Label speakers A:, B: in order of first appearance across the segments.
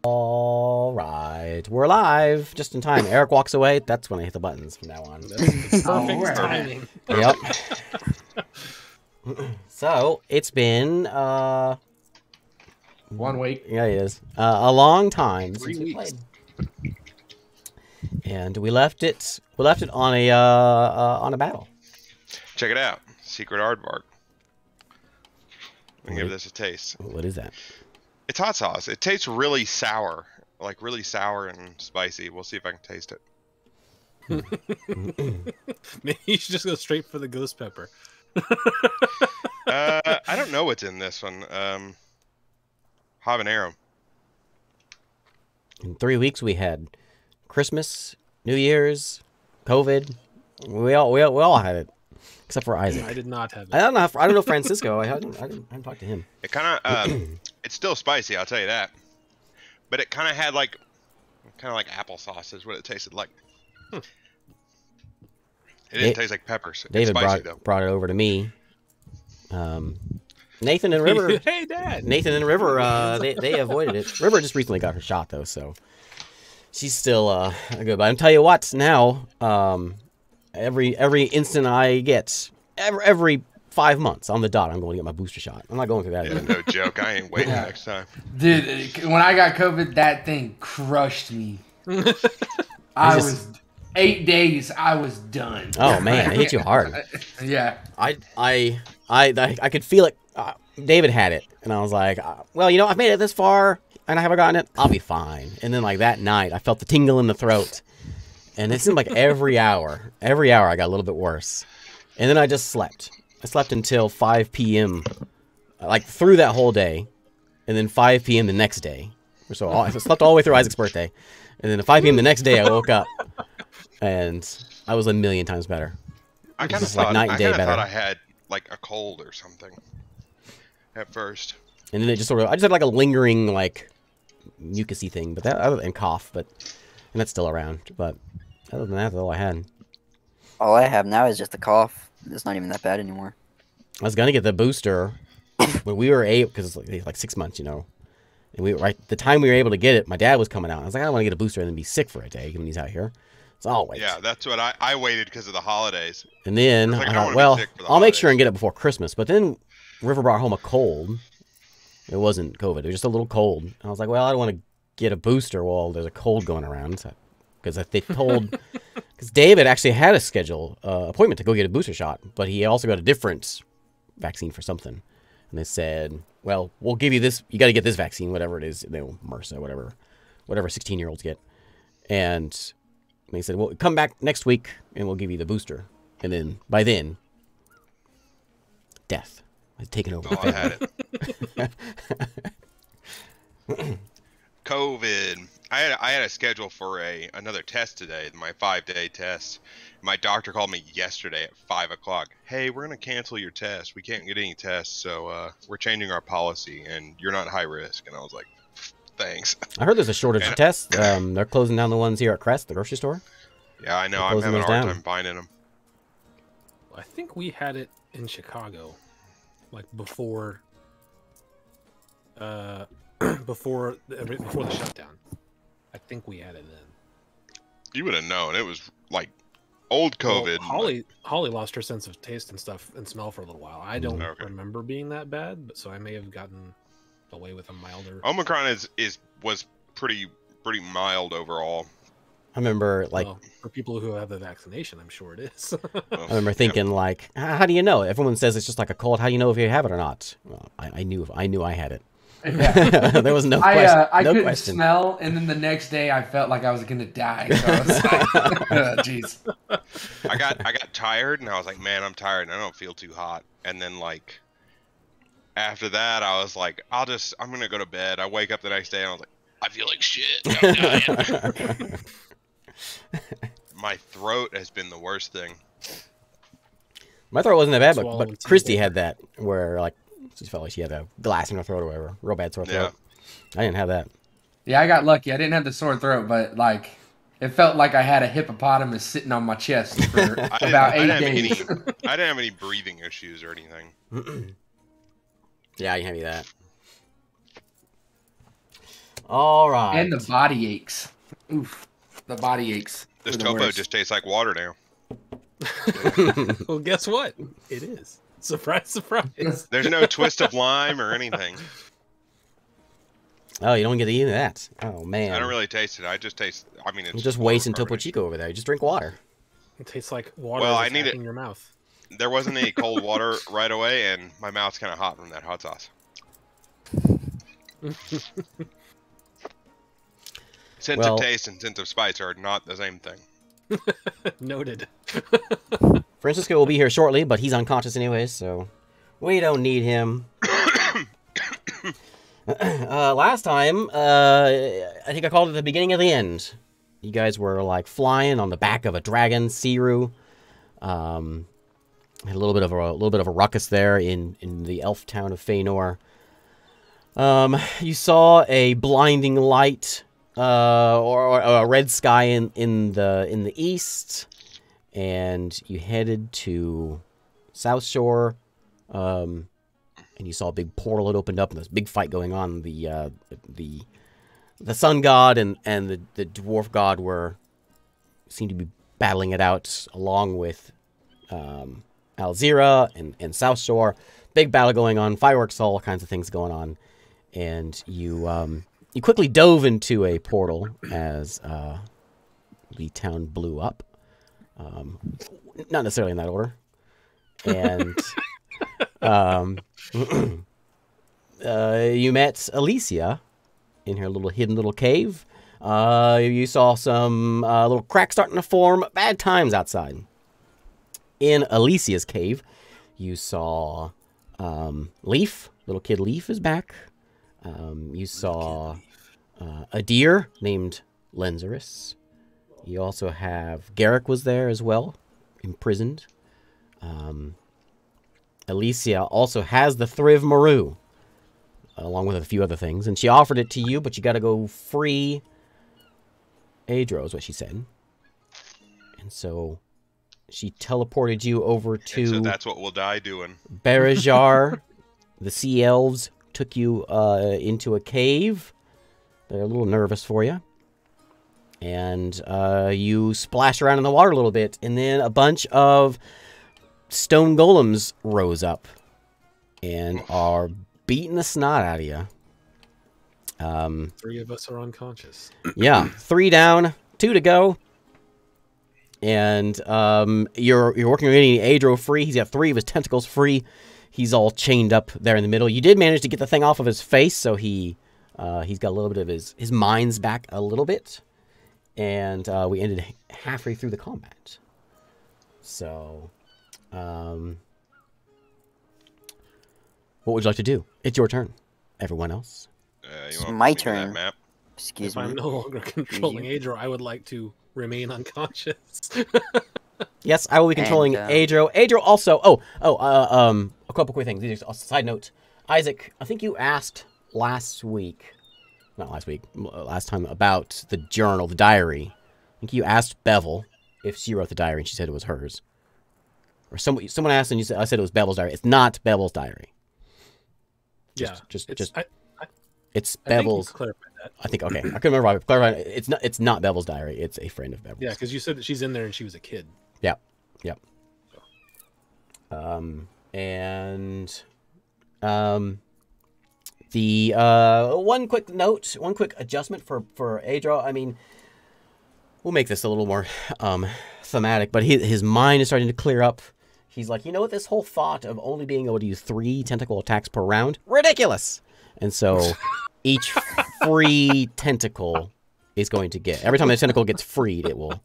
A: All right, we're live just in time. Eric walks away. That's when I hit the buttons from now on.
B: That's perfect timing.
A: Yep. So it's been
C: 1 week.
A: Yeah, it is a long time
B: 3
A: since we
B: weeks.
A: played, and we left it. We left it on a battle.
D: Check it out. Secret aardvark. I'm gonna give this a taste.
A: What is that?
D: It's hot sauce. It tastes really sour. Like really sour and spicy. We'll see if I can taste it.
B: Maybe you should just go straight for the ghost pepper.
D: I don't know what's in this one. Habanero.
A: In 3 weeks, we had Christmas, New Year's, COVID. We all had it, except for Isaac.
B: I did not have it.
A: I don't know Francisco. I haven't talked to him.
D: It kind of it's still spicy. I'll tell you that. But it kind of had like applesauce is what it tasted like. It didn't taste like peppers.
A: David
D: it's spicy,
A: brought it over to me. Nathan and River.
B: Hey, Dad.
A: Nathan and River, they avoided it. River just recently got her shot though, so she's still good. But I'll tell you what, now every instant I get, every 5 months on the dot, I'm going to get my booster shot. I'm not going through that
D: Yeah,
A: again.
D: no joke. I ain't waiting next time.
C: Dude, when I got COVID, that thing crushed me. I was 8 days. I was done.
A: Oh man, it hit you hard.
C: Yeah.
A: I could feel it. David had it, and I was like, well, you know, I've made it this far, and I haven't gotten it. I'll be fine. And then like that night, I felt the tingle in the throat, and it seemed like every hour I got a little bit worse. And then I just slept. I slept until 5 p.m. like through that whole day, and then 5 p.m. the next day. So I slept all the way through Isaac's birthday, and then at 5 p.m. the next day, I woke up, and I was a million times better.
D: I kind of
A: like night and day better.
D: thought I had like a cold or something at first.
A: And then it just I just had like a lingering like mucusy thing, but that and cough, and that's still around. But other than that, that's all I had.
E: All I have now is just a cough. It's not even that bad anymore.
A: I was gonna get the booster when we were able, because it's like 6 months, you know. And the time we were able to get it, my dad was coming out. I was like, I don't want to get a booster and then be sick for a day when he's out here. So I'll wait.
D: Yeah, that's what I waited because of the holidays.
A: And then
D: I
A: thought,
D: wanna
A: well,
D: be sick for the
A: I'll make
D: holidays.
A: sure and get it before Christmas. But then River brought home a cold. It wasn't COVID. It was just a little cold. And I was like, well, I don't want to get a booster while there's a cold going around. Because they told... Because David actually had a schedule appointment to go get a booster shot. But he also got a different vaccine for something. And they said, well, we'll give you this. You got to get this vaccine, whatever it is. MRSA, whatever 16-year-olds get. And they said, well, come back next week and we'll give you the booster. And then, by then, death had taken over.
D: Oh, I had it. COVID. I had a schedule for another test today, my 5-day test. My doctor called me yesterday at 5 o'clock. Hey, we're gonna cancel your test. We can't get any tests, so we're changing our policy, and you're not high risk. And I was like, thanks.
A: I heard there's a shortage of tests. They're closing down the ones here at Crest, the grocery store.
D: Yeah, I know.
A: They're
D: I'm
A: closing
D: having a
A: those
D: hard
A: down.
D: time finding them.
B: I think we had it in Chicago, like before before the shutdown. I think we had it then.
D: You would have known. It was like old COVID.
B: Well, Holly lost her sense of taste and stuff and smell for a little while. I don't
D: Okay.
B: remember being that bad, but so I may have gotten away with a milder.
D: Omicron was pretty mild overall.
A: I remember, like,
B: Well, for people who have the vaccination, I'm sure it is.
A: I remember thinking, like, how do you know? Everyone says it's just like a cold. How do you know if you have it or not? Well, I knew I had it.
C: Yeah.
A: There was no question.
C: I
A: no
C: couldn't
A: question.
C: smell, and then the next day I felt like I was gonna die. So I was like, jeez.
D: I got tired, and I was like, man, I'm tired, and I don't feel too hot. And then like after that, I was like, I'm gonna go to bed. I wake up the next day, and I was like, I feel like shit. I'm dying. My throat has been the worst thing.
A: My throat wasn't that bad,
B: Swallowing
A: but Christy
B: tea.
A: had that where, like, she felt like she had a glass in her throat or whatever. Real bad sore throat. I didn't have that.
C: Yeah, I got lucky. I didn't have the sore throat, but like it felt like I had a hippopotamus sitting on my chest for about 8 days.
D: I didn't have any breathing issues or anything.
A: Yeah, I didn't have any of that. All right.
C: And the body aches. Oof. The body aches.
D: This
C: are the
D: topo
C: worst.
D: just tastes like water now.
B: Well, guess what? It is. Surprise, surprise.
D: There's no twist of lime or anything.
A: Oh, you don't get to eat that. Oh man.
D: I don't really taste it. I just taste. I mean, it's
A: You're just
D: water
A: wasting Topo
D: carbonation.
A: Chico over there. You just drink water.
B: It tastes like water
D: Well,
B: is
D: I need
B: attacking
D: it.
B: your mouth.
D: There wasn't any cold water right away, and my mouth's kind of hot from that hot sauce. Sense
A: Well-
D: of taste and sense of spice are not the same thing.
B: Noted.
A: Francisco will be here shortly, but he's unconscious anyways, so we don't need him. Last time, I think I called it the beginning of the end. You guys were like flying on the back of a dragon, Siru. Had a little bit of a ruckus there in the elf town of Feanor. You saw a blinding light, or a red sky in the east, and you headed to South Shore. And you saw a big portal that opened up, and there's a big fight going on. The sun god and the dwarf god seemed to be battling it out, along with Alzira and South Shore. Big battle going on, fireworks, all kinds of things going on, and you quickly dove into a portal as the town blew up. Not necessarily in that order, and. You met Alicia in her hidden little cave. You saw some little cracks starting to form. Bad times outside. In Alicia's cave, you saw Leaf. Little kid Leaf is back. You saw a deer named Lenzaris. You also have Garrick was there as well, imprisoned. Alicia also has the Thriv Maru, along with a few other things, and she offered it to you, but you got to go free Adro, is what she said. And so she teleported you over to...
D: And so that's what we'll die doing.
A: Barajar. The sea elves took you into a cave. They're a little nervous for you. And you splashed around in the water a little bit, and then a bunch of stone golems rose up and are beating the snot out of you.
B: 3 of us are unconscious.
A: Yeah, 3 down, 2 to go. And you're working on getting Adro free. He's got 3 of his tentacles free. He's all chained up there in the middle. You did manage to get the thing off of his face, so he's got a little bit of his mind's back a little bit. And we ended halfway through the combat. So... what would you like to do? It's your turn. Everyone else?
E: It's
D: You want
E: my
D: me to do that
E: turn.
D: map?
E: Excuse
B: If I'm
E: me.
B: no longer controlling Adro, I would like to remain unconscious.
A: Yes, I will be controlling
E: And,
A: Adro. Adro also... a couple quick things. These are side note. Isaac, I think you asked last time about the journal, the diary. I think you asked Bevel if she wrote the diary, and she said it was hers. Or someone asked, and I said it was Bevel's diary. It's not Bevel's diary. It's Bevel's.
B: Clarified that.
A: I think okay. I couldn't remember. I clarified. It's not Bevel's diary. It's a friend of Bevel's.
B: Yeah, because you said that she's in there and she was a kid.
A: Yep. The one quick note, one quick adjustment for Adro. I mean, we'll make this a little more thematic, but his mind is starting to clear up. He's like, you know what? This whole thought of only being able to use 3 tentacle attacks per round, ridiculous. And so each free tentacle is going to get every time a tentacle gets freed, it will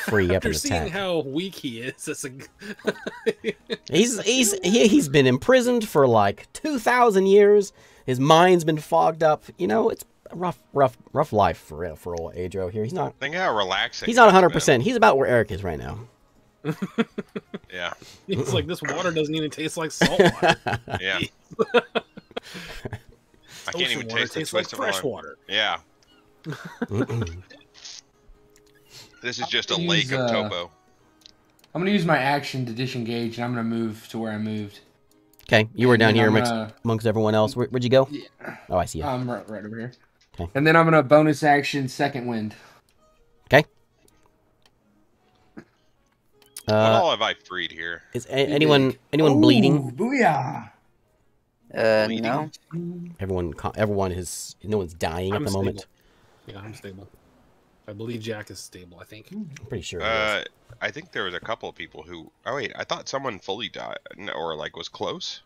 A: free up
B: After
A: an
B: seeing
A: attack.
B: how weak he is, that's a...
A: He's been imprisoned for like 2,000 years. His mind's been fogged up. You know, it's a rough life for old Adro here. He's not
D: Think how relaxing.
A: He's not
D: it is,
A: 100%. He's about where Eric is right now.
D: man. Yeah.
B: It's like, this water doesn't even taste like salt water.
D: Yeah. I can't
B: Ocean
D: even
B: water
D: taste the
B: tastes like
D: twist of
B: fresh
D: lime.
B: water.
D: Yeah. This is just a
C: Use,
D: lake of topo.
C: I'm gonna use my action to disengage, and I'm gonna move to where I moved.
A: Okay, you were
C: And
A: down
C: then
A: here
C: I'm
A: amongst,
C: gonna-
A: amongst everyone else. Where'd you go?
C: Yeah.
A: Oh, I see you.
C: Right over here.
A: Okay.
C: And then I'm gonna bonus action second wind.
A: Okay.
D: What all have I freed here?
A: Is anyone bleeding?
C: Booyah!
D: Bleeding?
E: No.
A: Everyone is. No one's dying at
B: I'm
A: the
B: stable.
A: moment.
B: Yeah, I'm stable. I believe Jack is stable. I think.
A: I'm pretty sure. He is.
D: I think there was a couple of people who. Oh wait, I thought someone fully died or like was close.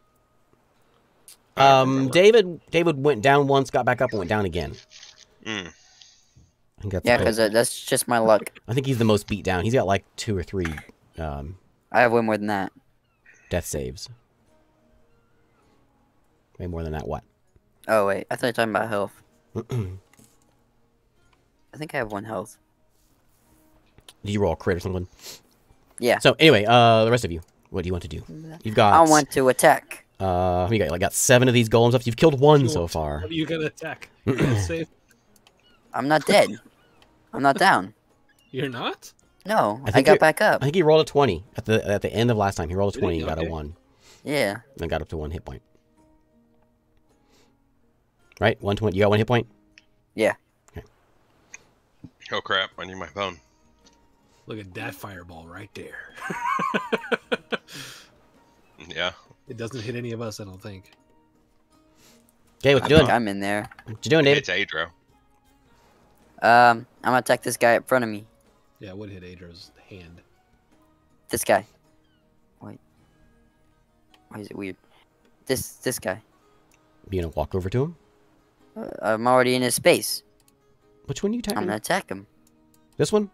D: I don't remember.
A: David went down once, got back up, and went down again.
D: Mm.
A: I think that's
E: Yeah,
A: about
E: because
A: it.
E: that's just my luck.
A: I think he's the most beat down. He's got like 2 or 3
E: I have way more than that.
A: death saves. Way more than that. What?
E: Oh wait, I thought you were talking about health. I think I have 1 health.
A: Did you roll a crit or something?
E: Yeah.
A: So anyway, the rest of you, what do you want to do? You've got.
E: I want to attack.
A: You got like 7 of these golems left. You've killed 1 so far.
B: What are you gonna attack? You're gonna save.
E: I'm not dead. I'm not down.
B: You're not.
E: No, I
A: think
E: got
A: you're-
E: back up.
A: I think he rolled a 20 at the end of last time. He rolled a
B: Did
A: 20
B: he?
A: and got a
B: Okay.
A: 1,
E: Yeah.
A: and got up to 1 hit point. Right, 120. You got 1 hit point.
E: Yeah.
D: Oh crap! I need my phone.
B: Look at that fireball right there.
D: Yeah.
B: It doesn't hit any of us, I don't think.
A: Okay, what
E: I
A: you doing?
E: think I'm in there.
A: What you doing, David?
D: It's Adro.
E: I'm gonna attack this guy in front of me.
B: Yeah, it would hit Adro's hand.
E: This guy. Wait. Why is it weird? This guy.
A: You gonna walk over to him?
E: I'm already in his space.
A: Which one are you
E: I'm
A: attacking?
E: gonna attack him.
A: This one?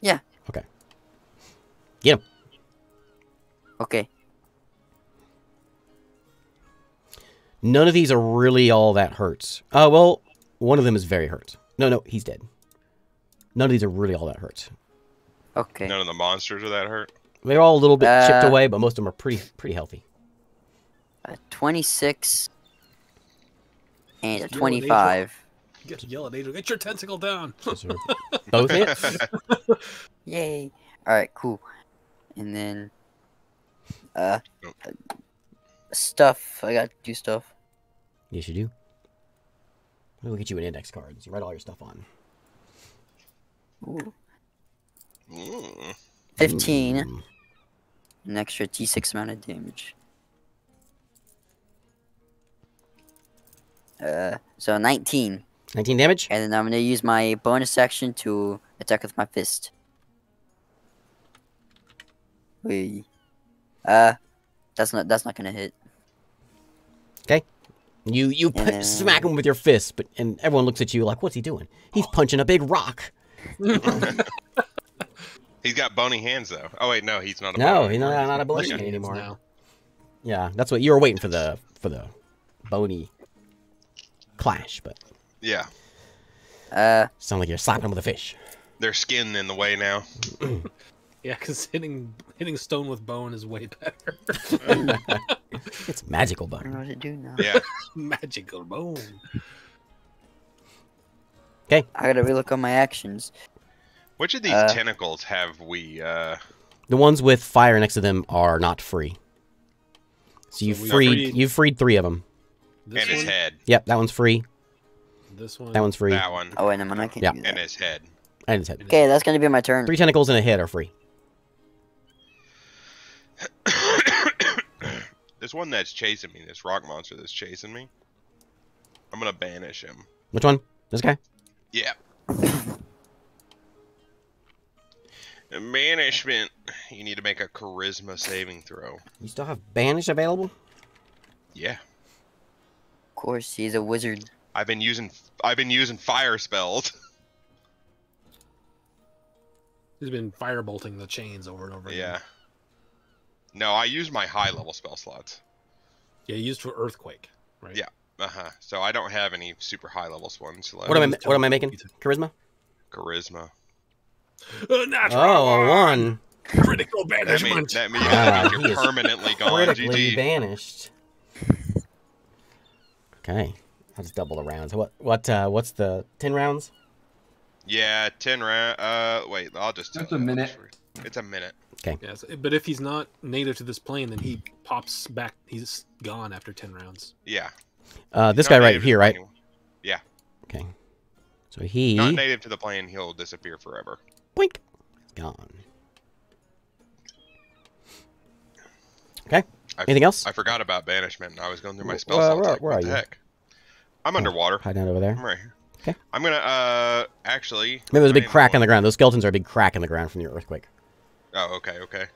E: Yeah.
A: Okay. Get him.
E: Okay.
A: None of these are really all that hurts. Oh, well, one of them is very hurt. No, he's dead. None of these are really all that hurt.
E: Okay.
D: None of the monsters are that hurt.
A: They're all a little bit chipped
E: Uh,
A: away, but most of them are pretty healthy.
E: 26 and a
B: Just yell at
E: 25.
B: Yell at Adro. Get your tentacle down.
A: Those are both hits?
E: Yay. Alright, cool. And then stuff. I got to do stuff.
A: Yes, you do. Let me look at you in index cards. You write all your stuff on.
E: Ooh.
D: Mm.
E: 15. An extra T6 amount of damage. So 19.
A: 19 damage?
E: And then I'm gonna use my bonus action to attack with my fist. Wait. That's not gonna hit.
A: Okay. You smack him with your fist, and everyone looks at you like, what's he doing? He's punching a big rock.
D: He's got bony hands though. Oh wait, no, he's not.
A: No, he's not a
B: Bless
A: bony
B: your hands
A: anymore.
B: now.
A: Yeah, that's what you were waiting for the bony clash, but
D: Yeah,
A: sound like you're slapping him with a fish.
D: their skin in the way now.
B: Yeah, because hitting stone with bone is way better.
A: It's magical
E: I don't
A: bone.
E: know what to do now.
D: Yeah.
B: Magical bone.
E: I gotta relook on my actions.
D: Which of these tentacles have we?
A: The ones with fire next to them are not free. So
B: we
A: you've freed 3 of them.
B: This
D: and his
B: one,
D: head.
A: Yep, that one's free.
B: this one,
A: That one's free.
D: That one.
E: Oh wait, no, I can't
A: Yeah.
E: do
D: And
E: that.
D: his head.
A: And his head.
E: Okay, that's gonna be my turn.
A: 3 tentacles and a head are free.
D: This one that's chasing me, this rock monster that's chasing me, I'm gonna banish him.
A: Which one? This guy?
D: Yeah. Banishment. You need to make a charisma saving throw.
A: You still have banish available?
D: Yeah.
E: Of course, he's a wizard.
D: I've been using fire spells.
B: He's been firebolting the chains over and over again.
D: Yeah. No, I use my high level spell slots.
B: Yeah, used for earthquake, right?
D: Yeah. So I don't have any super high level ones left.
A: What am I making? Charisma?
D: Charisma.
B: Natural
A: Oh, a 1.
B: critical
D: That
B: banishment.
D: means
A: Ah,
D: you're
A: he is
D: permanently gone.
A: Critically
D: GG.
A: banished. Okay. I'll just double the rounds. What's the 10 rounds?
D: Yeah, 10 round. Wait, I'll just.
C: That's
D: tell
C: a
D: you.
C: minute.
D: It's a minute.
A: Okay.
B: Yes, but if he's not native to this plane, then he pops back. He's gone after 10 rounds.
D: Yeah.
A: This
D: Not
A: guy right
D: native to
A: here,
D: the
A: right?
D: plane. Yeah.
A: Okay. So he...
D: Not native to the plane, he'll disappear forever.
A: Boink. Gone. Okay. Anything else?
D: I forgot about banishment. I was going through my spell
A: Where-
D: slots. Like,
A: where
D: what
A: are
D: the
A: you?
D: heck? I'm underwater.
A: Hiding out over there.
D: I'm right here.
A: Okay.
D: I'm gonna actually.
A: Maybe there's a big
D: I
A: crack
D: know-
A: in the ground. Those skeletons are a big crack in the ground from the earthquake.
D: Oh, okay, okay.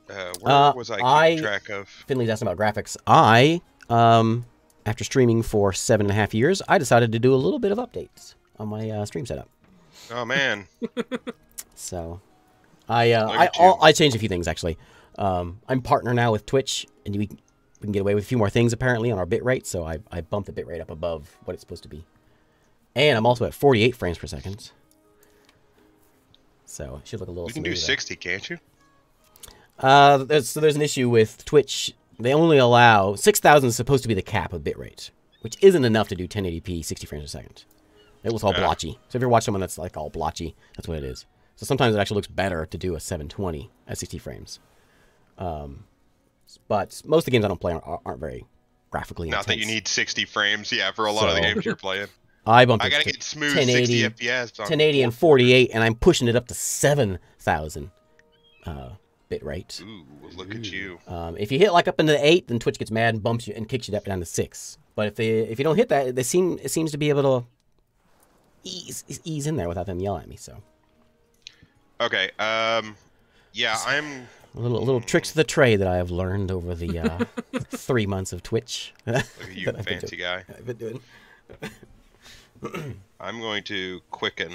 D: Where was I keeping track of?
A: Finley's asking about graphics. After streaming for 7.5 years, I decided to do a little bit of updates on my stream setup.
D: Oh man.
A: So,
D: Look at you.
A: I changed a few things actually. I'm partner now with Twitch, and we can get away with a few more things apparently on our bitrate. So I bumped the bitrate up above what it's supposed to be, and I'm also at 48 frames per second. So it should look a little.
D: You can do
A: smoother.
D: 60, can't you?
A: There's an issue with Twitch. They only allow 6,000 is supposed to be the cap of bitrate, which isn't enough to do 1080p 60 frames a second. It looks all blotchy. So if you watch someone that's like all blotchy, that's what it is. So sometimes it actually looks better to do a 720 at 60 frames. But most of the games I don't play aren't very graphically
D: Not
A: intense.
D: that you need 60 frames, yeah, for a lot of the
A: So-
D: games you're playing.
A: I bumped
D: I
A: it
D: gotta
A: to
D: get smooth
A: 1080,
D: 60 FPS. on
A: 1080 and 48, and I'm pushing it up to 7,000 bit rate.
D: Ooh, look at you.
A: If you hit like up into the 8, then Twitch gets mad and bumps you and kicks you down to 6. But if you don't hit that, it seems to be able to ease in there without them yelling at me. So
D: Okay, yeah, I'm...
A: little tricks of the trade that I have learned over the 3 months of Twitch.
D: Look at you,
A: that I've been
D: fancy
A: doing.
D: guy.
A: I've been doing.
D: I'm going to quicken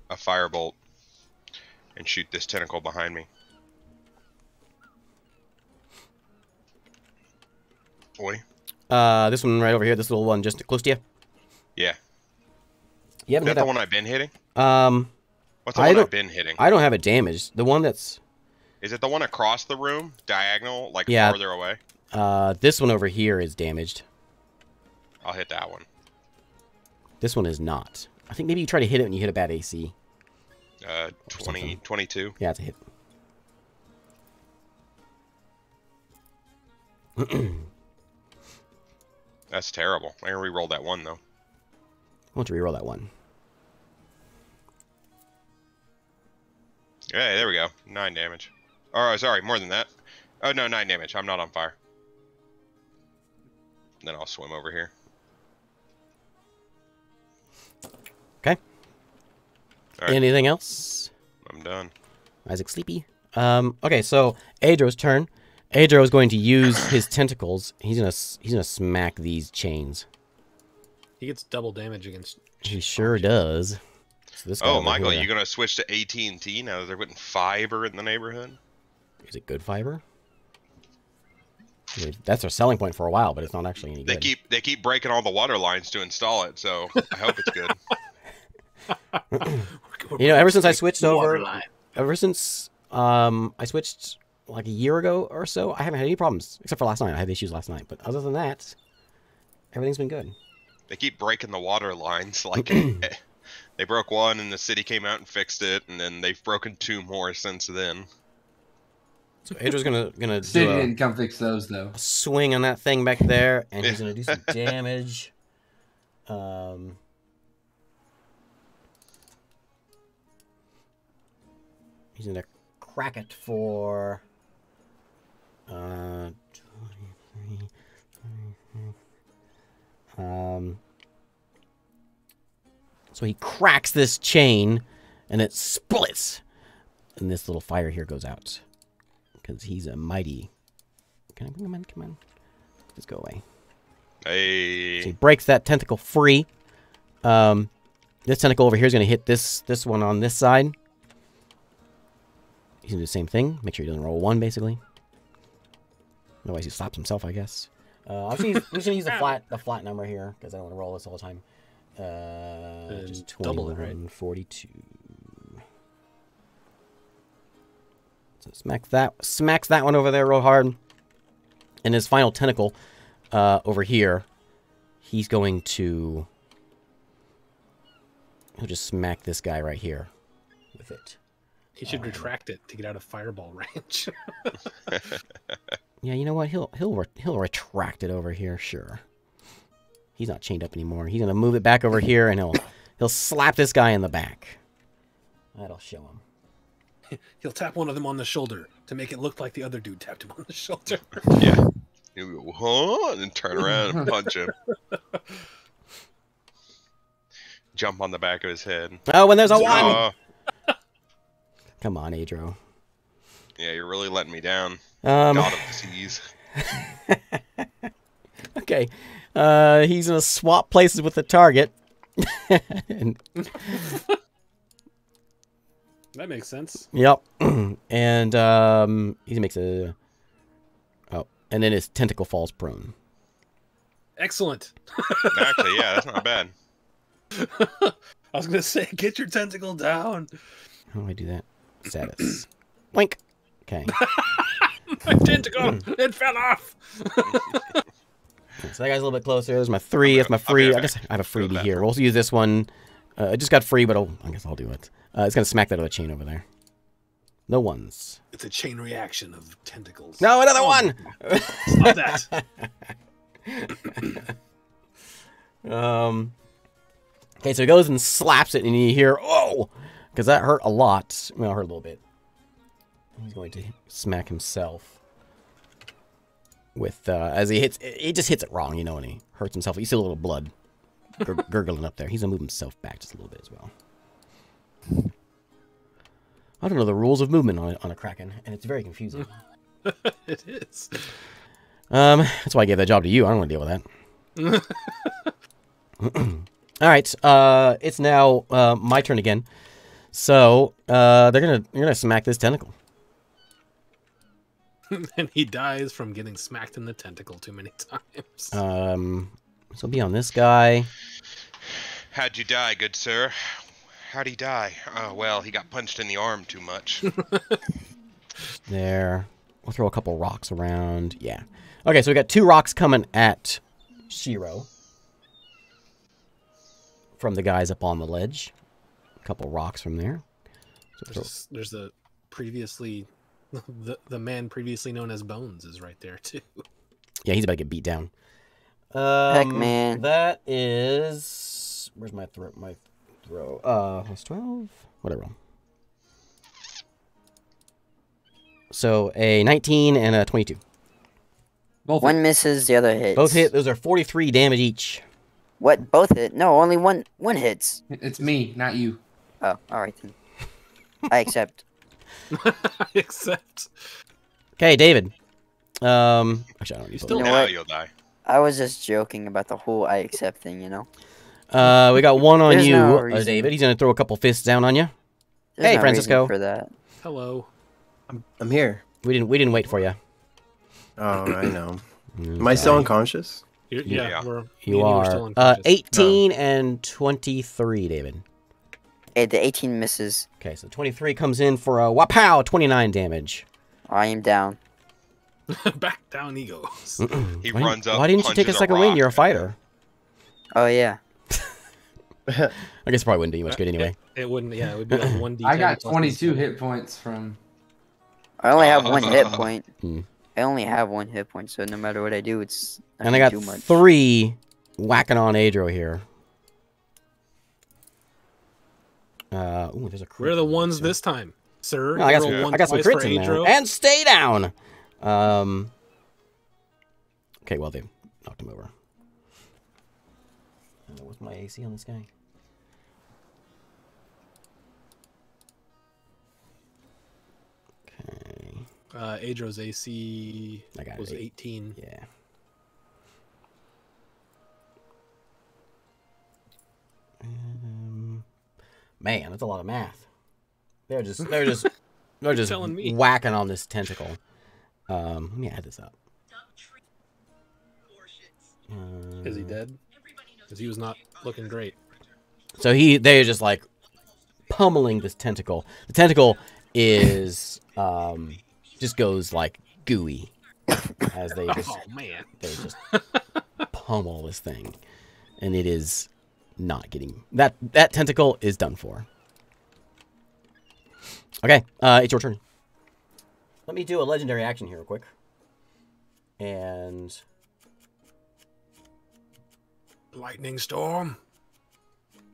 D: a firebolt and shoot this tentacle behind me. Oi.
A: This one right over here, this little one just close to you.
D: Yeah.
A: You haven't
D: Is
A: hit
D: that the one I've been hitting? What's the
A: I
D: one
A: don't-
D: I've been hitting?
A: I don't have it damaged. The one that's
D: Is it the one across the room? Diagonal? Like
A: Yeah.
D: farther away?
A: this one over here is damaged.
D: I'll hit that one.
A: This one is not. I think maybe you try to hit it when you hit a bad AC.
D: 22.
A: Yeah, it's a hit.
D: That's terrible. I can re-roll that one, though.
A: Why don't you reroll that one?
D: Yeah, there we go. 9 damage. Oh, sorry, more than that. Oh, no, 9 damage. I'm not on fire. Then I'll swim over here.
A: Okay.
D: All right.
A: Anything else?
D: I'm done.
A: Isaac sleepy. Okay, so Adro's turn. Adro is going to use his tentacles. He's gonna smack these chains.
B: He gets double damage against.
A: He sure does. So this guy
D: Oh,
A: over
D: Michael,
A: here-
D: you gonna switch to AT&T now that they're putting fiber in the neighborhood?
A: Is it good fiber? I mean, that's our selling point for a while, but it's not actually any good.
D: They keep breaking all the water lines to install it, so I hope it's good.
A: You know, ever since I switched
B: Water
A: over,
B: line.
A: ever since I switched like a year ago or so, I haven't had any problems except for last night. I had issues last night, but other than that, everything's been good.
D: They keep breaking the water lines. Like they broke one, and the city came out and fixed it, and then they've broken 2 more since then.
A: So Adro's gonna
C: City
A: do
C: didn't come fix those though.
A: a swing on that thing back there, and he's gonna do some damage. He's gonna crack it for 23, 33. So he cracks this chain, and it splits, and this little fire here goes out because he's a mighty. Come on, let's go away.
D: Hey,
A: So he breaks that tentacle free. This tentacle over here is going to hit this one on this side. He's going to do the same thing. Make sure he doesn't roll 1, basically. Otherwise, he slaps himself, I guess. I'm just going to use the flat number here, because I don't want to roll this all the time. Just
B: double it, right?
A: 42. So smacks that one over there real hard. And his final tentacle over here, he's going to... He'll just smack this guy right here with it.
B: He should retract it to get out of fireball range.
A: Yeah, you know what? He'll retract it over here. Sure. He's not chained up anymore. He's gonna move it back over here, and he'll slap this guy in the back. That'll show him.
B: He'll tap one of them on the shoulder to make it look like the other dude tapped him on the shoulder.
D: Yeah. He'll go, huh? And then turn around and punch him. Jump on the back of his head.
A: Oh, when there's a one! Come on, Adro.
D: Yeah, you're really letting me down. God of the seas.
A: Okay. He's gonna swap places with the target. And,
B: That makes sense.
A: yep. And he makes a... Oh, and then his tentacle falls prone.
B: Excellent.
D: Actually, yeah, that's not bad.
B: I was gonna say, get your tentacle down.
A: How do I do that? Status. Blink. Okay.
B: My tentacle! It fell off.
A: So that guy's a little bit closer. There's my 3. That's my free. I guess I have a freebie here. We'll use this one. I just got free, but I guess I'll do it. It's gonna smack that other chain over there. No ones.
B: It's a chain reaction of tentacles.
A: No, another one.
B: Stop that.
A: Okay, so he goes and slaps it, and you hear, oh, because that hurt a lot. Well, it hurt a little bit. He's going to smack himself with, as he hits, he just hits it wrong, you know, and he hurts himself. You see a little blood gurgling up there. He's going to move himself back just a little bit as well. I don't know the rules of movement on a Kraken, and it's very confusing.
B: It is.
A: That's why I gave that job to you. I don't want to deal with that. All right, it's now my turn again. So you're gonna smack this tentacle.
B: And he dies from getting smacked in the tentacle too many times.
A: This will be on this guy.
D: How'd you die, good sir? How'd he die? Oh, well, he got punched in the arm too much.
A: There. We'll throw a couple rocks around. Yeah. Okay, so we got 2 rocks coming at Shiro from the guys up on the ledge. A couple rocks from there. So
B: There's a previously... The man previously known as Bones is right there, too.
A: yeah, he's about to get beat down.
E: Heck, man.
A: That is... Where's my throw? That's 12? Whatever. So, a 19 and a 22.
C: Both
E: One misses, the other hits.
A: Both hit. Those are 43 damage each.
E: What? Both hit? No, only one hits.
C: It's me, not you.
E: Oh, alright then. I accept.
B: I accept.
A: Okay, David. Actually, I don't need
B: still-
E: You know
D: Now
E: what?
D: you'll die.
E: I was just joking about the whole I accept thing, you know?
A: We got one on
E: There's
A: you,
E: no reason.
A: David. He's gonna throw a couple fists down on you.
E: There's
A: Hey,
E: no
A: Francisco.
E: reason for that.
B: Hello.
F: I'm here.
A: We didn't wait for you.
F: Oh, I know. Am I still unconscious?
B: Yeah,
D: Yeah.
B: me and
A: You
B: were still
A: are
B: unconscious.
A: 18 and 23, David.
E: Hey, the 18 misses.
A: Okay, so 23 comes in for a wapow, 29 damage.
E: I am down.
B: Back down he goes.
D: He
A: Why
D: runs up.
A: Why didn't you take a
D: punches
A: second win?
D: rock.
A: You're a fighter.
E: Oh, yeah.
A: I guess it probably wouldn't do you much good anyway.
B: It wouldn't, yeah, it would be like 1d10.
C: I got
B: plus
C: 22
B: this.
C: hit points from.
E: I only have 1 hit point.
A: Hmm.
E: I only have 1 hit point, so no matter what I do, it's not
A: And I got
E: too much.
A: 3 whacking on Adro here. Ooh, there's a crit.
B: Where are the ones this time, sir?
A: No, I got
B: You
A: some,
B: rolled
A: I got some
B: one twice
A: crits
B: for
A: in there.
B: Adro.
A: And stay down! Okay, well, they knocked him over. What's my AC on this guy? Okay.
B: Adro's AC
A: I got
B: was
A: it.
B: 18.
A: Yeah. Man, that's a lot of math. They're just
B: telling me.
A: whacking on this tentacle. Let me add this up.
B: Is he dead? Because he was not looking great.
A: So they're just like pummeling this tentacle. The tentacle is just goes like gooey as they just
B: Oh man.
A: pummel this thing, and it is not getting that tentacle is done for. Okay, it's your turn. Let me do a legendary action here real quick. And...
B: Lightning storm.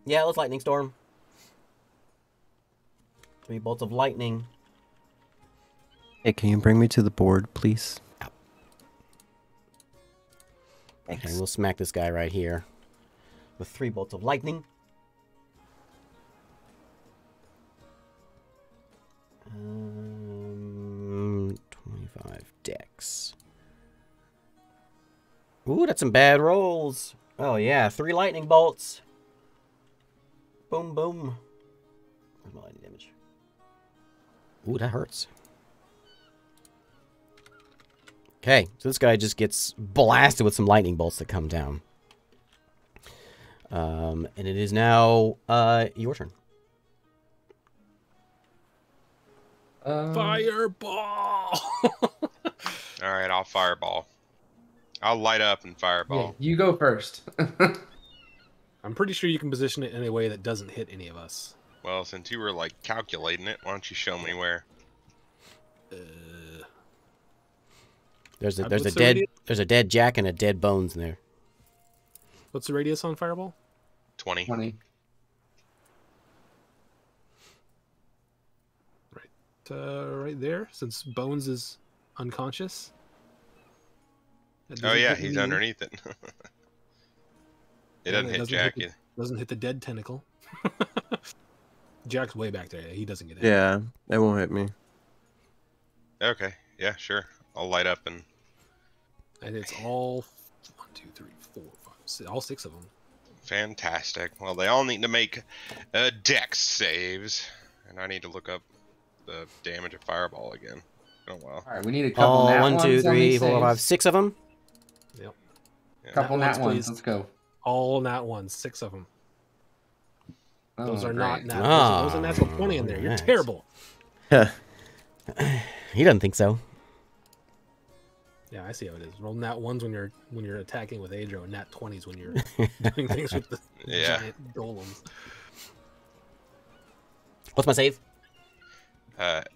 A: yeah, let's lightning storm. 3 bolts of lightning.
F: Hey, can you bring me to the board, please?
A: Okay, we'll smack this guy right here with 3 bolts of lightning. 25 dex. Ooh, that's some bad rolls. Oh yeah, 3 lightning bolts. Boom, boom. Where's my lightning damage? Ooh, that hurts. Okay, so this guy just gets blasted with some lightning bolts that come down. And it is now your turn.
B: Fireball.
D: All right, I'll fireball. I'll light up and
C: Yeah,
D: fireball.
C: you go first.
B: I'm pretty sure you can position it in a way that doesn't hit any of us.
D: Well, since you were like calculating it, why don't you show me where?
A: There's a
B: what's the
A: dead
B: radius?
A: Jack and a dead Bones in there.
B: What's the radius on fireball?
D: 20.
C: 20.
B: Right there, since Bones is unconscious. That
D: Oh
B: doesn't
D: yeah,
B: hit
D: he's
B: me.
D: underneath it. It doesn't hit Jack either.
B: Doesn't hit the dead tentacle. Jack's way back there. He doesn't get hit.
F: Yeah, it won't hit me.
D: Okay, yeah, sure. I'll light up and
B: And it's all 1, 2, 3, 4, 5, 6, all 6 of them.
D: fantastic. Well, they all need to make dex saves, and I need to look up the damage of fireball again. Oh well.
C: All right, we need a couple
A: Oh,
C: nat
A: 1, 2,
C: ones on
A: 3,
C: these
A: 4, 5,
C: saves.
A: 6 of them.
B: Yep.
C: Couple
B: Nat
C: nat
B: ones,
C: ones.
B: please.
C: Let's go.
B: All nat ones, 6 of them. Those
C: Oh,
B: are not
C: great.
B: nat. Those are natural 20 in there. You're
A: Alright.
B: terrible.
A: He doesn't think so.
B: Yeah, I see how it is. Roll nat ones when you're attacking with Adro, and nat 20s when you're doing things with the
D: Yeah.
B: giant golems.
A: What's my save?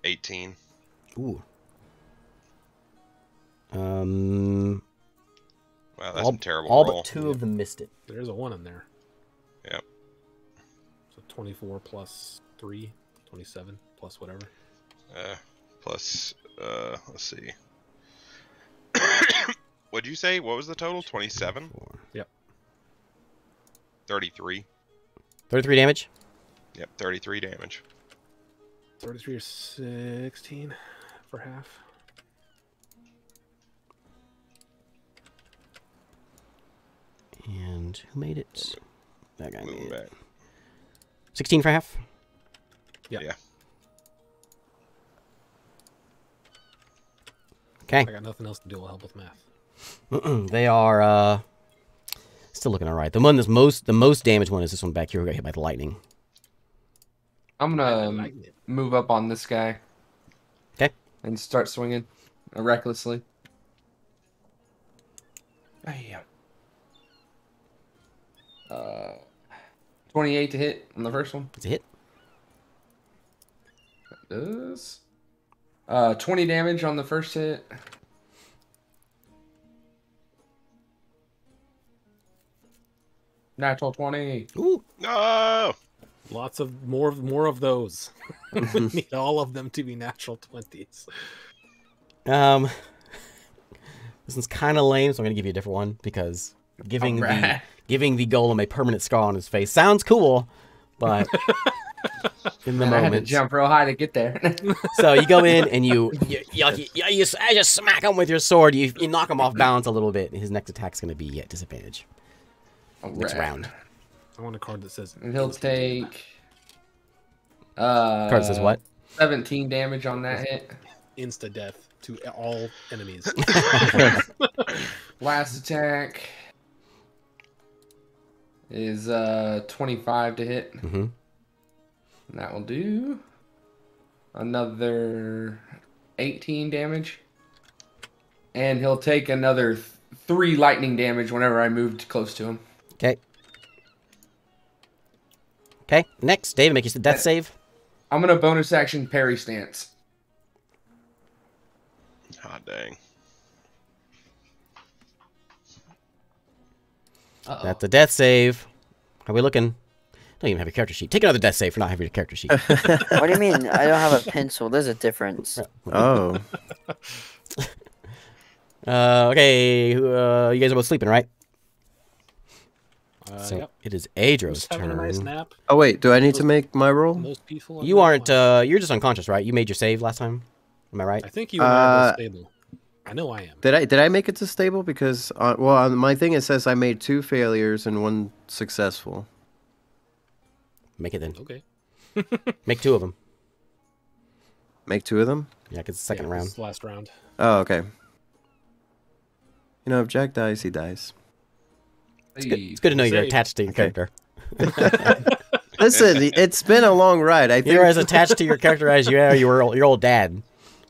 D: 18.
A: Ooh.
D: Wow, that's a terrible
A: all
D: roll.
A: but 2 of them missed it.
B: There's a 1 in there.
D: Yep.
B: So 24 plus 3, 27 plus whatever.
D: Plus, let's see. What'd you say? What was the total? 27?
B: Yep.
D: 33.
A: 33 damage.
D: Yep, 33 damage.
B: 33 or 16 for half.
A: And who made it? That guy
D: Moving
A: made it.
D: back.
A: 16 for half.
B: Yep.
D: Yeah.
A: Okay.
B: I got nothing else to do. I'll help with math.
A: They are still looking all right. The one that's the most damaged one is this one back here who got hit by the lightning.
C: I'm gonna move up on this guy.
A: Okay.
C: And start swinging recklessly. Bam. 28 to hit on the first one.
A: It's a hit.
C: That does. 20 damage on the first hit. Natural 20.
A: Ooh.
D: No!
B: Lots of more of those. Need all of them to be natural 20s.
A: This one's kind of lame, so I'm gonna give you a different one because giving
C: Alright.
A: the golem a permanent scar on his face sounds cool, but in the
C: Man, I had to
A: moment,
C: jump real high to get there.
A: so you go in and you just smack him with your sword. You knock him off balance a little bit. His next attack's gonna be at disadvantage next
C: Alright.
A: round.
B: I want a card that says
C: And he'll take
A: Card says what?
C: 17 damage on that hit.
B: insta death to all enemies.
C: Last attack is 25 to hit.
A: Mm-hmm.
C: And that will do another 18 damage. And he'll take another 3 lightning damage whenever I moved close to him.
A: Okay. Okay. Next, David, make your death save.
C: I'm gonna bonus action parry stance.
D: Hot dang.
C: Uh-oh.
A: That's a death save. How are we looking? Don't even have a character sheet. Take another death save for not having a character sheet.
E: What do you mean? I don't have a pencil. There's a difference.
F: Oh.
A: Okay. You guys are both sleeping, right? So
B: Yep.
A: it is Adro's
B: Just having a
A: turn.
B: nice nap.
F: Oh wait, do I need to make my roll?
B: Most peaceful.
A: You aren't. You're just unconscious, right? You made your save last time. Am I right?
B: I think you and I are both stable. I know I am.
F: Did I make it to stable? Because well, on my thing it says I made 2 failures and 1 successful.
A: Make it then.
B: Okay.
A: Make 2 of them.
F: Make 2 of them?
A: Yeah, because second
B: Yeah,
A: round.
B: this is the last round.
F: Oh, okay. You know, if Jack dies, he dies.
A: It's good to know you're
B: Save.
A: attached to your character.
F: Listen, it's been a long ride. I think
A: You're as attached to your character as you are your old dad.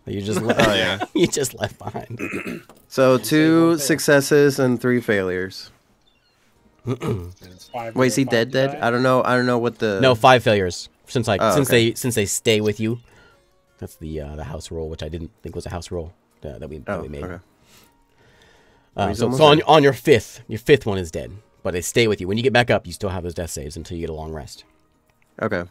A: That you just left,
D: Oh, yeah.
A: you just left behind.
F: so.
B: save
F: 2
B: one fail.
F: successes and 3 failures.
B: And it's 5
F: Wait, is he
B: to
F: dead?
B: die.
F: Dead? I don't know what the.
A: No, 5 failures since
F: okay.
A: they stay with you. That's the house rule, which I didn't think was a house rule that we made.
F: Okay. He's
A: So
F: almost
A: on your fifth one is dead, but they stay with you. When you get back up, you still have those death saves until you get a long rest.
F: Okay.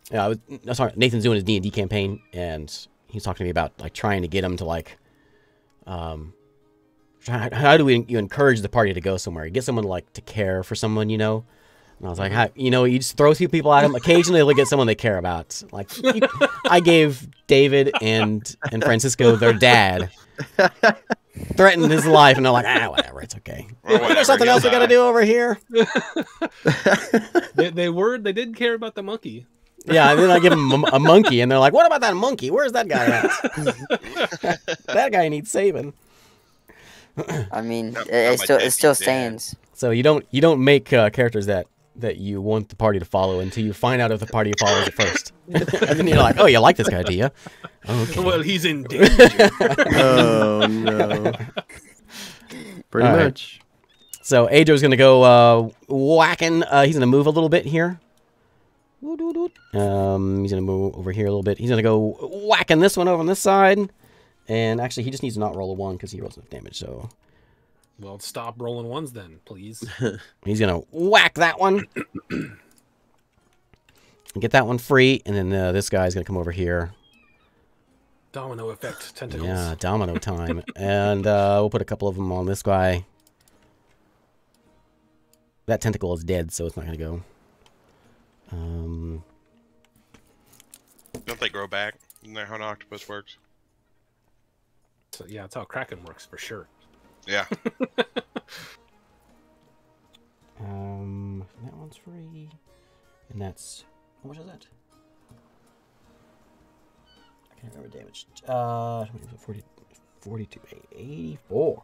A: Yeah, sorry, Nathan's doing his D&D campaign, and he's talking to me about like trying to get him to like, how do you encourage the party to go somewhere? Get someone like to care for someone, you know. And I was like, you just throw a few people at them. Occasionally, they'll get someone they care about. Like, I gave David and Francisco their dad, threatened his life, and they're like, whatever, it's okay.
D: Well, whatever,
A: There's something else we
D: he'll
A: gotta
D: die.
A: do over here.
B: They did care about the monkey.
A: Yeah, and then I give them a monkey, and they're like, what about that monkey? Where's that guy at? That guy needs saving.
E: I mean,
D: Not
E: it
D: my
E: still
D: dead
E: stands.
A: So you don't make characters that you want the party to follow until you find out if the party follows it first. And then you're like, oh, you like this guy, do you? Okay.
B: Well, he's in danger.
F: Oh no. Pretty
A: All right.
F: much.
A: So Adro's gonna go whacking. He's gonna move a little bit here. He's gonna move over here a little bit. He's gonna go whacking this one over on this side. And actually, he just needs to not roll a 1 because he rolls enough damage. So
B: Well, stop rolling ones then, please.
A: he's gonna whack that one. And get that one free. And then this guy's gonna come over here.
B: Domino effect tentacles.
A: Yeah, domino time. And we'll put a couple of them on this guy. That tentacle is dead, so it's not going to go.
D: Don't they grow back? Isn't that how an octopus works?
B: So, yeah, that's how Kraken works for sure.
D: Yeah.
A: That one's free. And that's... How much is that? I can't remember damage. 40, 42, 84.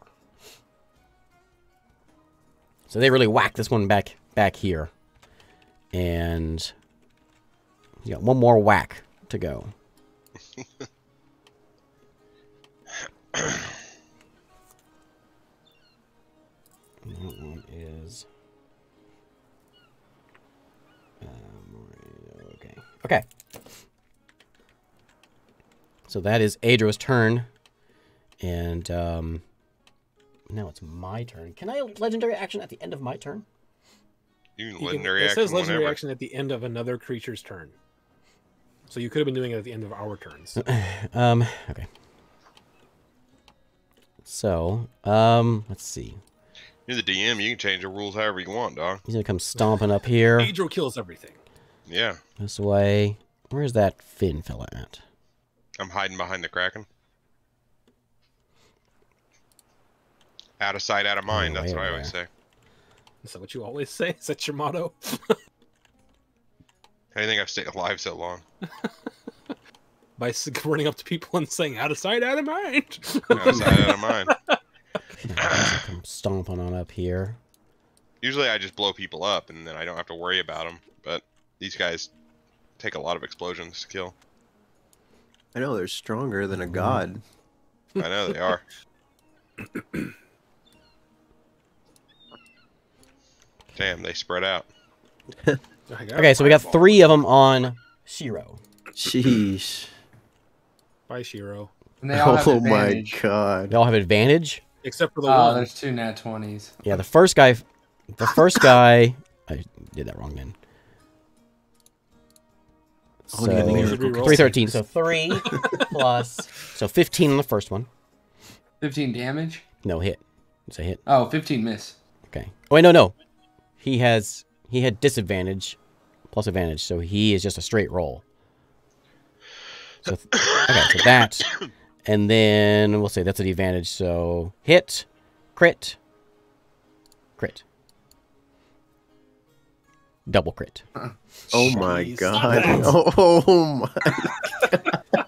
A: So they really whack this one back here. And you got one more whack to go. And that one is okay. Okay. So that is Adro's turn, and now it's my turn. Can I legendary action at the end of my turn?
D: You can
B: You
D: legendary
B: it
D: action
B: says legendary
D: whenever.
B: action at the end of another creature's turn. So you could have been doing it at the end of our turns.
A: Okay. So, let's see.
D: You're the DM. You can change the rules however you want, dog.
A: He's gonna come stomping up here
B: Adro kills everything.
D: Yeah.
A: this way. Where's that Finn fella at?
D: I'm hiding behind the Kraken. Out of sight, out of mind.
A: Oh,
D: That's
A: way
D: what I
A: over
D: always say.
B: Is that what you always say? Is that your motto?
D: I think I've stayed alive so long.
B: By running up to people and saying, out of sight, out of mind.
D: Out of sight, out of mind.
A: Come stomping on up here.
D: Usually I just blow people up and then I don't have to worry about them. But these guys take a lot of explosions to kill.
F: I know they're stronger than a god.
D: I know they are. Damn, they spread out.
A: Okay, so we got 3 of them on Shiro.
F: Sheesh.
B: Bye, Shiro.
C: And they all have
F: Oh my
C: advantage.
F: god.
A: They all have advantage.
B: Except for the
C: Oh,
B: one.
C: there's 2 nat 20s.
A: Yeah, the first guy, I did that wrong then.
F: Oh, yeah,
A: So,
F: miracle
A: 313. So 3 plus, so 15 on the first one.
C: 15 damage?
A: No hit. It's a hit.
C: Oh, 15 miss.
A: Okay. Oh wait, no. He had disadvantage plus advantage, so he is just a straight roll. So okay, so that, and then we'll say that's an advantage. So hit, crit, double crit.
F: Oh my
B: Jeez,
F: god.
B: stop
F: Oh my.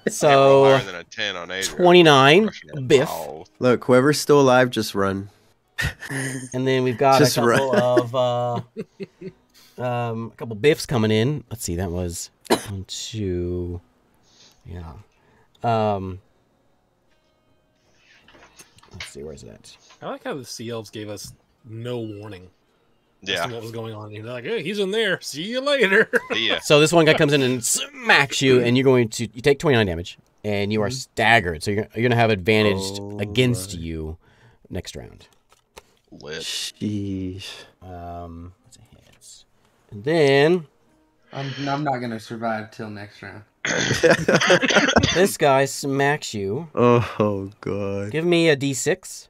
A: So
D: higher than a 10 on Adrian.
A: 29
D: Crushing it.
A: biff,
D: Wow.
F: Look, whoever's still alive, just run.
A: and then we've got
F: Just
A: a couple of a couple biffs coming in. Let's see, that was 1, 2, yeah. Let's see, where's that?
B: I like how the Sea Elves gave us no warning. As
D: Yeah.
B: to what was going on. They're like, hey, he's in there. See you later.
D: Yeah.
A: So this one guy comes in and smacks you, and you take 29 damage, and you are staggered. So you're gonna have advantage against you next round.
D: Lit.
F: Sheesh.
A: What's a hit? And then
C: I'm not going to survive till next round.
A: this guy smacks you.
F: Oh god.
A: Give me a d6.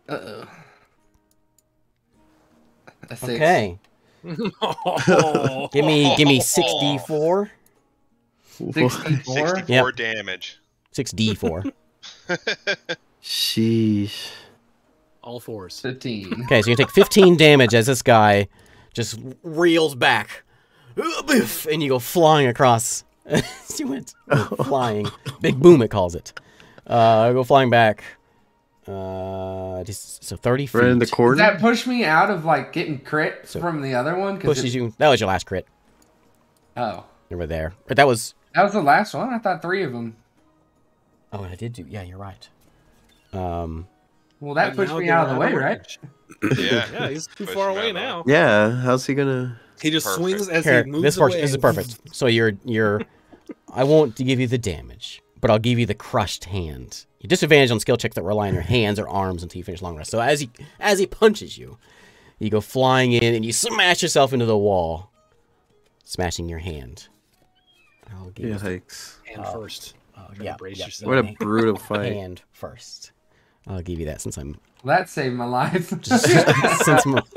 C: Uh-oh. A 6.
A: Okay.
B: Oh.
A: Give me 6d4.
C: 64?
D: 64
A: Yep.
D: damage.
A: 6d4.
F: Sheesh.
B: All 4s.
C: 15.
A: Okay, so you take 15 damage as this guy just reels back. And you go flying across. You went flying. Big boom, it calls it. Go flying back. So 30 feet.
F: Right in the
C: Does
F: corner.
C: that push me out of like getting crit from the other one? 'Cause
A: Pushes you. That was your last crit.
C: Oh.
A: You were there. But that was.
C: That was the last one? I thought 3 of them.
A: Oh, and I did do. Yeah, you're right.
C: Well, that pushed
B: Now
C: me
B: they're
C: out of the way, right?
B: range.
D: Yeah.
B: Yeah, he's too
D: Push
B: far
D: him
B: away
D: out of
B: now.
F: Yeah, how's he gonna?
B: He just
D: Perfect.
B: swings as
A: Here,
B: he moves
A: this
B: away.
A: this is perfect. So you're. I won't give you the damage, but I'll give you the crushed hand. You disadvantage on skill checks that rely on your hands or arms until you finish long rest. So as he punches you, you go flying in and you smash yourself into the wall, smashing your hand. I'll give you
F: Yikes.
B: Hand first.
A: yeah,
B: brace
A: yeah.
B: yourself.
F: What a brutal fight.
A: hand first. I'll give you that since I'm
C: That saved my life.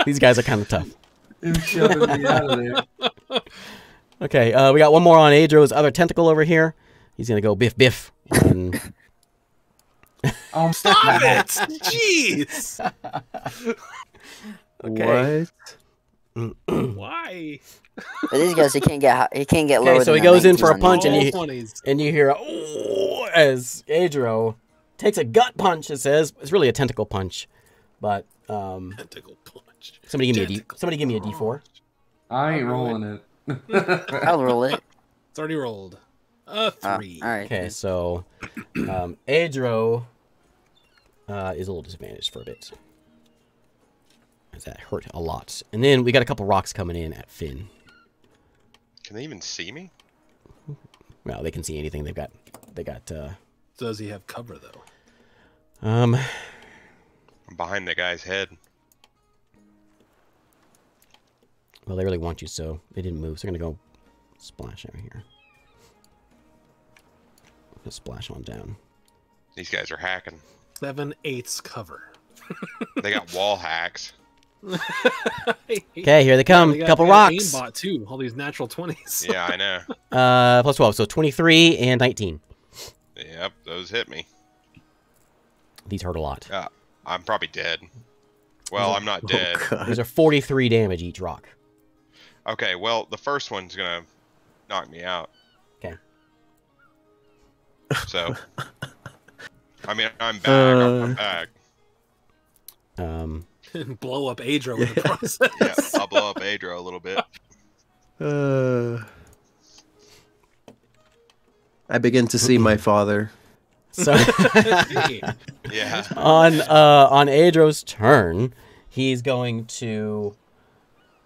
A: these guys are kind of tough.
C: Him shoving me out of there.
A: Okay, we got one more on Adro's other tentacle over here. He's gonna go biff biff. And
B: Stop it! Jeez!
A: okay.
F: What?
B: Why?
E: But these guys, he can't get lower.
A: Okay, so
E: than
A: he
E: a
A: goes in
E: 19
A: for a
E: on
A: punch,
E: the-
A: and
B: All
A: you
B: 20s.
A: and you hear a "Ooh," as Adro takes a gut punch. It says it's really a tentacle punch, but
B: Tentacle punch.
A: somebody give me a D4.
C: I ain't rolling it.
E: I'll roll it.
B: It's already rolled. A 3.
E: All right.
A: Okay, so Adro is a little disadvantaged for a bit. As that hurt a lot. And then we got a couple rocks coming in at Finn.
D: Can they even see me?
A: Well, they can see anything. They got
B: Does he have cover, though?
D: I'm behind the guy's head.
A: well, they really want you, so they didn't move. So they're gonna go splash over here. Just splash on down.
D: These guys are hacking.
B: 7/8 cover.
D: They got wall hacks.
A: Okay, here they come. Couple rocks.
B: Aimbot too. All these natural 20s.
D: Yeah, I know.
A: Plus 12, so 23 and 19.
D: Yep, those hit me.
A: These hurt a lot.
D: I'm probably dead. Well, I'm not dead.
F: Oh, God.
A: These are 43 damage each rock.
D: Okay, well, the first one's gonna knock me out.
A: Okay.
D: So, I mean, I'm back. I'm back.
B: Blow up Adro in the process.
D: Yeah, I'll blow up Adro a little bit.
F: I begin to see my father.
A: So
D: Yeah.
A: on Adro's turn, he's going to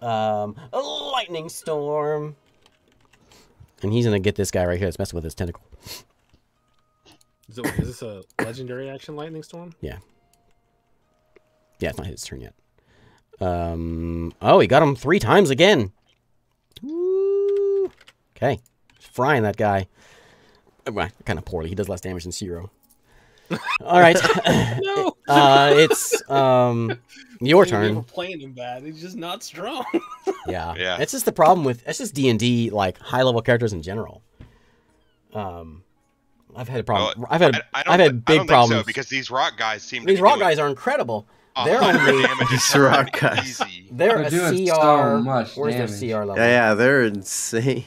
A: A lightning storm. And he's gonna get this guy right here that's messing with his tentacle.
B: So, is this a legendary action lightning storm?
A: Yeah. Yeah, it's not his turn yet. Oh, he got him 3 times again. Woo. Okay. Frying that guy. Well, kind of poorly. He does less damage than Zero. All right.
B: No.
A: It's your turn.
B: We're playing him bad. He's just not strong.
A: Yeah.
D: Yeah.
A: It's just the problem with it's just D&D like high level characters in general. I've had a problem.
D: Well,
A: I've had
D: I
A: big
D: don't think
A: problems
D: so, because these rock guys seem to
A: these
D: be
A: rock
D: doing
A: guys are incredible.
D: 100
A: They're only
D: damage a
F: These
D: turn,
F: rock guys.
D: easy.
A: they're
C: They're doing
A: a CR.
C: so much
A: Where's
C: damage.
A: their CR level?
F: Yeah, they're insane.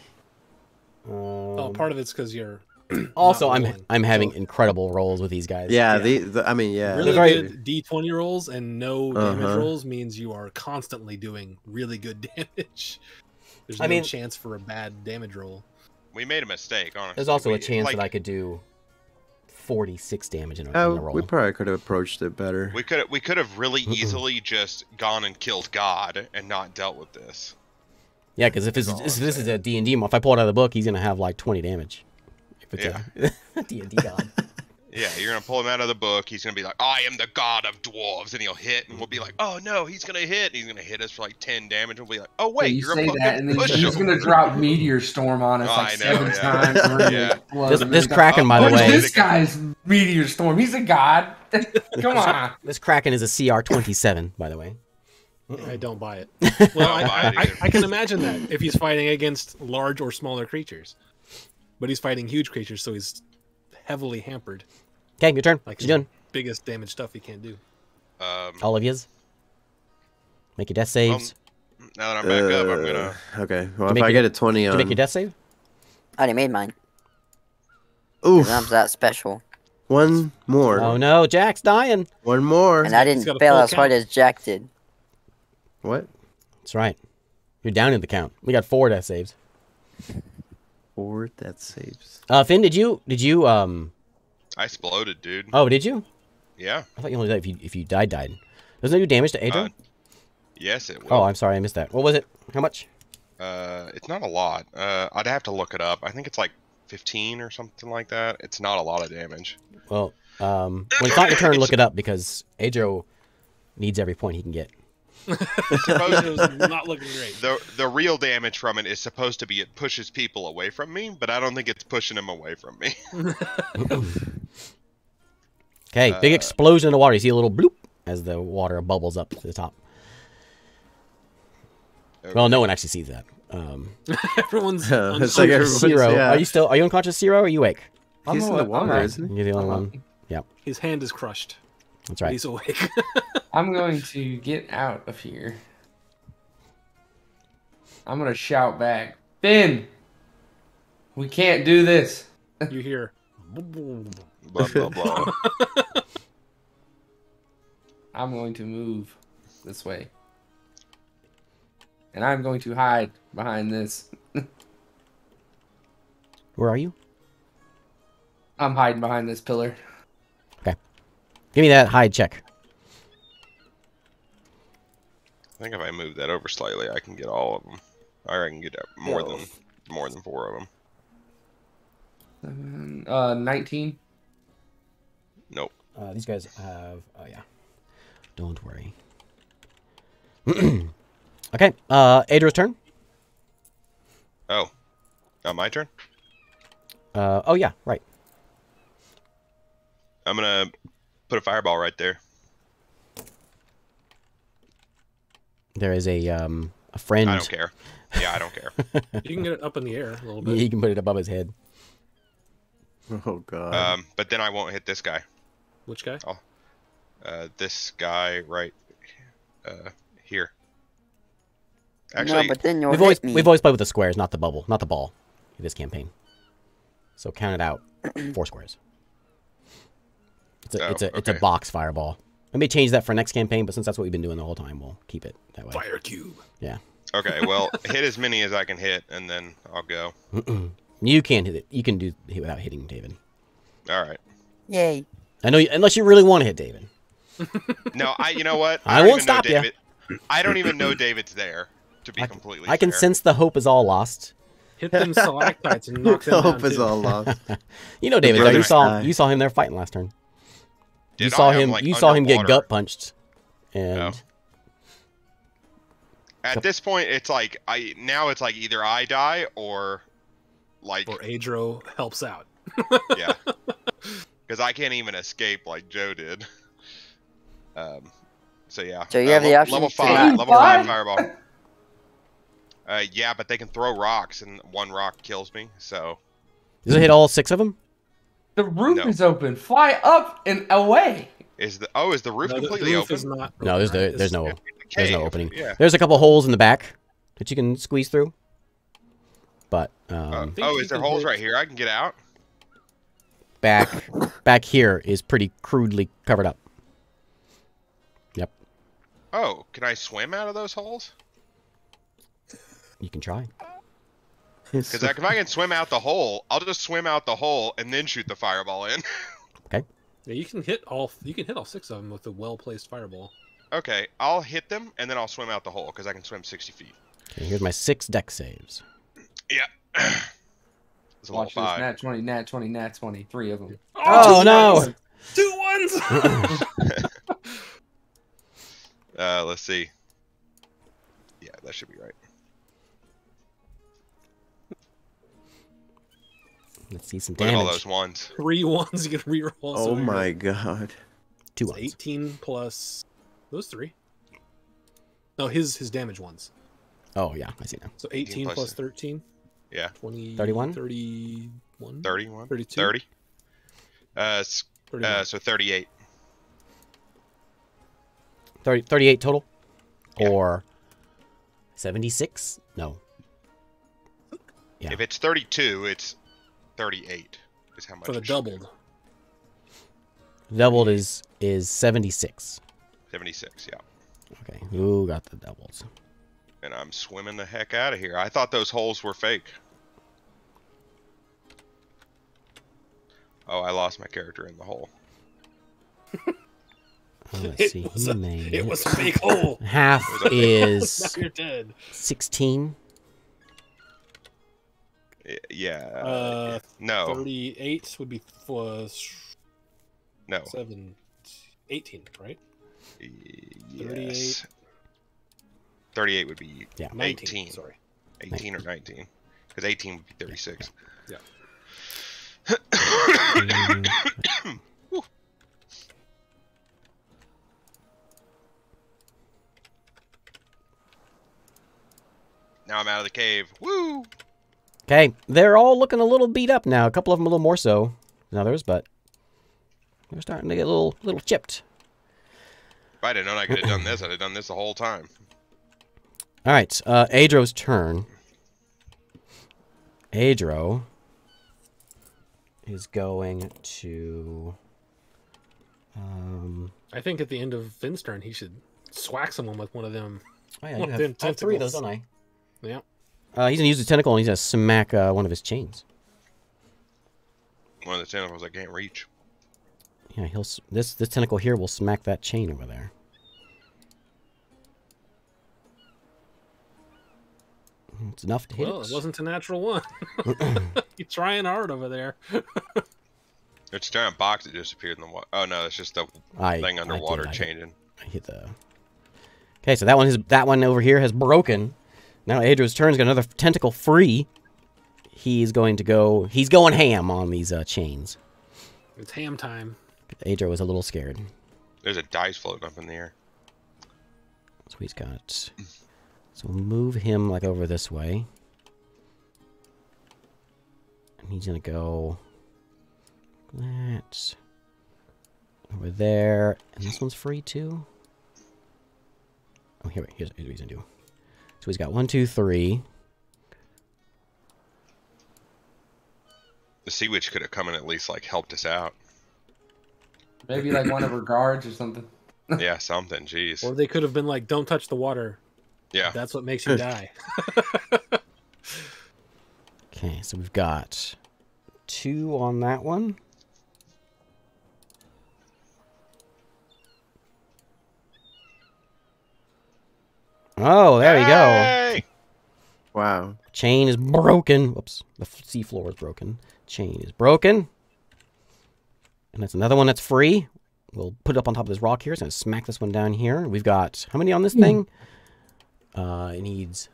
B: Oh, part of it's because you're
A: Also,
B: not
A: I'm
B: rolling.
A: having
B: So,
A: incredible rolls with these guys.
F: Yeah,
B: Yeah.
F: I mean, yeah.
B: really
A: very-
B: good D20 rolls and no damage
F: Uh-huh.
B: rolls means you are constantly doing really good damage. There's
A: I
B: no
A: mean-
B: chance for a bad damage roll.
D: We made a mistake, honestly.
A: There's also a chance
D: like,
A: that I could do 46 damage in a
F: Oh,
A: roll.
F: we probably could have approached it better.
D: we could have really easily just gone and killed God and not dealt with this.
A: Yeah, because if this is a D&D, if I pull it out of the book, he's gonna have like 20 damage. If it's a D&D god.
D: Yeah, you're gonna pull him out of the book. He's gonna be like, "I am the god of dwarves," and he'll hit, and we'll be like, "Oh no, he's gonna hit." And he's gonna hit us for like 10 damage, and we'll be like, "Oh wait,
C: you
D: you're
C: say
D: a
C: that, and then
D: push
C: he's
D: him."
C: gonna drop meteor storm on us
D: Oh,
C: like
D: I know,
C: 7
D: yeah.
C: times. and we're gonna
D: Yeah.
C: explode.
A: This Kraken, by the
C: Where's
A: way,
C: this guy's meteor storm? He's a god. Come on.
A: this Kraken is a CR 27, by the way.
B: I don't buy it.
D: Don't
B: Well,
D: buy it either.
B: I can imagine that if he's fighting against large or smaller creatures, but he's fighting huge creatures, so he's heavily hampered.
A: Okay, your turn.
B: Like
A: What you doing?
B: biggest damage stuff he can't do.
A: All of yous. Make your death saves.
D: Now that I'm back up, I'm gonna.
F: Okay, well,
A: To
F: if
A: make
F: I
A: it-
F: get a 20
A: Did you
F: on...
A: make your death save?
E: I already made mine.
F: Oof,
E: I'm that special.
F: one more.
A: Oh no, Jack's dying.
F: One more.
E: And I
B: got
E: didn't
B: a
E: fail
B: full
E: as hard
B: count.
E: as Jack did.
F: What?
A: That's right. You're down in the count. We got 4 death saves.
F: 4 death saves.
A: Finn, did you
D: I exploded, dude.
A: Oh, did you?
D: Yeah.
A: I thought you only died if you died. Doesn't it do damage to Adrian?
D: Yes, it will.
A: Oh, I'm sorry, I missed that. What was it? How much?
D: It's not a lot. I'd have to look it up. I think it's like 15 or something like that. It's not a lot of damage.
A: Well, when it's not your turn, look it up because Adro needs every point he can get.
B: It was not looking great.
D: The real damage from it is supposed to be it pushes people away from me, but I don't think it's pushing them away from me.
A: Okay, big explosion in the water. You see a little bloop as the water bubbles up to the top.
D: Okay.
A: Well, no one actually sees that.
B: Everyone's
F: It's like
B: unconscious.
F: everyone's-
A: Zero.
F: yeah.
A: Are you unconscious, Zero? Or are you awake?
F: He's in the water, isn't he?
A: You're the only one. Yep,
B: His hand is crushed.
A: that's
B: But
A: right.
B: he's awake.
C: I'm going to get out of here. I'm gonna shout back, Finn. We can't do this.
B: You hear.
D: Blah, blah, blah.
C: I'm going to move this way. And I'm going to hide behind this.
A: Where are you?
C: I'm hiding behind this pillar.
A: Give me that hide check.
D: I think if I move that over slightly, I can get all of them. Or I can get more than 4 of them.
C: 19.
D: Nope.
A: These guys have. Oh yeah. Don't worry. Okay. Adro's turn.
D: Oh. My turn?
A: Oh yeah. Right.
D: I'm gonna put a fireball right there.
A: There is a friend.
D: I don't care. Yeah, I don't care.
B: You can get it up in the air a little bit.
A: He can put it above his head.
F: Oh, God.
D: But then I won't hit this guy.
B: Which guy?
D: This guy right here. Actually,
E: No, but then you'll
A: We've
E: hit me.
A: always played with the squares, not the bubble, not the ball, in this campaign. So count it out. 4 squares. It's a
D: okay.
A: box fireball. I may change that for next campaign, but since that's what we've been doing the whole time, we'll keep it that way.
B: Fire cube.
A: Yeah.
D: okay, well, hit as many as I can hit, and then I'll go.
A: You can't hit it. You can do it without hitting David.
D: All right.
E: Yay.
A: I know, unless you really want to hit David.
D: No, you know what?
A: I
D: don't
A: won't
D: even know
A: stop ya.
D: David. I don't even know David's there. To be completely
A: I can
D: fair.
A: sense the hope is all lost.
B: Hit them stalactites and knock them down
F: Hope is
B: too.
F: all lost.
A: You know, David, though, you
F: brothers
A: saw
F: die.
A: him there fighting last turn. You
D: Did
A: saw
D: I? I'm,
A: him.
D: like,
A: You saw him get
D: underwater.
A: gut punched, and
D: Oh. At this point, it's like it's like either I die or like
B: Or Adro helps out.
D: yeah, because I can't even escape like Joe did. So yeah.
E: So you have the option
D: level
E: to-
D: 5, level
C: What?
D: 5 fireball. Yeah, but they can throw rocks, and one rock kills me. So
A: does it hit all 6 of them?
C: The roof
D: No.
C: is open. Fly up and away.
D: is the roof
B: No, the
D: completely
B: roof
D: open?
B: is not.
A: No,
B: open, right?
A: there's no
D: Cave.
A: opening.
D: Yeah.
A: There's a couple holes in the back that you can squeeze through, but
B: think
D: Is
B: you
D: there
B: can
D: holes
B: hit-
D: right here? I can get out.
A: back here is pretty crudely covered up. Yep,
D: Oh, can I swim out of those holes?
A: you can try.
D: Because if I can swim out the hole, I'll just swim out the hole and then shoot the fireball in.
B: Yeah, you can hit all 6 of them with a well-placed fireball.
D: Okay, I'll hit them and then I'll swim out the hole because I can swim 60 feet.
A: Okay, here's my 6 deck saves.
D: Yeah. It's a level
C: Watch this.
D: 5.
C: Nat 20, nat 20, nat 20. 3 of them.
A: Oh, no!
B: 2 ones.
D: Let's see. Yeah, that should be right.
A: Let's see some
D: Look at all
A: damage.
D: those ones.
B: 3 ones. You can reroll.
F: Oh
B: so you're
F: my god.
A: 2
B: It's
A: ones.
B: 18 plus those 3. No, his damage ones.
A: Oh yeah, I see now.
B: So 18
D: plus-
B: plus 13.
D: Yeah.
B: 20,
A: 31?
B: 31?
D: 31?
B: 32?
D: 30?
B: 31.
D: So 38.
A: 38 total?
D: Yeah.
A: Or 76? No. Yeah.
D: If it's 32, it's 38. Is how much
B: For the
D: it should be.
B: doubled.
A: Doubled is 76.
D: 76, yeah.
A: Okay, who got the doubles?
D: And I'm swimming the heck out of here. I thought those holes were fake. Oh, I lost my character in the hole.
A: Oh, let's see. He made
B: It was a fake hole.
A: half is
B: Now you're dead.
A: 16.
D: Yeah. No.
B: 38 would be
D: No.
B: 18, right?
D: Yes. 38 would be
A: Yeah.
B: 19,
D: 18.
B: sorry.
D: 18 or 19. Because 18 would be 36.
B: Yeah.
D: Now I'm out of the cave. Woo!
A: Okay, they're all looking a little beat up now. A couple of them a little more so than others, but they're starting to get a little chipped.
D: If I'd have known I could have done this, I'd have done this the whole time.
A: All right, Adro's turn. Adro is going to.
B: I think at the end of Finn's turn, he should swack someone with one of them.
A: Oh yeah,
B: One
A: you
B: of them
A: have 3 of those,
B: tentacles.
A: don't I?
B: Yeah.
A: He's gonna use the tentacle and he's gonna smack one of his chains.
D: One of the tentacles I can't reach.
A: Yeah, this tentacle here will smack that chain over there. It's enough to hit
B: Well,
A: it.
B: it wasn't a natural one. You're trying hard over there.
D: It's a giant box that disappeared in the water. Oh no, it's just the thing underwater changing.
A: I hit the. Okay, so that one over here has broken. Now Adro's turn's got another tentacle free. He's going to go. He's going ham on these chains.
B: It's ham time.
A: Adro was a little scared.
D: There's a dice floating up in the air.
A: So he's got. So we'll move him like over this way. And he's gonna go. That. Over there. And this one's free too. Oh, here's what he's gonna do. So he's got 1, 2, 3.
D: The sea witch could have come and at least like helped us out.
C: Maybe like one of her guards or something.
D: Yeah, something. Jeez.
B: Or they could have been like, don't touch the water.
D: Yeah.
B: That's what makes you die.
A: Okay, so we've got 2 on that one. Oh, there you go.
D: Hey!
F: Wow.
A: Chain is broken. Whoops. The seafloor is broken. Chain is broken. And that's another one that's free. We'll put it up on top of this rock here. So I'm going to smack this one down here. We've got, how many on this thing? It needs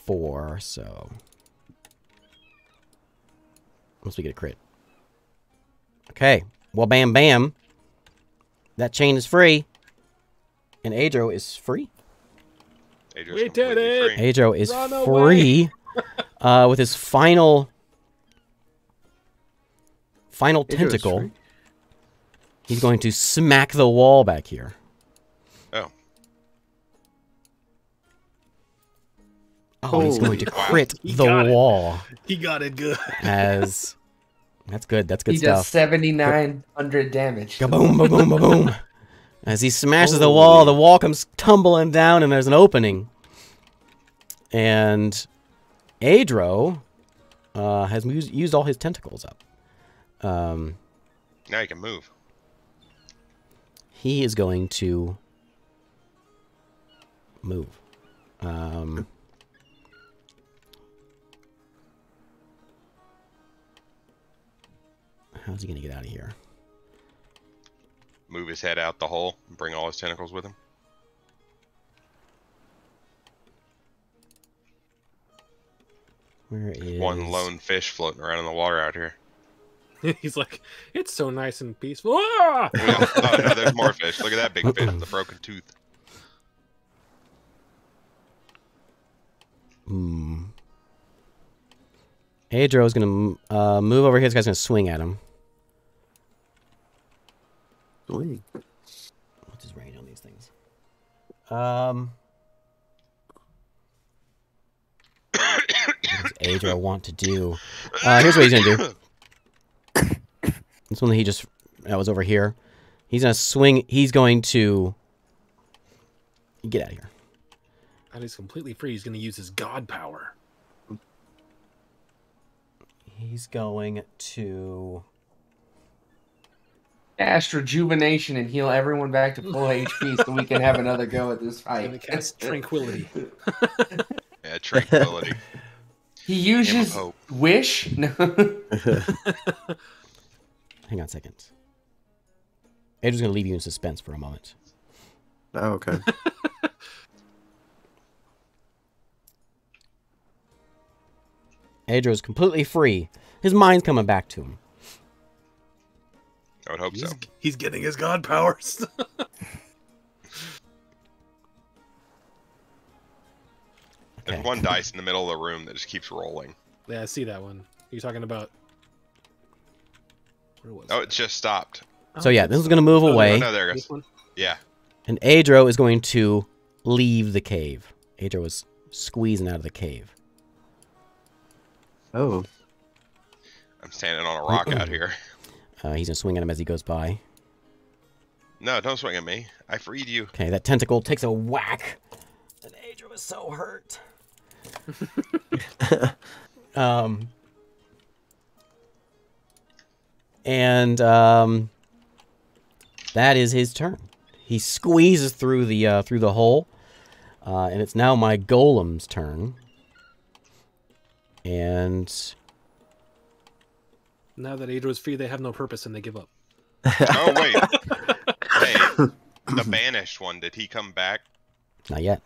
A: 4, so. Once we get a crit. Okay. Well, bam, bam. That chain is free. And Adro is free.
D: Adrian's
B: We did
D: completely
B: it!
D: free.
A: Adro is
B: Run
A: free with his final
F: Adro is
A: tentacle.
F: free.
A: He's going to smack the wall back here.
D: Oh.
A: Oh, he's going to
D: Wow.
A: crit
B: He
A: the
B: got it.
A: wall.
B: He got it good.
A: As that's good. That's good
C: He does
A: stuff.
C: 7,900 damage.
A: Boom, boom, boom, boom, boom. As he smashes the wall comes tumbling down, and there's an opening. And Adro has used all his tentacles up.
D: Now you can move.
A: He is going to move. How's he going to get out of here?
D: Move his head out the hole and bring all his tentacles with him.
A: Where is
D: One lone fish floating around in the water out here.
B: He's like, it's so nice and peaceful. Ah!
D: Oh, no, there's more fish. Look at that big fish with the broken tooth.
A: Adro is going to move over here. This guy's going to swing at him.
F: Sweet.
A: What's his range on these things? What does Adro want to do? Here's what he's going to do. This one that was over here. He's going to swing. He's going to get out of here.
B: And he's completely free. He's going to use his god power.
A: He's going to...
C: Cast rejuvenation and heal everyone back to full HP so we can have another go at this
B: He's going to
C: fight.
B: cast tranquility.
D: Yeah, tranquility.
C: He
D: Game of
C: uses
D: hope.
C: wish. No.
A: Hang on a second. Adro's going to leave you in suspense for a moment.
F: Oh, okay.
A: Adro's completely free. His mind's coming back to him.
D: I would hope so.
B: He's getting his god powers.
D: There's one dice in the middle of the room that just keeps rolling.
B: Yeah, I see that one. You're talking about... Where was
D: Oh,
B: it?
D: it just stopped.
A: So yeah, this is going to move
B: Oh,
A: away.
D: Oh, no, there it
B: This
D: goes.
B: one?
D: Yeah.
A: And Adro is going to leave the cave. Adro is squeezing out of the cave.
F: Oh.
D: I'm standing on a rock out here.
A: He's going to swing at him as he goes by.
D: No, don't swing at me. I freed you.
A: Okay, that tentacle takes a whack. And Adro is so hurt. That is his turn. He squeezes through the hole, and it's now my golem's turn. And
B: Now that Adro's free, they have no purpose and they give up.
D: Oh, wait. Hey, the banished one, did he come back?
A: not yet.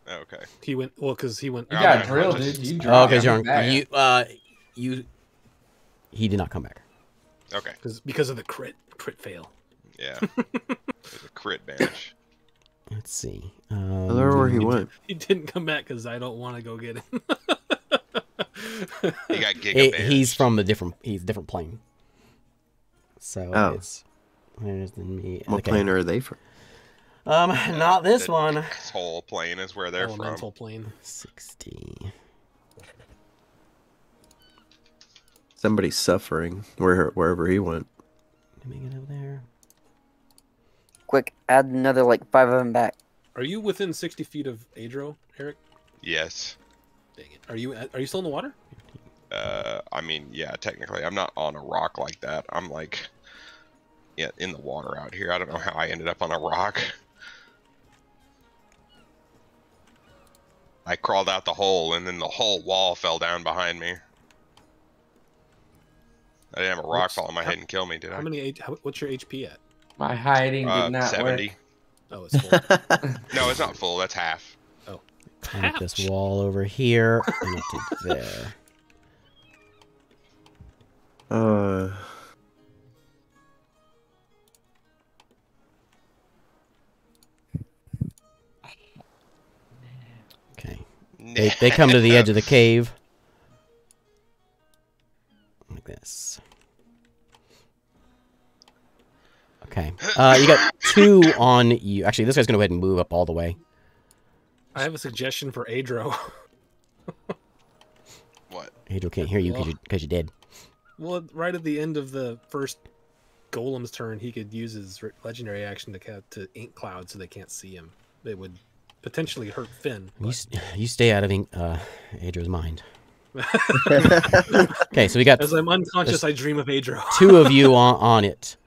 D: Oh, okay.
B: He went, well, because he went...
C: You
D: Oh,
C: got
D: yeah.
C: drilled, dude. You
A: Oh,
C: dropped
A: because
C: him back.
A: he did not come back.
D: Okay.
B: Because of the crit fail.
D: Yeah. There's a crit banish.
A: Let's see.
F: I don't know where he went.
B: He didn't come back because I don't want to go get him.
D: He got giga banished.
A: He's from he's a different plane. So
F: Oh.
A: it's where's the me?
F: What
A: okay.
F: plane are they from?
A: Not this
D: The
A: one.
D: Whole plane is where they're
B: Elemental
D: from.
B: plane.
A: 60.
F: Somebody's suffering wherever he went.
A: Let me get over there.
E: Quick, add another like 5 of them back.
B: Are you within 60 feet of Adro, Eric?
D: Yes.
B: Dang it. Are you still in the water?
D: I mean, yeah, technically. I'm not on a rock like that. I'm like, yeah, in the water out here. I don't know how I ended up on a rock. I crawled out the hole, and then the whole wall fell down behind me. I didn't have a rock fall on my head and kill me, did I?
B: What's your HP at?
C: My hiding did not
D: 70.
C: work.
B: Oh, it's full.
D: No, it's not full. That's half.
B: Oh.
A: Climb up this wall over here and up to there. Okay. They come to the edge of the cave. Like this. Okay. You got 2 on you. Actually, this guy's going to go ahead and move up all the way.
B: I have a suggestion for Adro.
D: What?
A: Adriel can't hear you because you're dead.
B: Well, right at the end of the first golem's turn, he could use his legendary action to ink cloud so they can't see him. It would potentially hurt Finn.
A: You stay out of Adro's mind. Okay, so we got...
B: As I'm unconscious, I dream of Adro.
A: 2 of you on it.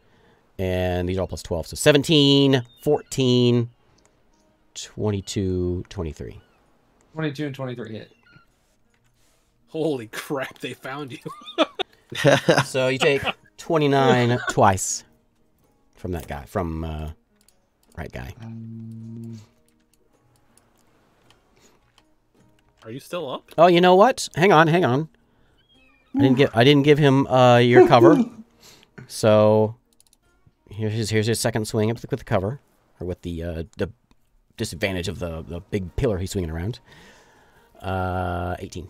A: And these are all plus 12. So 17, 14, 22, 23.
C: 22 and 23 hit.
B: Holy crap, they found you.
A: So you take 29 twice from that guy, from right guy.
B: Are you still up?
A: Oh, you know what? Hang on. I didn't give him your cover. So here's his second swing with the cover, or with the disadvantage of the big pillar he's swinging around. 18.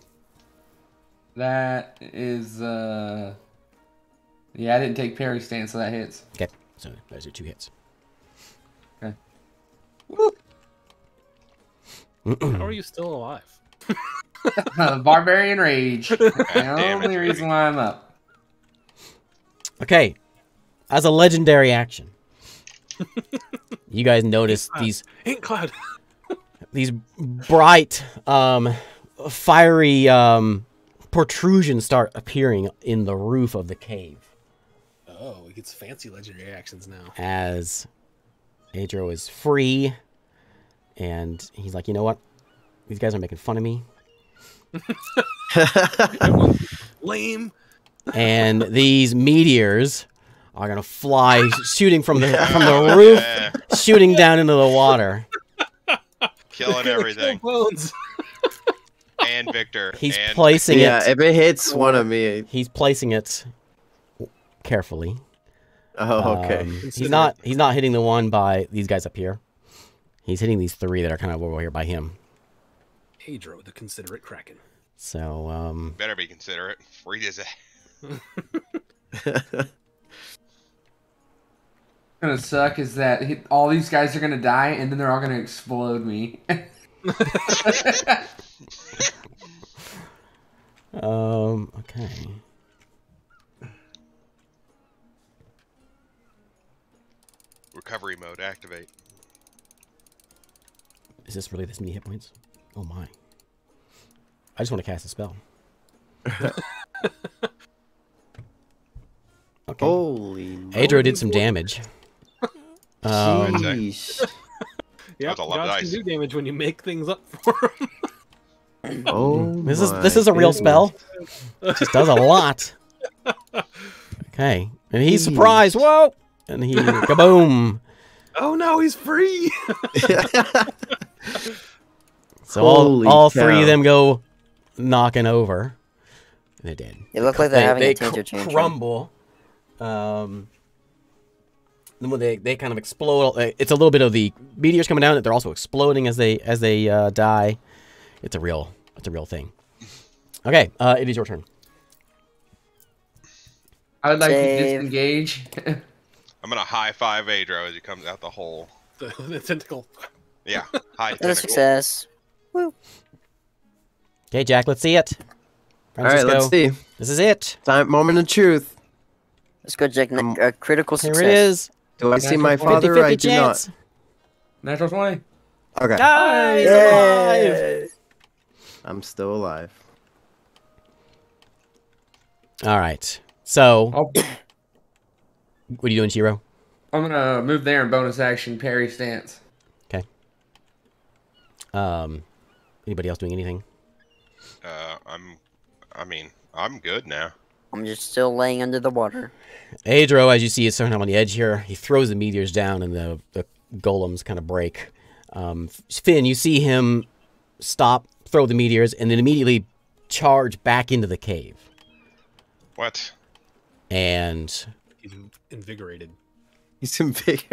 C: That is, yeah, I didn't take parry stance, so that hits.
A: Okay, so those are 2 hits.
C: Okay.
B: How are you still alive?
C: Barbarian Rage. The
D: Damn
C: only
D: it.
C: reason why I'm up.
A: Okay, as a legendary action, you guys notice these
B: Ink cloud.
A: these bright, fiery protrusions start appearing in the roof of the cave
B: Oh, he gets fancy legendary actions now.
A: as Adro is free, and he's like, you know what? These guys are making fun of me,
B: Lame.
A: and these meteors are gonna fly, shooting from the roof, shooting down into the water.
D: Killing everything.
B: Bones.
D: And Victor.
A: He's
D: and
A: placing
F: Yeah,
A: it.
F: if it hits one of me.
A: He's placing it carefully.
F: Oh, okay.
A: He's not hitting the one by these guys up here. He's hitting these 3 that are kind of over here by him.
B: Adro, the considerate Kraken.
A: So,
D: better be considerate. Free as a...
C: Gonna suck is that all these guys are gonna die and then they're all gonna explode me.
A: okay.
D: Recovery mode activate.
A: Is this really this many hit points? Oh my. I just want to cast a spell. Okay.
F: Holy
A: Adro did some damage.
F: Jeez.
B: Yeah,
D: That was a lot of
B: gods can
D: dice.
B: do damage when you make things up for him.
F: Oh,
A: This is a real spell. It just does a lot. Okay. And he's surprised. Whoa! And he kaboom.
B: Oh no, he's free.
A: So
F: Holy
A: all 3
F: cow.
A: of them go knocking over. They're dead.
E: They look like they're having a tantrum.
A: crumble. Then when they kind of explode, it's a little bit of the meteors coming down. They're also exploding as they die. It's a real thing. Okay, it is your turn.
C: I would like to
E: Save.
C: disengage.
D: I'm gonna high five Adro as he comes out the hole.
B: The tentacle.
D: Yeah, high
E: Another
D: tentacle.
E: success. Woo.
A: Okay, Jack, let's see it.
F: All right, let's see.
A: This is it.
F: Moment of truth.
E: Let's go, Jack. Critical
A: Here
E: success.
A: it is.
F: Do I see my
C: Natural
F: father?
A: 50-50
F: I do
A: chance.
F: not.
C: Natural 20.
F: Okay.
A: Ah, he's alive.
F: I'm still alive.
A: All right. So,
C: Oh,
A: what are you doing, Shiro?
C: I'm gonna move there and bonus action parry stance.
A: Okay. Anybody else doing anything?
D: I'm good now.
E: I'm just still laying under the water.
A: Adro, as you see, is starting up on the edge here. He throws the meteors down, and the golems kind of break. Finn, you see him stop, throw the meteors, and then immediately charge back into the cave.
D: What?
A: And
B: He's invigorated.
F: He's in big.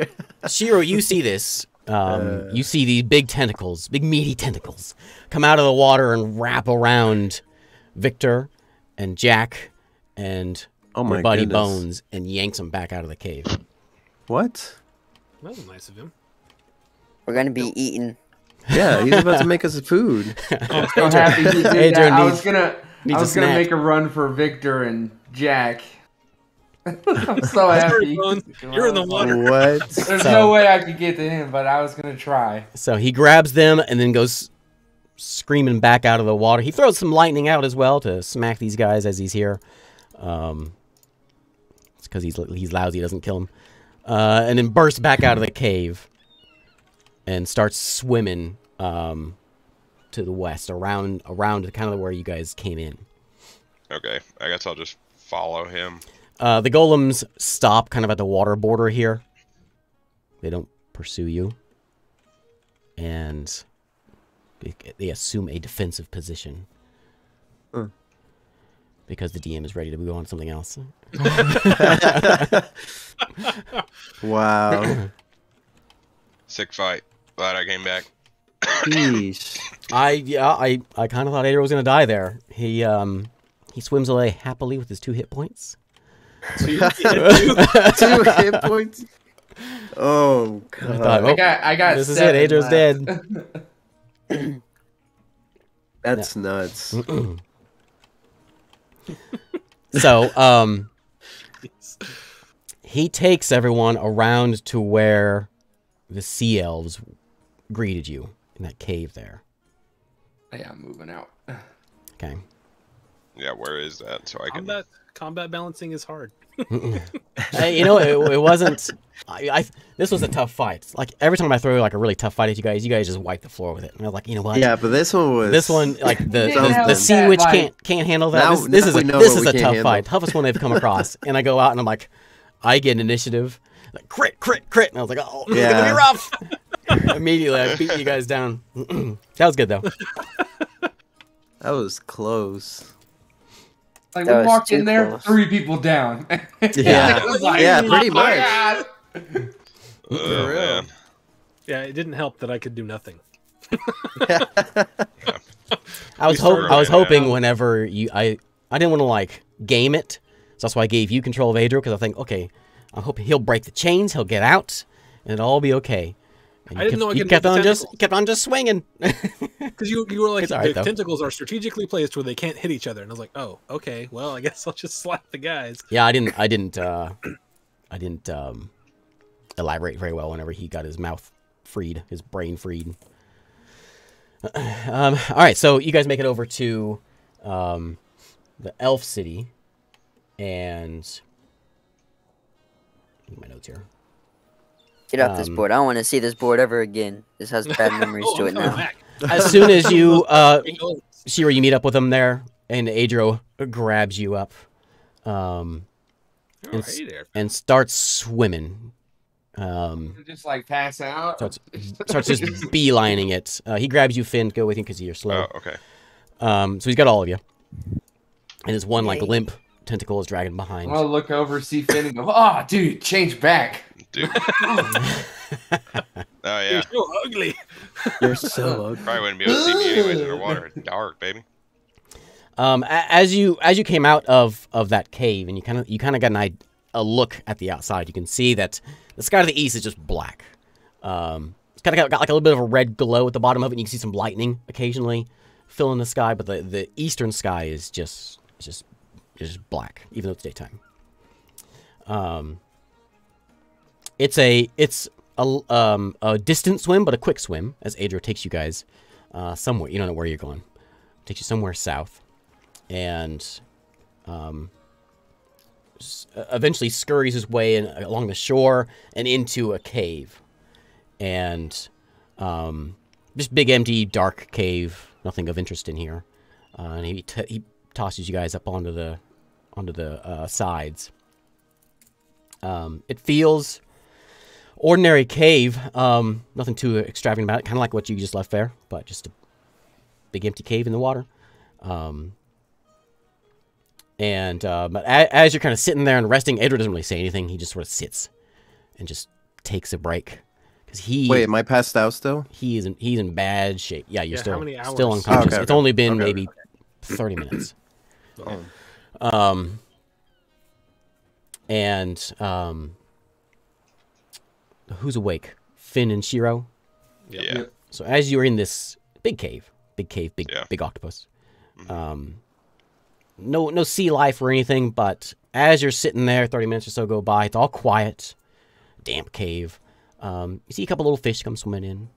A: Shiro, you see this. You see these big tentacles, big meaty tentacles, come out of the water and wrap around Victor and Jack and your buddy Bones and yanks them back out of the cave.
F: What?
B: That was nice of him.
E: We're gonna be eating.
F: Yeah, he's about to make us food.
C: I'm so happy he did
A: Adrian
C: that. I
A: needs-
C: was gonna make a run for Victor and Jack. I'm so happy.
B: You're in the water.
F: What?
C: There's no way I could get to him, but I was gonna try.
A: So he grabs them and then goes screaming back out of the water. He throws some lightning out as well to smack these guys as he's here. It's because he's lousy, doesn't kill him. And then bursts back out of the cave and starts swimming to the west, around kind of where you guys came in.
D: Okay, I guess I'll just follow him.
A: The golems stop kind of at the water border here. They don't pursue you. And they assume a defensive position. Because the DM is ready to go on something else.
F: Wow.
D: Sick fight. Glad I came back.
F: Sheesh.
A: I kind of thought Adro was going to die there. He swims away happily with his 2 hit points.
B: So you
F: 2 hit points. Oh god.
A: I thought, oh,
C: I got.
A: this is it. Adro's dead.
F: That's nuts.
A: So, he takes everyone around to where the sea elves greeted you in that cave there.
C: Yeah, I'm moving out.
A: Okay.
D: Yeah, where is that? So I can.
B: Combat balancing is hard.
A: Hey, you know, it wasn't. This was a tough fight. Like every time I throw like a really tough fight at you guys just wipe the floor with it. And I was like, you know what?
F: Yeah, but this one was.
A: This one, like the
F: Something.
A: sea witch can't handle that.
F: Now-
A: this
F: now
A: is
F: we
A: a
F: know
A: this
F: what
A: is
F: we
A: a
F: can't
A: tough
F: handle.
A: fight, toughest one they've come across. And I go out and I'm like, I get initiative, like crit, and I was like, oh, this is gonna
F: Yeah.
A: be rough. Immediately, I beat you guys down. That was good though.
F: That was close.
C: Like
E: That
C: we
E: was
C: walked
E: too
C: in there,
E: close.
C: 3 people down.
F: Yeah.
C: It was like,
F: Yeah, pretty
C: oh my
F: much.
C: God.
D: Oh, man.
B: Yeah, it didn't help that I could do nothing.
A: I was
B: started right
A: hoping
B: now.
A: whenever I didn't want to like game it, so that's why I gave you control of Adro because I think okay, I hope he'll break the chains, he'll get out, and it'll all be okay. And
B: I didn't know I
A: you
B: could
A: kept
B: make the
A: on kept on just swinging.
B: Because you were like,
A: It's all right,
B: the
A: though.
B: tentacles are strategically placed where they can't hit each other. And I was like, oh, okay, well, I guess I'll just slap the guys.
A: Yeah, I didn't elaborate very well whenever he got his mouth freed, his brain freed. All right, so you guys make it over to the elf city, and my notes here.
E: Get off this board. I don't want to see this board ever again. This has bad memories
B: Oh,
E: to
B: I'm
E: it
B: coming
E: now.
B: back.
A: As soon as you
B: Oh,
A: Shira, you meet up with them there, and Adro grabs you up,
B: hey there.
A: and starts swimming.
C: Just like pass out.
A: Starts just beelining it. He grabs you, Finn. Go with him because you're slow.
D: Oh, okay.
A: So he's got all of you, and his one like
E: Yay.
A: limp tentacle is dragging behind.
C: I'll look over, see Finn, and go, "Oh, dude, change back."
D: Dude. Oh, yeah.
B: You're so ugly.
F: You're so ugly.
D: Probably wouldn't be able to see me anyways in the water. It's dark, baby.
A: As you came out of that cave, and you kind of got a look at the outside, you can see that the sky to the east is just black. It's kind of got like a little bit of a red glow at the bottom of it, and you can see some lightning occasionally filling the sky, but the eastern sky is just black, even though it's daytime. It's a distant swim, but a quick swim, as Adro takes you guys somewhere. You don't know where you're going. Takes you somewhere south, and eventually scurries his way along the shore and into a cave. And just big, empty, dark cave. nothing of interest in here. And he tosses you guys up onto the sides. It feels ordinary cave. Nothing too extravagant about it. Kind of like what you just left there, but just a big empty cave in the water. But as you're kind of sitting there and resting, Adriel doesn't really say anything. He just sort of sits and just takes a break.
F: Wait, am I passed out still?
A: He's in bad shape. Yeah, you're
B: how many hours?
A: still unconscious.
F: Okay.
A: It's only been maybe 30 minutes.
F: Oh.
A: Who's awake? Finn and Shiro?
D: Yeah.
A: So as you're in this big cave, big octopus. No sea life or anything, but as you're sitting there, 30 minutes or so go by. It's all quiet, damp cave. You see a couple little fish come swimming in,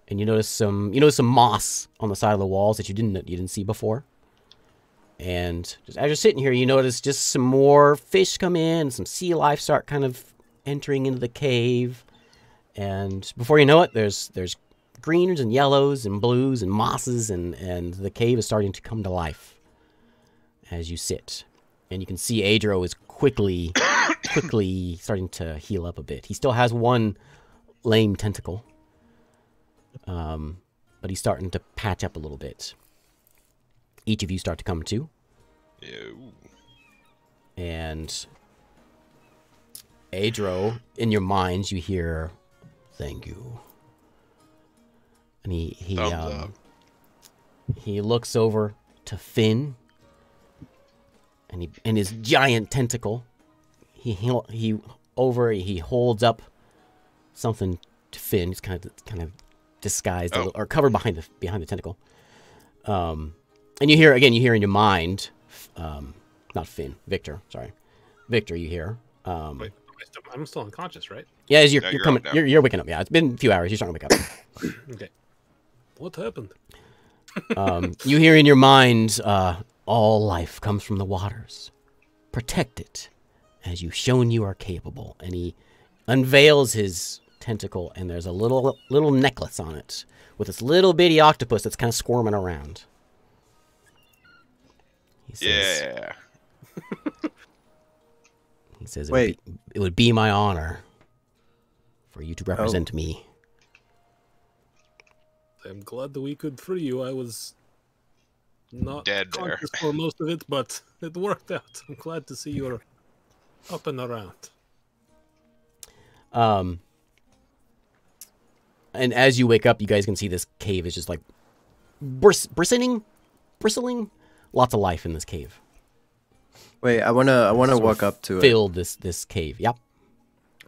A: and you notice some moss on the side of the walls that you didn't see before. And just as you're sitting here, you notice just some more fish come in, some sea life start kind of entering into the cave, and before you know it, there's greens and yellows and blues and mosses, and the cave is starting to come to life as you sit. And you can see Adro is quickly starting to heal up a bit. He still has one lame tentacle, but he's starting to patch up a little bit. Each of you start to come to.
D: Ew.
A: And Adro, in your minds, you hear, "Thank you." And he looks over to Finn, and his giant tentacle, he holds up something to Finn. It's kind of disguised or covered behind the tentacle. And you hear in your mind, not Finn, Victor. Sorry, Victor. You hear.
B: Wait, I'm still unconscious, right?
A: Yeah, as you're coming, you're waking up. Yeah, it's been a few hours. You're starting to wake up.
B: Okay. What happened?
A: You hear in your mind, all life comes from the waters. Protect it, as you've shown you are capable. And he unveils his tentacle, and there's a little necklace on it with this little bitty octopus that's kind of squirming around. He says, he says,
F: Wait.
A: It would be my honor for you to represent me.
B: I'm glad that we could free you. I was not
D: Dead there.
B: conscious for most of it, but it worked out. I'm glad to see you're up and around.
A: And as you wake up, you guys can see this cave is just like bristling. Lots of life in this cave.
F: Wait, I wanna walk up to it.
A: Filled this cave. Yep.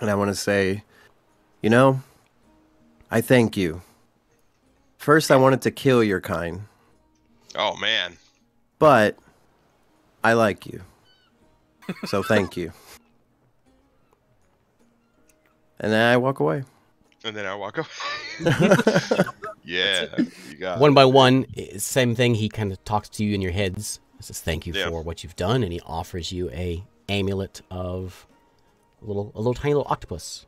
F: And I want to say, I thank you. First, I wanted to kill your kind,
D: Oh man.
F: but I like you. So thank you. And then I walk away.
D: And then I walk up. Yeah, you got
A: One
D: it.
A: by one, same thing. He kind of talks to you in your heads. He says, "Thank you
D: Yeah.
A: for what you've done," and he offers you a amulet of a little tiny little octopus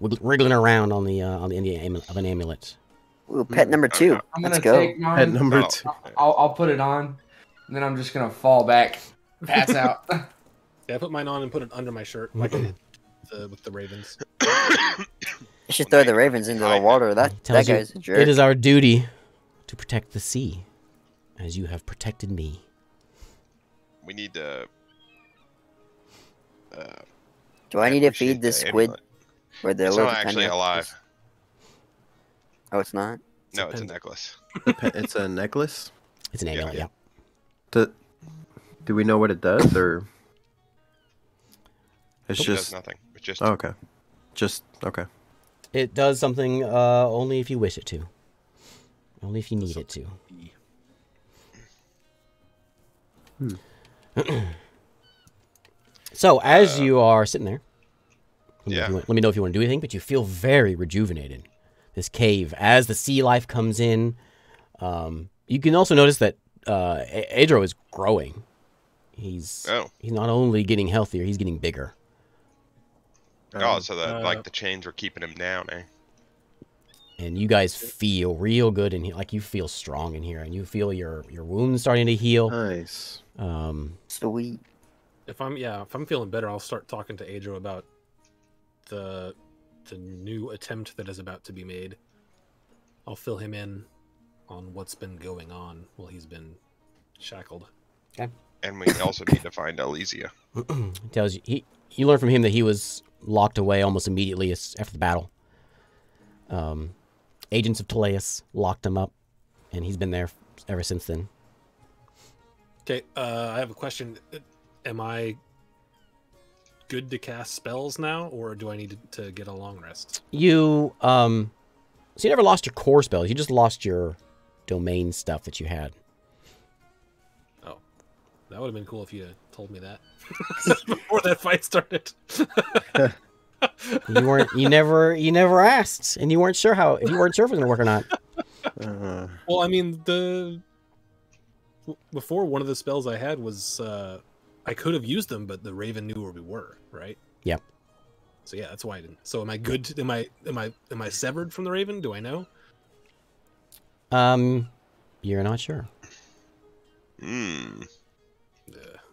A: wriggling around on the end of an amulet.
E: Ooh, pet number 2.
C: I'm
E: Let's
C: gonna
E: go.
C: take mine.
F: Head number
D: Oh.
F: 2.
C: I'll put it on, and then I'm just gonna fall back, pass out.
B: Yeah, I put mine on and put it under my shirt, like I did with the Ravens.
E: You should throw the ravens into the water. That
A: Tells you,
E: guy's a jerk.
A: "It is our duty to protect the sea, as you have protected me."
D: We need to.
E: Do I need to
D: appreciate
E: feed this
D: the
E: squid?
D: amulet.
E: Or the
D: It's
E: little
D: not actually
E: tiny
D: alive.
E: octopus? Oh, it's not?
D: No, it's a necklace.
F: It's a necklace.
A: It's an amulet. Yeah.
F: Do we know what it does, or it's
D: It does
F: just
D: nothing. It's just.
F: okay? Just okay.
A: It does something only if you wish it to. Only if you need it to. So, as you are sitting there, let me know if you want to do anything, but you feel very rejuvenated. This cave, as the sea life comes in, you can also notice that Adro is growing. He's not only getting healthier, he's getting bigger.
D: Oh, so the chains are keeping him down, eh?
A: and you guys feel real good in here. Like you feel strong in here, and you feel your wounds starting to heal.
F: Nice.
E: Sweet.
B: If I'm feeling better, I'll start talking to Adro about the new attempt that is about to be made. I'll fill him in on what's been going on while he's been shackled.
A: Okay.
D: And we also need to find Elysia.
A: Tells you learn from him that he was locked away almost immediately after the battle. Agents of Teleus locked him up, and he's been there ever since then.
B: Okay, I have a question. Am I good to cast spells now, or do I need to get a long rest?
A: You so you never lost your core spells. You just lost your domain stuff that you had.
B: Oh, that would have been cool if you had told me that before that fight started.
A: You never asked, and you weren't sure if it was gonna work or not.
B: Well, I mean, before one of the spells I had was I could have used them, but the Raven knew where we were, right?
A: Yep.
B: So yeah, that's why I didn't. So am I good? Am I severed from the Raven? Do I know?
A: You're not sure.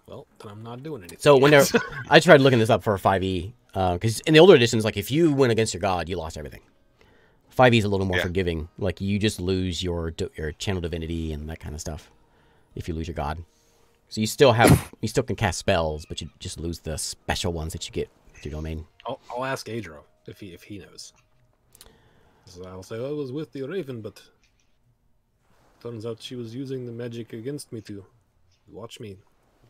B: Well, then I'm not doing anything.
A: So I tried looking this up for 5e, because in the older editions, like if you went against your god, you lost everything. 5e is a little more forgiving. Like you just lose your channel divinity and that kind of stuff if you lose your god. So you still can cast spells, but you just lose the special ones that you get with your domain.
B: I'll ask Adro if he knows. So I'll say I was with the Raven, but turns out she was using the magic against me to watch me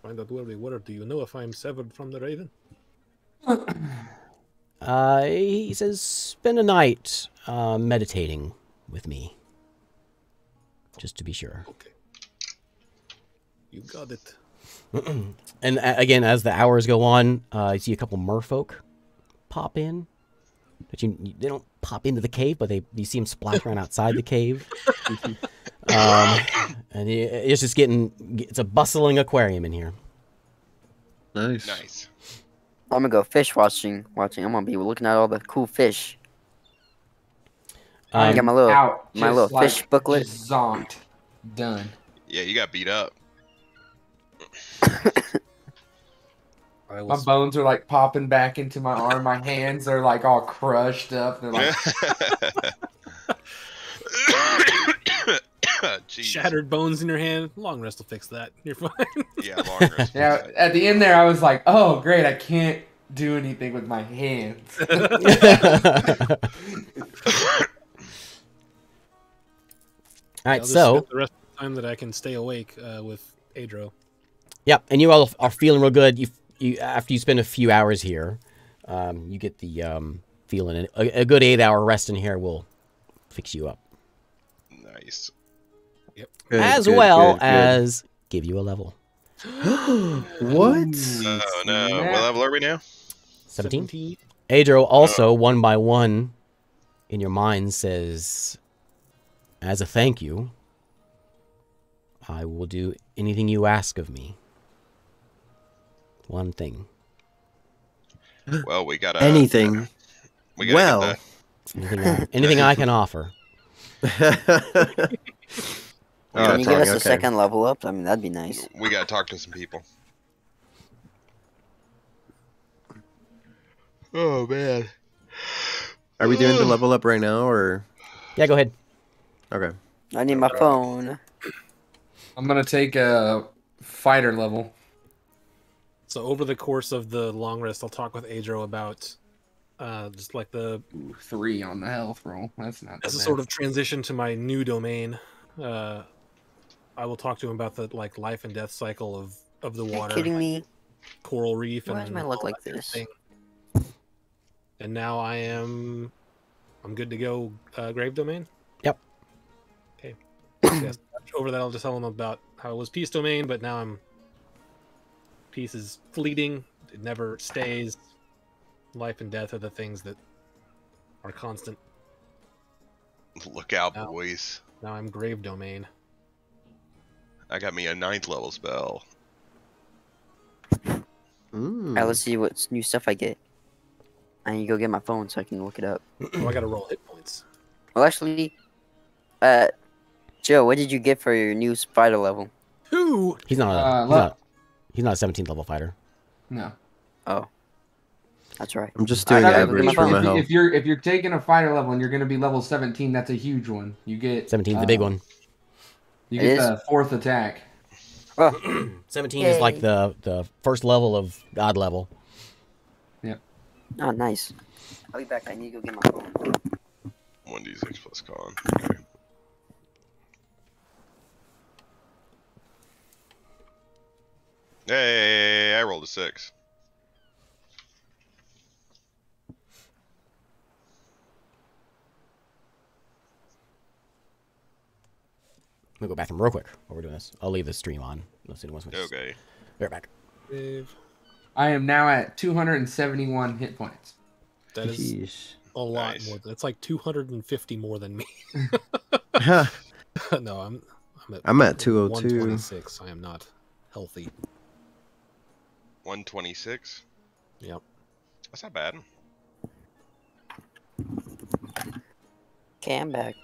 B: find out where we were. Do you know if I'm severed from the Raven?
A: He says spend a night meditating with me, just to be sure.
B: Okay. You got it.
A: And again, as the hours go on, you see a couple merfolk pop in. But they don't pop into the cave, but you see them splash around outside the cave. And it's just it's a bustling aquarium in here.
D: Nice.
E: I'm gonna go fish watching. I'm gonna be looking at all the cool fish. I got my little fish booklet.
C: Just zonked. Done.
D: Yeah, you got beat up.
C: My bones are like popping back into my arm. My hands are like all crushed up. They're like
B: shattered bones in your hand. Long rest will fix that. You're fine.
D: Yeah, long rest.
C: Yeah, at the end there, I was like, "Oh, great! I can't do anything with my hands."
A: All right,
B: I'll just
A: so
B: spend the rest of the time that I can stay awake with Adro.
A: yeah, and you all are feeling real good. You after you spend a few hours here, you get the feeling. A good 8-hour rest in here will fix you up,
D: Nice.
B: Yep.
A: as give you a level.
F: What?
D: Oh no. What level are we now?
A: 17. Adro also, one by one, in your mind says, as a thank you, I will do anything you ask of me. One thing.
D: Well, we gotta
F: Anything.
D: Well,
A: Anything I can offer.
E: Can you give us a second level up? I mean, that'd be nice.
D: we gotta talk to some people. Oh man.
F: Are we doing the level up right now, or?
A: Yeah, go ahead.
F: Okay.
E: I need my phone.
C: I'm gonna take a fighter level.
B: So over the course of the long rest, I'll talk with Adro about just like the
C: 3 on the health roll. That's not.
B: as a sort of transition to my new domain. I will talk to him about the life and death cycle of the
E: Are you
B: water,
E: kidding me?
B: coral reef,
E: Why does
B: and
E: mine look
B: all
E: like
B: that
E: this?
B: thing. And now I'm good to go. Grave domain.
A: Yep.
B: Okay. Yes, over that, I'll just tell him about how it was peace domain, but now peace is fleeting. It never stays. Life and death are the things that are constant.
D: Look out,
B: Now-
D: boys.
B: Now I'm grave domain.
D: I got me a 9th level spell.
E: Alright, let's see what new stuff I get. I need to go get my phone so I can look it up.
B: Oh, I gotta roll hit points.
E: Well, actually, Joe, what did you get for your new spider level?
B: Who?
A: He's not a he's not a 17th level fighter.
C: No.
E: Oh, that's right.
F: I'm just
E: I
F: doing
E: gotta
F: average
E: look
F: for
E: at my
F: my
E: phone.
F: health.
C: If you're taking a fighter level and you're going to be level 17, that's a huge one. You get
A: 17 is the big one.
C: You
E: It
C: get
E: is?
C: the 4th attack.
E: Oh,
A: 17 is like
E: Yay.
A: the first level of God level.
C: Yep.
E: oh, nice. I'll be back. I need to go get my phone.
D: 1d6 plus con. Okay. Hey, I rolled a 6.
A: Let me go bathroom real quick while we're doing this. I'll leave the stream on. Unless anyone wants me to.
D: Okay.
A: Be right back.
B: Dave.
C: I am now at 271 hit points.
B: That is
F: Jeez.
B: a lot
D: Nice.
B: more. That's like 250 more than me. No,
F: I'm at 202.
B: 126. I am not healthy.
D: 126.
B: Yep.
D: That's not bad.
E: Okay, I'm back.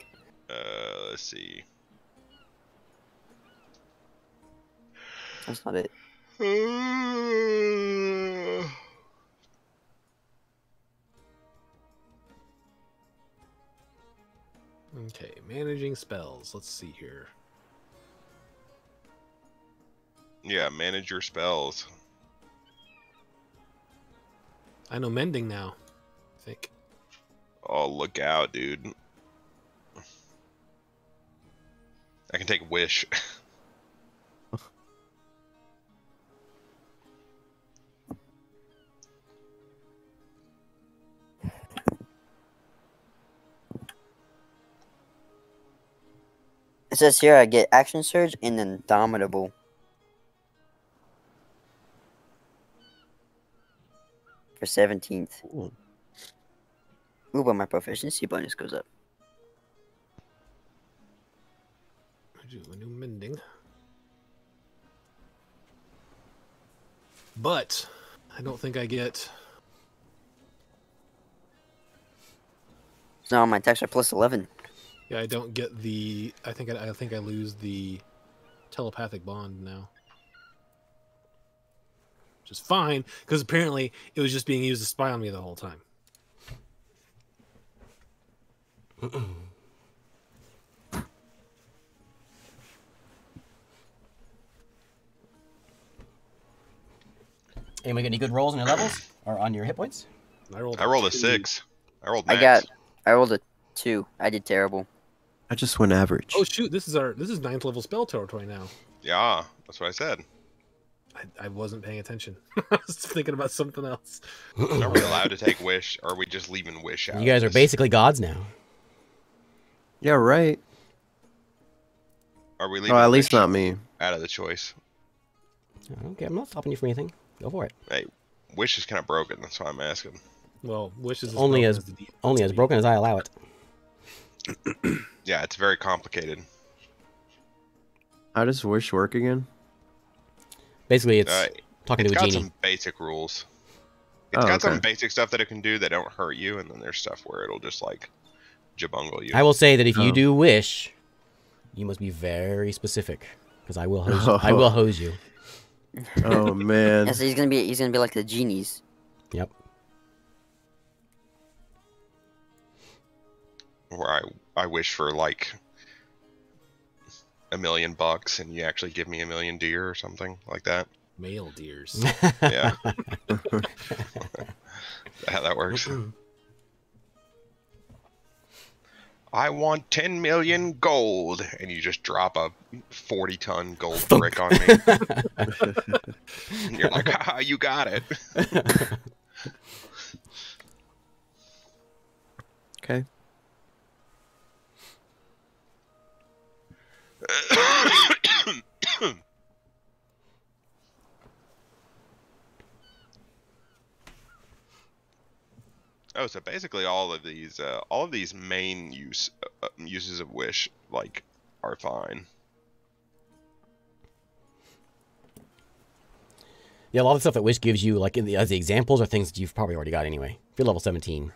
D: Let's see.
E: That's not it.
B: Okay, managing spells. Let's see here.
D: Yeah, manage your spells.
B: I know mending now. I think.
D: Oh, look out, dude. I can take wish.
E: It says here I get action surge and indomitable. For 17th.
F: Ooh.
E: Ooh, but my proficiency bonus goes up.
B: I do a new mending. But I don't think I get.
E: So now my attacks are plus 11.
B: Yeah, I don't get the. I think I lose the telepathic bond now. Which is fine, because apparently it was just being used to spy on me the whole time.
A: Anybody get any good rolls on your levels? Or on your hit points?
D: I rolled a 6. I rolled
E: I
D: max.
E: rolled a 2. I did terrible.
F: I just went average.
B: Oh shoot! This is 9th level spell territory now.
D: Yeah, that's what I said.
B: I wasn't paying attention. I was thinking about something else.
D: Are we allowed to take wish, or are we just leaving wish out?
A: You guys
D: of
A: are
D: this?
A: basically gods now.
F: Yeah, right.
D: Are we leaving
F: Oh, at least
D: wish
F: not me.
D: out of the choice?
A: Okay, I'm not stopping you from anything. Go for it.
D: Hey, wish is kind of broken. That's why I'm asking.
B: Well, wishes is
A: Only
B: broken
A: as
B: the demon
A: only
B: wants
A: as
B: to be.
A: broken as I allow it.
D: Yeah, it's very complicated.
F: How does wish work again?
A: Basically, it's
D: Uh,
A: talking
D: It's
A: to a
D: got
A: genie.
D: some basic rules. It's
F: Oh,
D: got some
F: okay.
D: basic stuff that it can do that don't hurt you, and then there's stuff where it'll just like jabungle you.
A: I will say that if you
F: Oh.
A: do wish, you must be very specific, because I will hose. I will hose you.
F: Oh man.
E: Yeah, so he's gonna be like the genies.
A: Yep.
D: Where I wish for like $1 million, and you actually give me 1,000,000 deer or something like that.
B: Male deers.
D: Yeah. How that works. I want 10 million gold, and you just drop a 40-ton gold brick on me. And you're like, haha, you got it.
F: Okay.
D: Oh, so basically all of these main uses of wish like are fine.
A: Yeah, a lot of the stuff that wish gives you, like as the examples, are things that you've probably already got anyway. If you're level 17.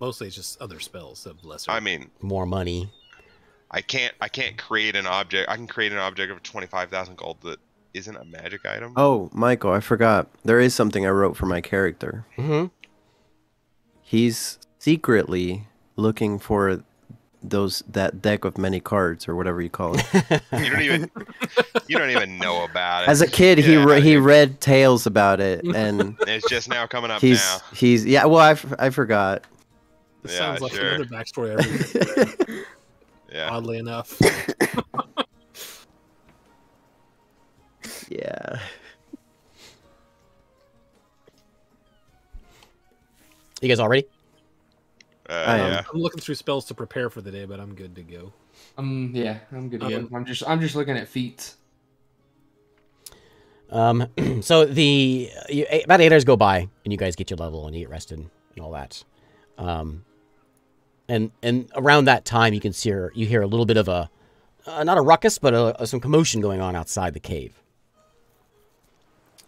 B: Mostly it's just other spells of lesser.
D: I mean,
A: More money.
D: I can't create an object. I can create an object of 25,000 gold that isn't a magic item.
F: Oh, Michael, I forgot. There is something I wrote for my character.
A: Mm-hmm.
F: He's secretly looking for that deck of many cards or whatever you call it.
D: You don't even know about it.
F: As a kid, he read tales about it, and
D: It's just now coming up
F: he's
D: now.
F: yeah. Well, I forgot.
B: This
D: Yeah,
B: sounds like
D: sure.
B: another backstory I've read,
D: Yeah.
B: oddly enough.
F: Yeah.
A: You guys all ready?
F: I am.
D: Yeah.
B: I'm looking through spells to prepare for the day, but I'm good to go.
C: Yeah, I'm good to go. I'm just looking at feats.
A: So about 8 hours go by, and you guys get your level, and you get rested, and all that. And around that time, you hear a little bit of a not a ruckus, but some commotion going on outside the cave.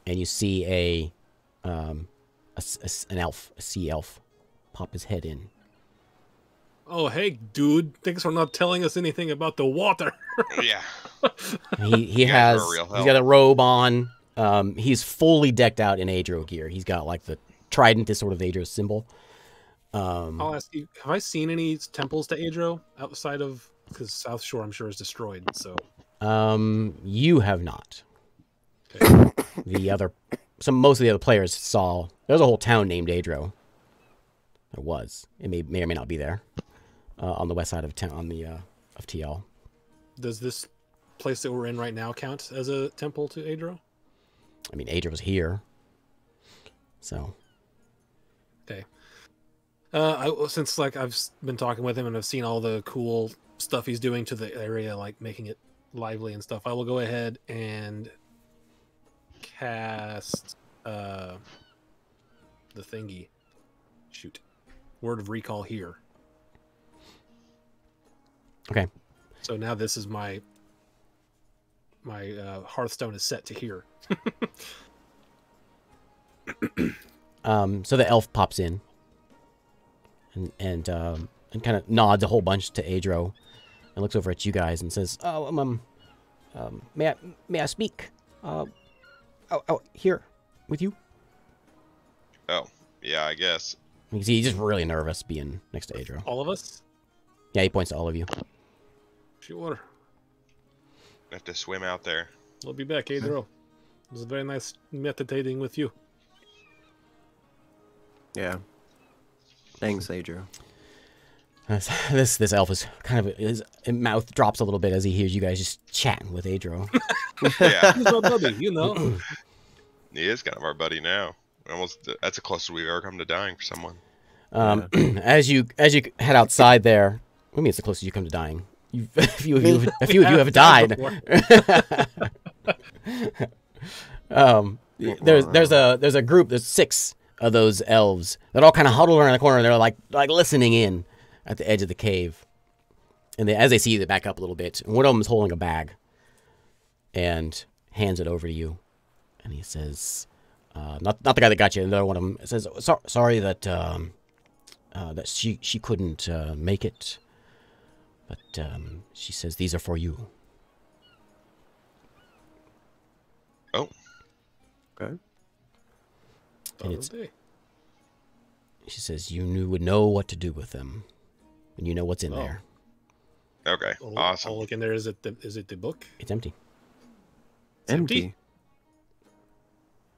A: And you see an elf, a sea elf, pop his head in.
B: Oh, hey, dude. Thanks for not telling us anything about the water.
D: Yeah.
A: And he
D: guys
A: has
D: are a real
A: he's
D: help.
A: got a robe on. He's fully decked out in Adro gear. He's got like the trident, this sort of Adro symbol.
B: I'll ask you, have I seen any temples to Adro outside of, because South Shore I'm sure is destroyed, so.
A: You have not.
B: Okay.
A: Most of the other players saw. There's a whole town named Adro. There was. It may or may not be there. On the west side of town, of TL.
B: Does this place that we're in right now count as a temple to Adro?
A: I mean, Adro was here. So.
B: Okay. Since like I've been talking with him and I've seen all the cool stuff he's doing to the area, like making it lively and stuff, I will go ahead and cast the thingy. Shoot. Word of recall here.
A: Okay.
B: So now this is my Hearthstone is set to here.
A: So the elf pops in. And kind of nods a whole bunch to Adro, and looks over at you guys and says, may I speak? Here, with you.
D: Oh, yeah, I guess.
A: You can see he's just really nervous being next to Adro.
B: All of us?
A: Yeah, he points to all of you.
B: Sure.
D: I have to swim out there.
B: We'll be back, Adro. It was very nice meditating with you.
F: Yeah. Thanks, Adro.
A: This elf is kind of his mouth drops a little bit as he hears you guys just chatting with Adro.
D: Yeah.
B: He's my buddy, you know.
D: He is kind of our buddy now. That's the closest we've ever come to dying for someone.
A: As you head outside there, what do you mean it's the closest you come to dying? A few of you have died. There's a group. There's 6 of those elves. They're all kind of huddled around the corner. And they're like listening in at the edge of the cave. And as they see you, they back up a little bit. And one of them is holding a bag and hands it over to you. And he says, not the guy that got you. The other one of them says, sorry that that she couldn't make it. But she says these are for you.
D: Oh.
F: Okay.
A: And she says you would know what to do with them, and you know what's in there.
D: Okay. Awesome.
B: I'll look in there. Is it the book?
A: It's empty.
B: It's empty?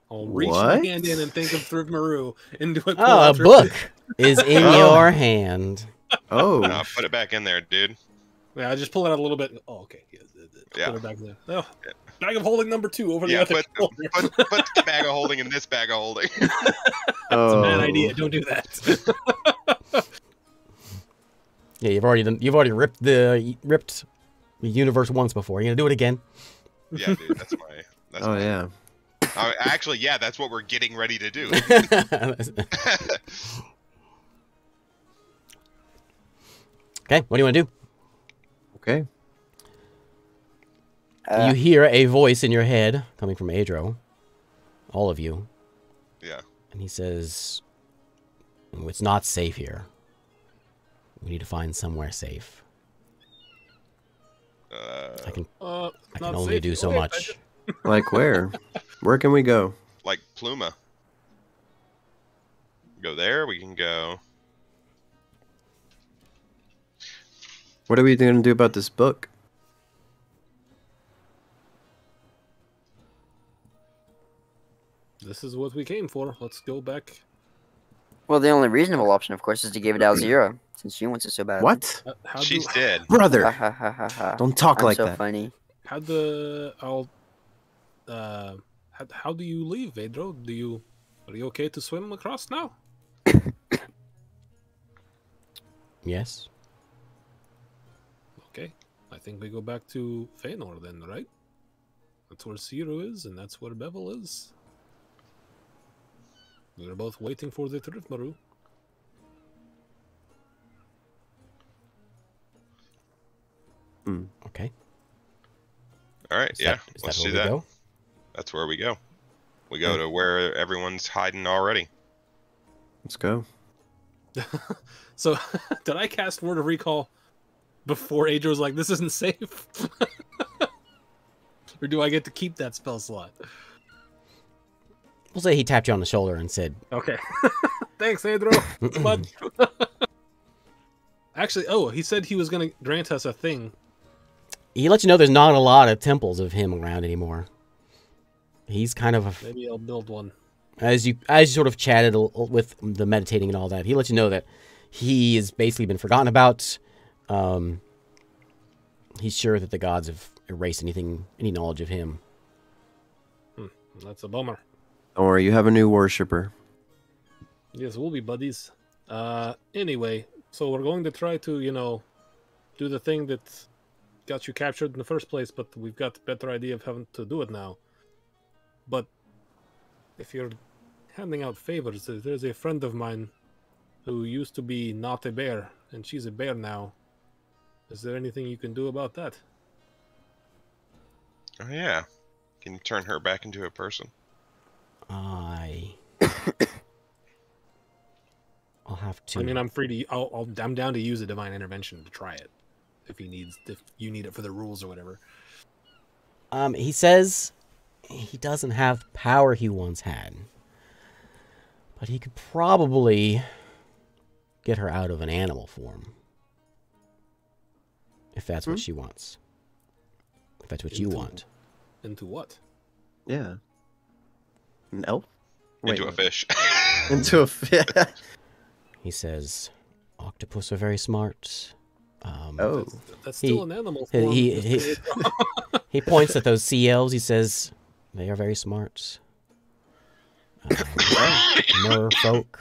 B: I'll reach
F: What?
B: my hand in and think of Thriv and do it.
A: Oh, a book is in your hand.
F: Oh.
D: No, put it back in there, dude.
B: Yeah, I just pull it out a little bit. Oh, okay.
D: Yeah.
B: Put it back there. Oh, bag of holding number 2 over the
D: Yeah,
B: other
D: put
B: shoulder.
D: the bag of holding in this bag of holding.
B: It's a bad idea. Don't do that.
A: Yeah, you've already ripped the universe once before. You're gonna do it again.
D: Yeah, dude, that's
F: Oh,
D: my,
F: yeah.
D: actually, yeah, that's what we're getting ready to do.
A: Okay, what do you want to do?
F: Okay.
A: You hear a voice in your head coming from Adro. All of you.
D: Yeah.
A: And he says, it's not safe here. We need to find somewhere safe. I can
B: not
A: only
B: safe.
A: do so
B: Okay,
A: much.
F: Like where? Where can we go?
D: Like Pluma. Go there. We can go.
F: What are we going to do about this book?
B: This is what we came for. Let's go back.
E: Well, the only reasonable option, of course, is to give it out Zero, since she wants it so badly.
F: What?
D: She's dead.
E: Ha
F: Brother,
E: ha ha ha ha.
F: don't talk
E: I'm
F: like
E: so
F: that.
E: funny.
B: How do you leave, Vedro? Are you okay to swim across now?
A: Yes.
B: Okay. I think we go back to Feanor then, right? That's where Zero is, and that's where Bevel is. We are both waiting for the Trithmaru.
A: Okay.
D: All right.
A: Is
D: Yeah.
A: that
D: Let's
A: where
D: do
A: we
D: that.
A: go?
D: That's where we go. We go to where everyone's hiding already.
F: Let's go.
B: So, did I cast Word of Recall before Adro was like, this isn't safe? Or do I get to keep that spell slot?
A: We'll say he tapped you on the shoulder and said,
B: Okay. Thanks, Adro. Bud. Actually, he said he was going to grant us a thing.
A: he let you know there's not a lot of temples of him around anymore. He's kind of a,
B: Maybe I'll build one.
A: as you sort of chatted with the meditating and all that, he let you know that he has basically been forgotten about. He's sure that the gods have erased any knowledge of him.
B: That's a bummer.
F: Don't worry, you have a new worshiper.
B: Yes, we'll be buddies. Anyway, so we're going to try to, do the thing that got you captured in the first place, but we've got a better idea of having to do it now. But if you're handing out favors, there's a friend of mine who used to be not a bear, and she's a bear now. Is there anything you can do about that?
D: Oh yeah. Can you turn her back into a person?
A: I'll have to.
B: I mean, I'm free to. I'm down to use a divine intervention to try it, if you need it for the rules or whatever.
A: He says he doesn't have the power he once had, but he could probably get her out of an animal form, if that's what she wants. If that's what you want.
B: Into what?
F: Yeah. An elf?
D: Into a fish.
F: Into a fish.
A: He says, octopus are very smart.
F: Oh.
B: That's still an animal form.
A: He points at those sea elves. He says, they are very smart. Merfolk.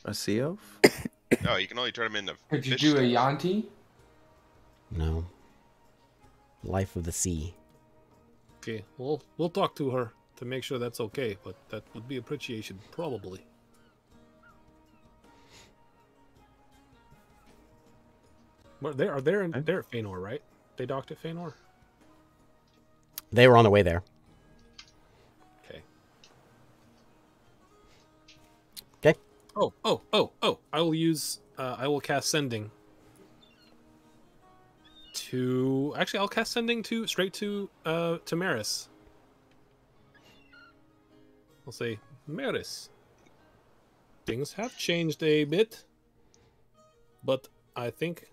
F: A sea elf?
D: No, you can only turn them into
C: Could you
D: fish.
C: do a
D: stuff.
C: Yanti?
A: No. Life of the sea.
B: Okay, well, we'll talk to her to make sure that's okay, but that would be appreciation, probably. But they're at Feanor, right? They docked at Feanor?
A: They were on the way there.
B: Okay.
A: Okay.
B: Oh. I will cast Sending to... Actually, I'll cast Sending straight to Maris. I'll say, Maris, things have changed a bit, but I think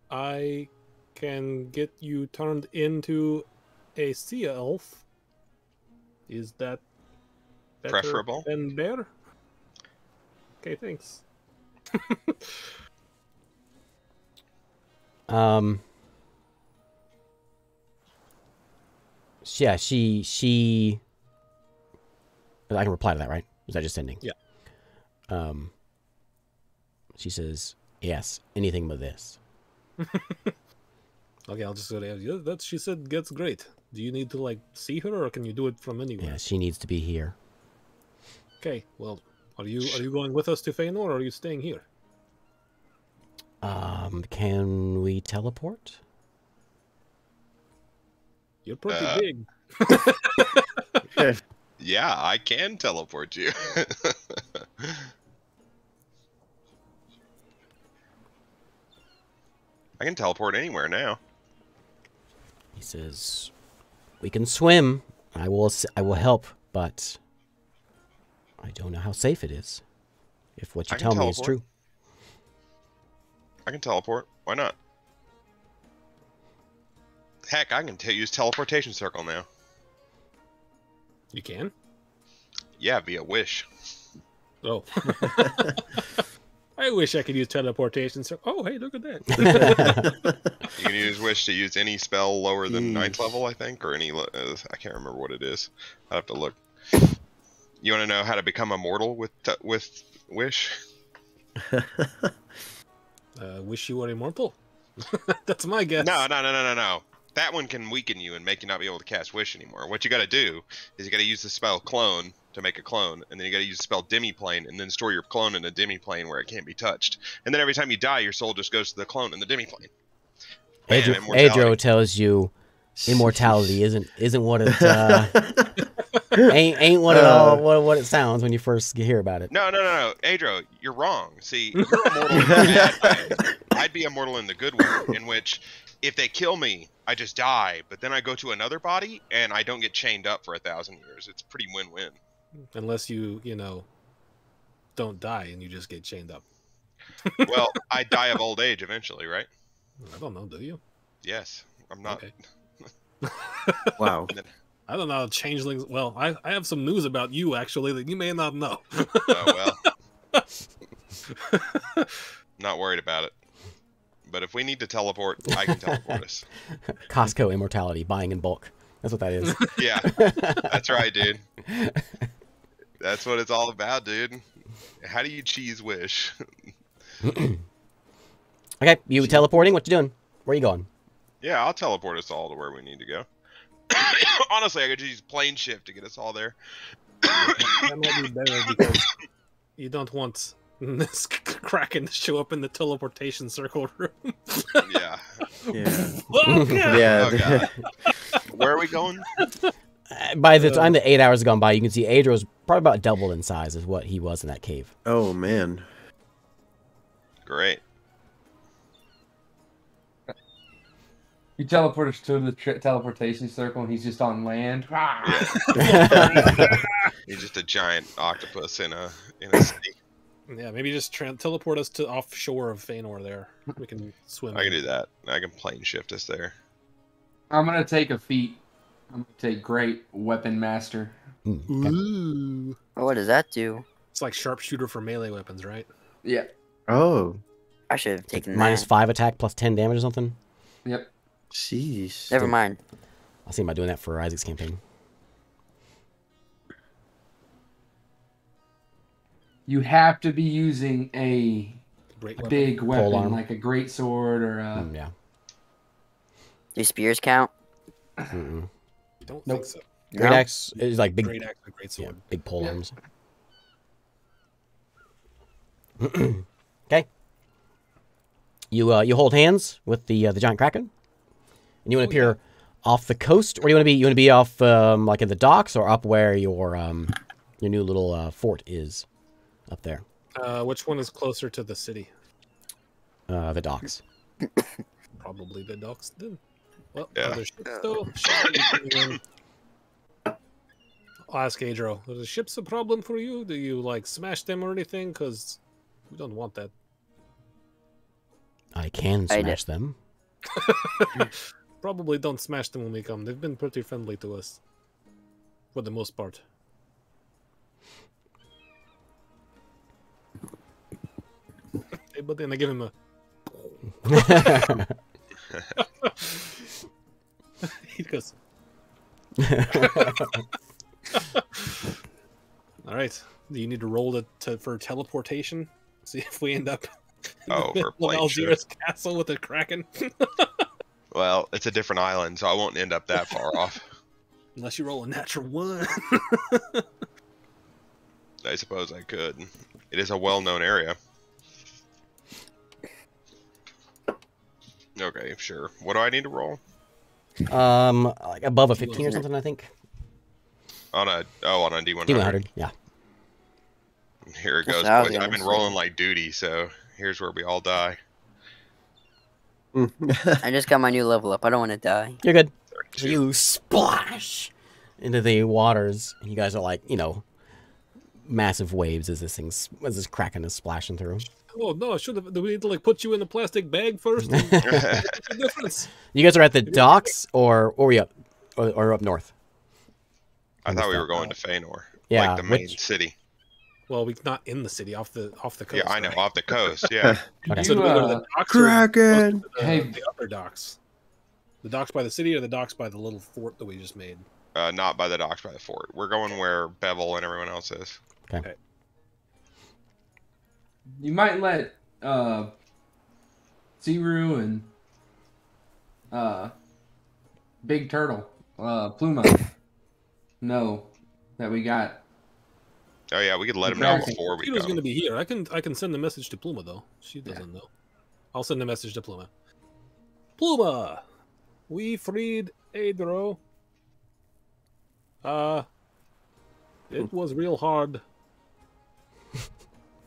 B: I can get you turned into a sea elf. Is that better
D: Preferable?
B: than bear? Okay, thanks.
A: Yeah, she I can reply to that, right? Was that just sending?
B: Yeah.
A: She says, yes, anything but this.
B: Okay, I'll just go to yeah, that she said gets great. Do you need to see her, or can you do it from anywhere?
A: Yeah, she needs to be here.
B: Okay, well, are you going with us to Feanor, or are you staying here?
A: Can we teleport?
B: You're pretty big.
D: Yeah, I can teleport you. I can teleport anywhere now.
A: He says, "We can swim. I will help, but I don't know how safe it is. If what you
D: I can
A: tell me is
D: teleport.
A: true."
D: I can teleport. Why not? Heck, I can use teleportation circle now.
B: You can?
D: Yeah, via wish.
B: Oh. I wish I could use teleportation. Oh, hey, look at that.
D: You can use wish to use any spell lower than 9th level, I think, or any. I can't remember what it is. I have to look. You want to know how to become immortal with wish?
B: Wish you were immortal. That's my guess.
D: No. That one can weaken you and make you not be able to cast wish anymore. What you got to do is you got to use the spell clone to make a clone, and then you got to use the spell demiplane, and then store your clone in a demiplane where it can't be touched. And then every time you die, your soul just goes to the clone in the demiplane.
A: Adro tells you immortality isn't what it ain't what it all what it sounds when you first hear about it.
D: No. Adro, you're wrong. See, you're immortal in the bad way. I'd be immortal in the good way, in which if they kill me, I just die, but then I go to another body and I don't get chained up for 1,000 years. It's pretty win-win.
B: Unless you don't die and you just get chained up.
D: Well, I die of old age eventually, right?
B: I don't know, do you?
D: Yes. I'm not.
B: Okay.
F: Wow.
B: I don't know, changelings. Well, I have some news about you, actually, that you may not know.
D: Oh, well. Not worried about it. But if we need to teleport, I can teleport us.
A: Costco immortality, buying in bulk. That's what that is.
D: Yeah. That's right, dude. That's what it's all about, dude. How do you cheese wish?
A: Okay, you teleporting? What you doing? Where you going?
D: Yeah, I'll teleport us all to where we need to go. Honestly, I could just use plane shift to get us all there.
B: That might be better because you don't want this Kraken to show up in the teleportation circle room.
D: Yeah.
F: Yeah.
B: Oh, God.
F: Yeah.
D: Oh, God. Where are we going?
A: By the time the 8 hours have gone by, you can see Adro's probably about doubled in size as what he was in that cave.
F: Oh man.
D: Great.
C: You teleport us to the teleportation circle, and he's just on land.
D: He's just a giant octopus in a city.
B: Yeah, maybe just teleport us to offshore of Feanor there. We can swim.
D: I can do that. I can plane shift us there.
C: I'm gonna take a feat. I'm gonna take Great Weapon Master.
B: Ooh.
E: What does that do?
B: It's like sharpshooter for melee weapons, right?
C: Yeah.
F: Oh.
E: I should have taken
A: Minus
E: that.
A: 5 attack plus 10 damage or something.
C: Yep.
F: Jeez.
E: Never mind.
A: I'll see about doing that for Isaac's campaign.
C: You have to be using a
B: Great weapon.
C: big weapon,
A: Polearm.
C: like a great sword or a.
A: Yeah.
E: Do spears count?
A: Mm-mm.
B: Don't
C: Nope.
B: think so.
A: Great
E: No?
A: axe is like big,
B: Great axe and great
A: yeah,
B: sword.
A: big pole
C: Yeah.
A: arms. Okay. You hold hands with the giant kraken, and you want to appear off the coast, or do you want to be off like in the docks, or up where your new little fort is, up there.
B: Which one is closer to the city?
A: The docks.
B: Probably the docks then. Well,
D: Yeah.
B: are there ships though? I'll ask Adro. Are the ships a problem for you? Do you like smash them or anything? Because we don't want that.
A: I can
E: I
A: smash them.
B: Probably don't smash them when we come. They've been pretty friendly to us. For the most part. Hey, but then I give him a... He goes... Alright. Do you need to roll for teleportation? See if we end up...
D: Oh, for plane
B: Algiers
D: shift.
B: castle with a kraken.
D: Well, it's a different island, so I won't end up that far off.
B: Unless you roll a natural 1.
D: I suppose I could. It is a well-known area. Okay, sure. What do I need to roll?
A: Like above a 15 or something, I think.
D: On a D100.
A: D100, yeah.
D: Here it
E: That's
D: goes,
E: what I was
D: boys. I've
E: gonna
D: been
E: say.
D: rolling like duty, so here's where we all die.
E: I just got my new level up. I don't want to die.
A: You're good. So you splash into the waters, and you guys are like, you know, massive waves as this kraken is splashing through.
B: Oh no! Do we need to like put you in a plastic bag first? What's the difference?
A: You guys are at the docks, or we up, or up north?
D: I thought we were going to Feanor,
A: Yeah,
D: like the main city.
B: Well, we're not in the city, off the coast.
D: Yeah, I know,
B: right?
D: off the coast. Yeah.
A: Okay.
B: So do we go to the docks or
F: Kraken!
B: the upper docks? The docks by the city or the docks by the little fort that we just made?
D: Not by the docks, by the fort. We're going where Bevel and everyone else is.
A: Okay.
C: You might let Siru and Big Turtle, Pluma, know that we got.
D: Oh yeah, we could let him know
C: Kraken.
D: before we
B: Pluta's
D: go.
B: going to be here. I can send a message to Pluma though. She doesn't know. I'll send a message to Pluma. Pluma, we freed Adro. It was real hard,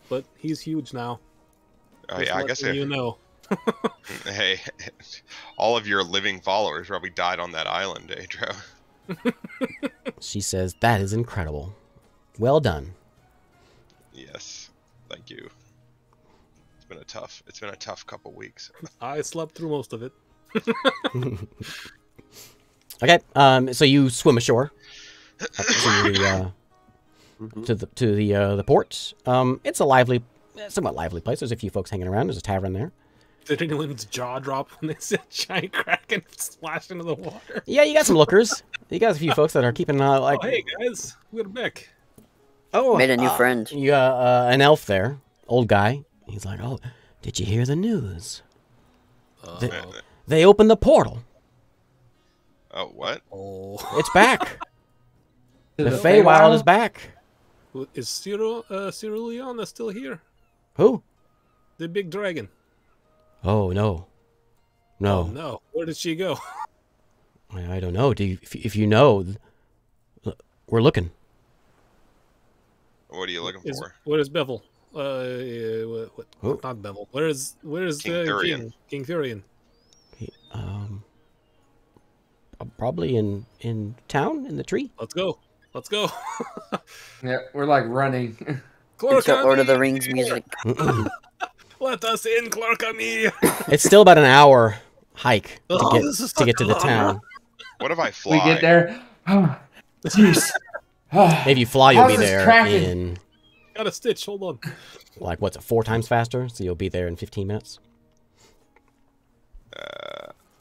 B: but he's huge now.
D: Oh yeah, I guess
B: you know.
D: Hey, all of your living followers probably died on that island, Adro.
A: She says, "That is incredible. Well done."
D: Yes, thank you. It's been a tough couple weeks.
B: I slept through most of it.
A: Okay. So you swim ashore up to the port. It's a somewhat lively place. There's a few folks hanging around. There's a tavern there.
B: Did anyone's jaw drop when they said giant kraken splashed into the water?
A: Yeah, you got some lookers. You got a few folks that are keeping like.
B: Oh, hey guys, we're back.
A: Oh,
E: Made a new friend.
A: You got an elf there, old guy. He's like, "Oh, did you hear the news? They opened the portal.
D: Oh, what?
B: Oh,
A: It's back.
C: To
A: The
C: the
A: Feywild
C: Feywild?
A: is back."
B: is Ceruleana still here?
A: Who?
B: The big dragon.
A: Oh no,
B: Oh
A: no,
B: no, where did she go?
A: I don't know. If you know, we're looking.
D: What are you looking for?
B: Where is Bevel? What?
A: Who?
B: Not Bevel. Where is
D: King
B: the
D: Thurian.
B: King Thurian?
A: Probably in town in the tree.
B: Let's go. Let's go.
C: Yeah, we're like running.
E: It's the Lord of the
B: Clorkami!
E: Rings music.
B: Let us in, Clorkami!
A: It's still about an hour hike
B: Oh, this is
A: to get
B: such
A: to
B: a
A: the
B: long
A: town.
D: What if I
C: We
D: fly?
C: get there. Jeez.
A: If you fly, you'll
C: How's
A: be
C: this
A: there
C: cracking?
A: in
B: Got a stitch. Hold on.
A: like what's it, 4 times faster? So you'll be there in 15 minutes.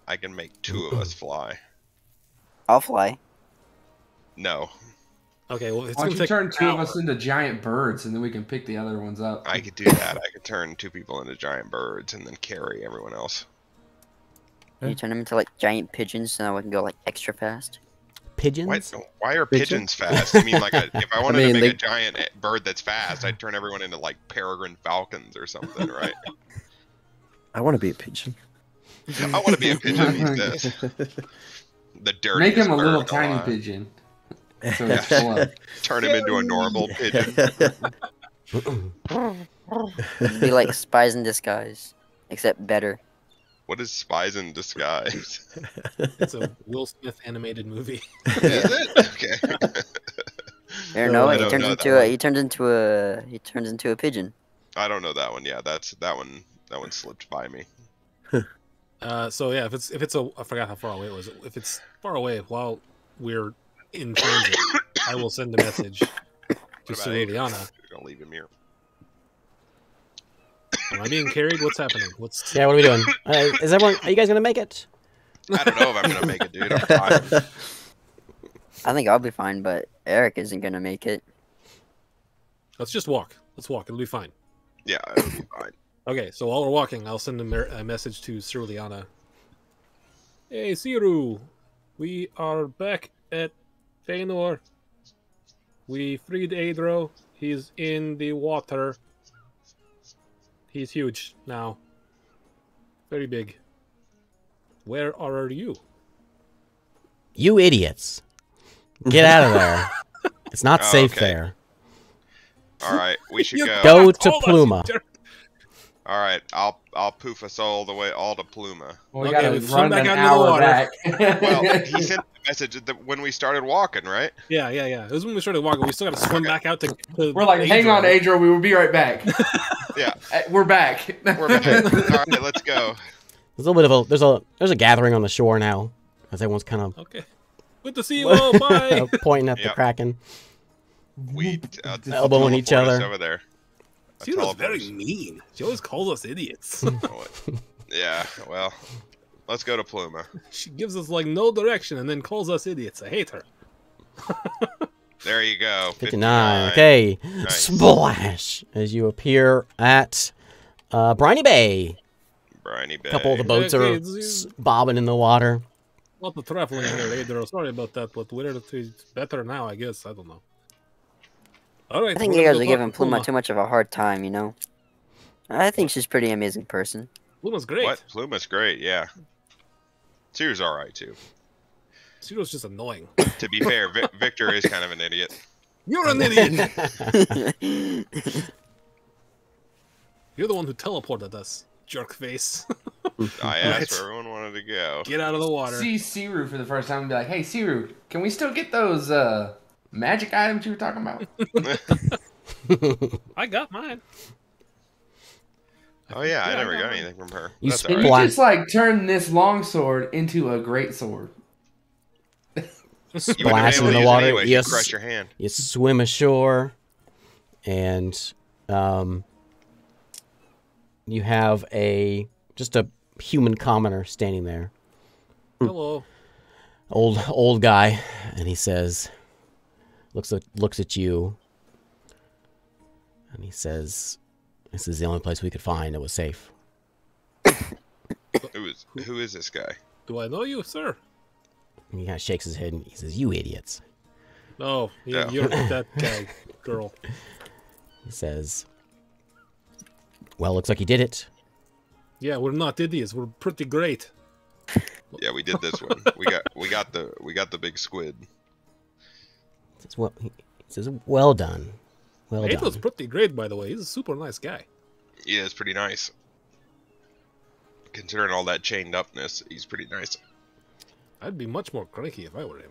D: I can make 2 of us fly.
E: I'll fly.
D: No,
B: Okay, well, it's
C: Why
B: gonna
C: don't you
B: take
C: turn
B: an
C: 2 of
B: hour.
C: us into giant birds and then we can pick the other ones up?
D: I could do that. I could turn 2 people into giant birds and then carry everyone else.
E: You turn them into like giant pigeons so now we can go like extra fast.
A: Pigeons?
D: Why are
F: Pigeon?
D: pigeons fast? I mean, like, if I wanted
F: mean,
D: to make
F: they-
D: a giant bird that's fast, I'd turn everyone into like peregrine falcons or something, right?
F: I want to be a pigeon.
D: I want to be a pigeon. He says. The dirtiest.
C: Make him a
D: bird
C: little tiny
D: alive.
C: pigeon. So it's full of.
D: Turn him into a normal pigeon.
E: It'd be like spies in disguise, except better.
D: What is Spies in Disguise?
B: It's a Will Smith animated movie.
D: Is it? Okay.
E: I don't know.
D: I
E: He
D: don't
E: turns
D: know
E: into
D: that
E: a. He turns into a pigeon.
D: I don't know that one. Yeah, that one slipped by me.
B: So yeah, if it's I forgot how far away it was. If it's far away while we're in transit, I will send a message to
D: What about Adrian?
B: Ceruleana.
D: You're gonna leave him here.
B: Am I being carried? What's happening? What's
A: Yeah, what are we doing? Is everyone? Are you guys gonna make it?
D: I don't know if I'm gonna make it, dude. I'm tired.
E: I think I'll be fine, but Eric isn't gonna make it.
B: Let's just walk. Let's walk. It'll be fine.
D: Yeah, it'll be fine.
B: Okay, so while we're walking, I'll send a message to Ceruleana. Hey, Ciru, we are back at Feanor. We freed Adro. He's in the water. He's huge now. Very big. Where are you?
A: You idiots! Get out of there. It's not
D: Oh,
A: safe
D: okay.
A: there.
D: All right, we should
B: You
D: go.
A: Go to
B: told us, you
A: Pluma.
B: jerk.
D: All right, I'll poof us all the way all to Pluma.
C: Well, we
B: Okay,
C: gotta
B: we swim
C: run
B: back
C: an
B: out into the
C: hour
B: water.
C: back.
D: Well, he sent the message when we started walking, right?
B: Yeah. It was when we started walking. We still got to swim back out to
C: We're like, hang on, Adro, we will be right back.
D: Yeah,
C: We're back.
D: we're back. All right, let's go.
A: There's a little bit of there's a gathering on the shore now, as everyone's kind of
B: Okay. Good to see you all. Bye.
A: pointing at the
D: Yep.
A: Kraken.
D: We
A: Elbowing each
D: teleport us
A: other.
D: over there.
B: She was very mean. She always calls us idiots.
D: Yeah, well, let's go to Pluma.
B: She gives us like no direction and then calls us idiots. I hate her.
D: There you go.
A: 59. Okay.
D: Nice.
A: Splash as you appear at Briny Bay.
D: Briny Bay.
A: A couple of the boats
B: Okay,
A: are
B: it's-
A: bobbing in the water.
B: Lot of traveling here, Adro. Sorry about that, but it's better now, I guess. I don't know. All right.
E: I think
B: we're
E: you
B: gonna
E: guys
B: go
E: are
B: talk
E: giving
B: to
E: Pluma too much of a hard time, you know? I think she's a pretty amazing person.
B: Pluma's great.
D: What? Pluma's great, yeah. Tyr's alright, too.
B: Ciro's just annoying.
D: To be fair, Victor is kind of an idiot.
B: You're an idiot. You're the one who teleported us, jerk face.
D: I asked where everyone wanted to go.
B: Get out of the water.
C: See Siru for the first time and be like, hey, Siru, can we still get those magic items you were talking about?
B: I got mine.
D: Oh yeah, I
B: Yeah,
D: never
B: I
D: got
B: got
D: anything from her.
A: You
D: That's
A: split-
C: Can you
D: alright.
C: just like turn this long sword into a great sword?
D: You wouldn't have
A: Splash
D: been able
A: in
D: to
A: the
D: use it
A: water.
D: anyway, you'd
A: Yes.
D: crush your hand.
A: You swim ashore, and you have just a human commoner standing there,
B: Hello.
A: old guy, and he says, looks at you, and he says, "This is the only place we could find that was safe."
D: Who is this guy?
B: Do I know you, sir?
A: And he kind of shakes his head and he says, "You idiots."
B: No,
D: Yeah.
B: you're that guy, girl.
A: He says, "Well, looks like you did it."
B: Yeah, we're not idiots. We're pretty great.
D: Yeah, we did this one. We got the big squid.
A: He says, "Well done, well
B: Adro's
A: done."
B: pretty great, by the way. He's a super nice guy.
D: Yeah, it's pretty nice. Considering all that chained upness, he's pretty nice.
B: I'd be much more cranky if I were him.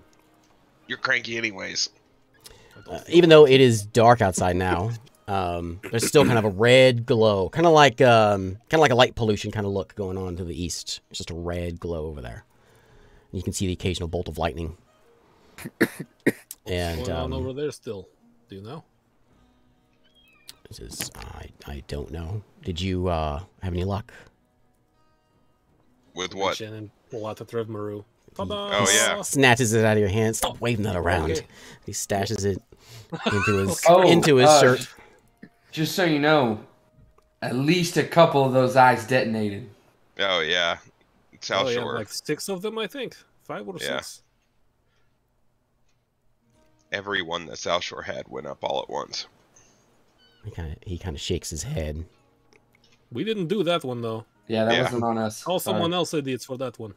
D: You're cranky anyways.
B: I don't
A: Even though it is dark outside now, there's still kind of a red glow, kind of like a light pollution kind of look going on to the east. It's just a red glow over there. You can see the occasional bolt of lightning. And
B: What's going on over there still? Do you know?
A: this is, I don't know. Did you have any luck?
D: With what?
B: Shannon, pull out the Trevmaru. Ta-da!
D: Oh, yeah.
A: Snatches it out of your hand. Stop waving that around.
B: Okay.
A: He stashes it into his
C: Oh,
A: shirt.
C: Just so you know, at least a couple of those eyes detonated.
D: Oh yeah, South
B: Oh, yeah,
D: Shore.
B: like 6 of them, I think. 5 or
D: Yeah.
B: 6.
D: Every one that South Shore had went up all at once.
A: He kind of shakes his head.
B: We didn't do that one, though.
C: Yeah, that
D: Yeah.
C: wasn't on us.
B: Call someone else idiots for that one.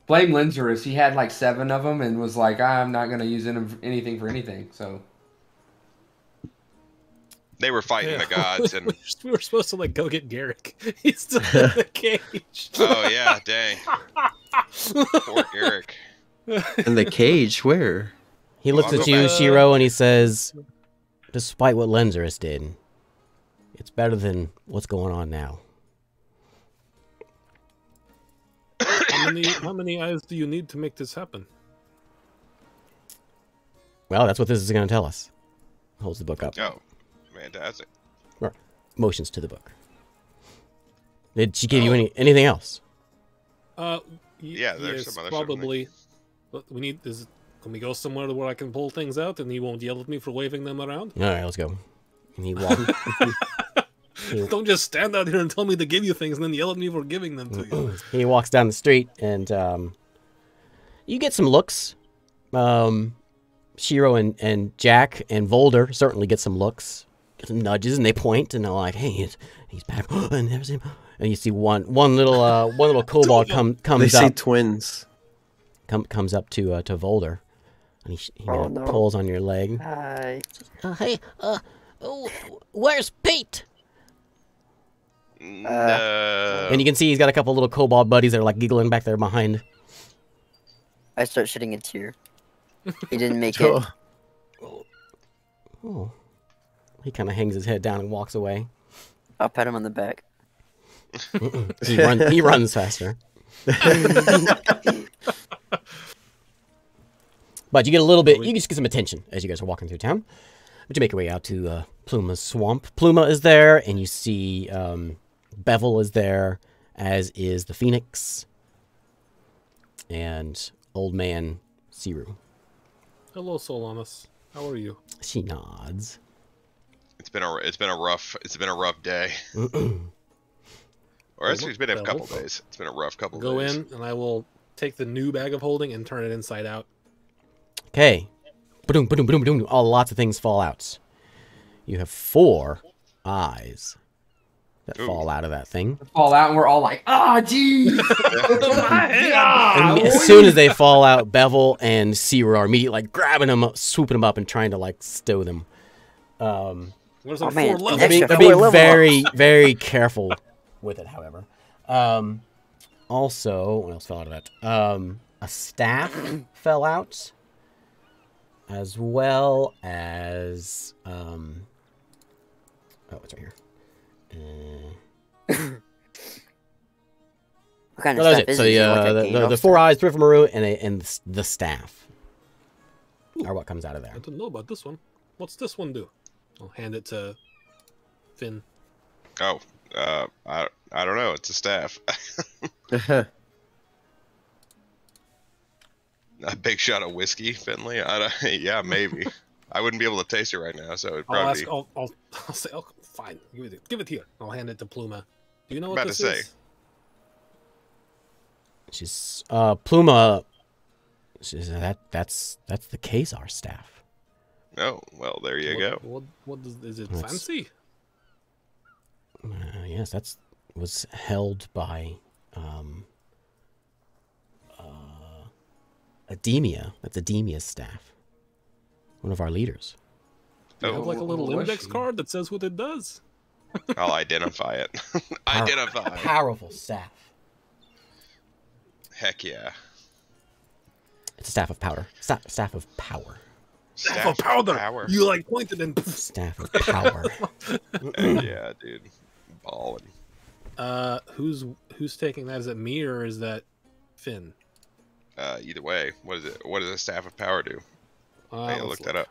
C: Blame Linzerus. He had like 7 of them and was like, I'm not going to use anything for anything. So
D: They were fighting the gods, and
B: we were supposed to like go get Garrick. He's still in the cage.
D: oh yeah, dang, poor Eric.
F: In the cage, where?
A: He looks
D: I'll
A: at
D: go
A: you,
D: back.
A: Shiro, and he says, "Despite what Lenzerus did, it's better than what's going on now."
B: How many eyes do you need to make this happen?
A: Well, that's what this is going to tell us. Holds the book up.
D: Oh, fantastic.
A: Motions to the book. Did she give you anything else?
D: Yeah, there's
B: yes,
D: some other stuff in there.
B: probably. But we need is. Can we go somewhere where I can pull things out and he won't yell at me for waving them around?
A: All right, let's go. And he walks.
B: Don't just stand out here and tell me to give you things and then yell at me for giving them to you.
A: He walks down the street, and you get some looks. Shiro and Jack and Volder certainly get some looks, get some nudges, and they point, and they're like, "Hey, he's back!" And there's him. And you see one little kobold
F: They
A: comes
F: say
A: up
F: twins.
A: comes up to Volder, and he
E: Oh, no.
A: pulls on your leg.
E: Hi.
A: Hey, where's Pete?
D: No.
A: And you can see he's got a couple little kobold buddies that are like giggling back there behind.
E: I start shedding a tear. He didn't make it.
A: Oh. He kind of hangs his head down and walks away.
E: I'll pat him on the back.
A: He runs faster. But you get a little bit, you just get some attention as you guys are walking through town. But you make your way out to Pluma's swamp. Pluma is there, and you see Bevel is there, as is the Phoenix, and Old Man Siru.
B: Hello, Solanus. How are you?
A: She nods.
D: It's been a rough day. Or actually, it's been a couple days. It's been a rough couple days.
B: Go in, and I will take the new bag of holding and turn it inside out.
A: Okay. Ba-doom, ba-doom, ba-doom, ba-doom. Oh, lots of things fall out. You have 4 eyes that fall out of that thing.
C: Fall out, and we're all like, "Ah, geez!"
A: And as soon as they fall out, Bevel and Siru are immediately like grabbing them up, swooping them up, and trying to like stow them.
B: There's like
E: man,
B: 4 levels.
A: They're being very, very careful with it, however. Also, what else fell out of that? A staff fell out, as well as oh, it's right here.
E: What kind
A: No,
E: of
A: that
E: stuff
A: was
E: is
A: it. So
E: it?
A: the 4 eyes, River Maru, and the staff are what comes out of there.
B: I don't know about this one. What's this one do? I'll hand it to Finn.
D: Oh, I don't know. It's a staff. A big shot of whiskey, Finley. Yeah, maybe. I wouldn't be able to taste it right now, so it'd probably.
B: I'll say, oh, fine. Give it here. I'll hand it to Pluma. Do you know what
D: About
B: this
D: to say.
B: is?
A: She's Pluma. She's that's the Khazar staff.
D: Oh, well, there you go.
B: What is it?
A: That's-
B: Fancy?
A: Yes, that's was held by Ademia. That's Ademia's staff. One of our leaders.
B: Do you have like a little
C: what was
B: index
C: she?
B: card that says what it does?
D: I'll identify it. Identify.
A: Powerful staff.
D: Heck yeah.
A: It's a staff of powder. Staff of power.
B: Staff of powder.
D: Power.
B: You like pointed and
A: Staff of power.
D: Heck yeah, dude. Ballin'.
B: Who's taking that? Is it me or is that Finn?
D: Either way, what is it? What does a staff of power do? I
B: Let's
D: look that up.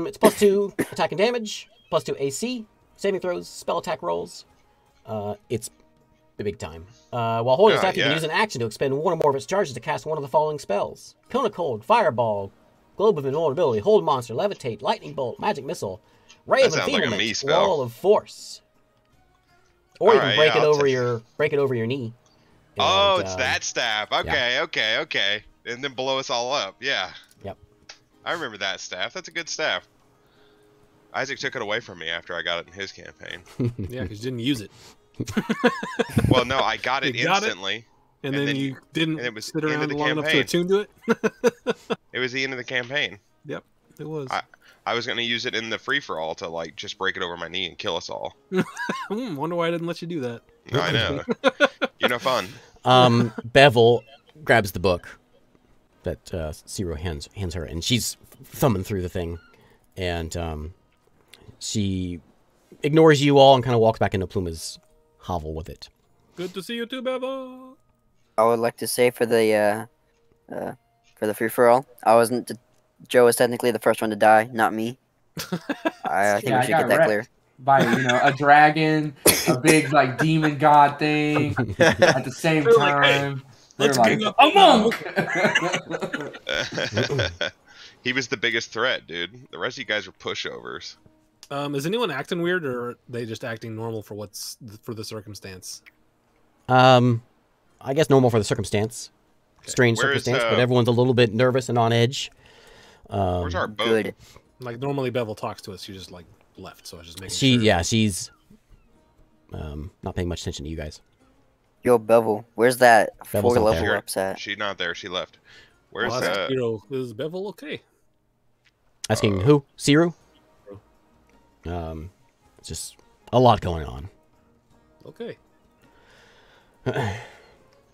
A: It's +2 attack and damage, +2 AC, saving throws, spell attack rolls. It's big time. While holding staff, you can
D: yeah.
A: use an action to expend 1 or more of its charges to cast one of the following spells: Cone of Cold, Fireball, Globe of Invulnerability, Hold Monster, Levitate, Lightning Bolt, Magic Missile, Ray
D: That
A: of
D: sounds like a
A: Enfeeblement,
D: me spell.
A: Wall of Force. Or you can
D: Alright,
A: break
D: yeah,
A: it
D: I'll
A: over
D: take
A: break it over your knee.
D: Oh,
A: And,
D: it's that staff. Okay, okay. And then blow us all up. Yeah.
A: Yep.
D: I remember that staff. That's a good staff. Isaac took it away from me after I got it in his campaign.
B: Yeah, because you didn't use it.
D: Well, no, I got it
B: You got it?
D: instantly.
B: And
D: And
B: then
D: then
B: you didn't
D: and it was
B: sit
D: the end
B: around
D: of the
B: long enough to
D: campaign.
B: attune to it.
D: It was the end of the campaign.
B: Yep, it was.
D: I was going to use it in the free-for-all to, like, just break it over my knee and kill us all.
B: Wonder why I didn't let you do that.
D: No, I know. You're no fun.
A: Bevel grabs the book that Zero hands her, and she's thumbing through the thing, and she ignores you all and kind of walks back into Pluma's hovel with it.
B: Good to see you too, Bevo.
E: I would like to say for the free for all, Joe was technically the first one to die, not me. I think
C: Yeah, I
E: we should
C: got
E: get that
C: wrecked.
E: clear.
C: By a dragon, a big like demon god thing. At the same
B: They're like, hey,
C: time,
B: let's
C: they're
B: gang
C: like,
B: up.
C: a monk.
D: He was the biggest threat, dude. The rest of you guys were pushovers.
B: Is anyone acting weird, or are they just acting normal for the circumstance?
A: I guess normal for the circumstance. Strange
D: Where is,
A: circumstance, but everyone's a little bit nervous and on edge.
D: Where's our boat?
E: Good.
B: Like normally, Bevel talks to us. She just like left, so I was just making
A: She's
B: sure.
A: not paying much attention to you guys.
E: Yo, Bevel, where's that
A: Bevel's
E: 4
A: not
E: level
A: there.
E: ups at?
D: She's not there. She left. Where's
B: Well, that's Hero. Is Bevel okay?
A: Asking who? Siru? It's just a lot going on.
B: Okay.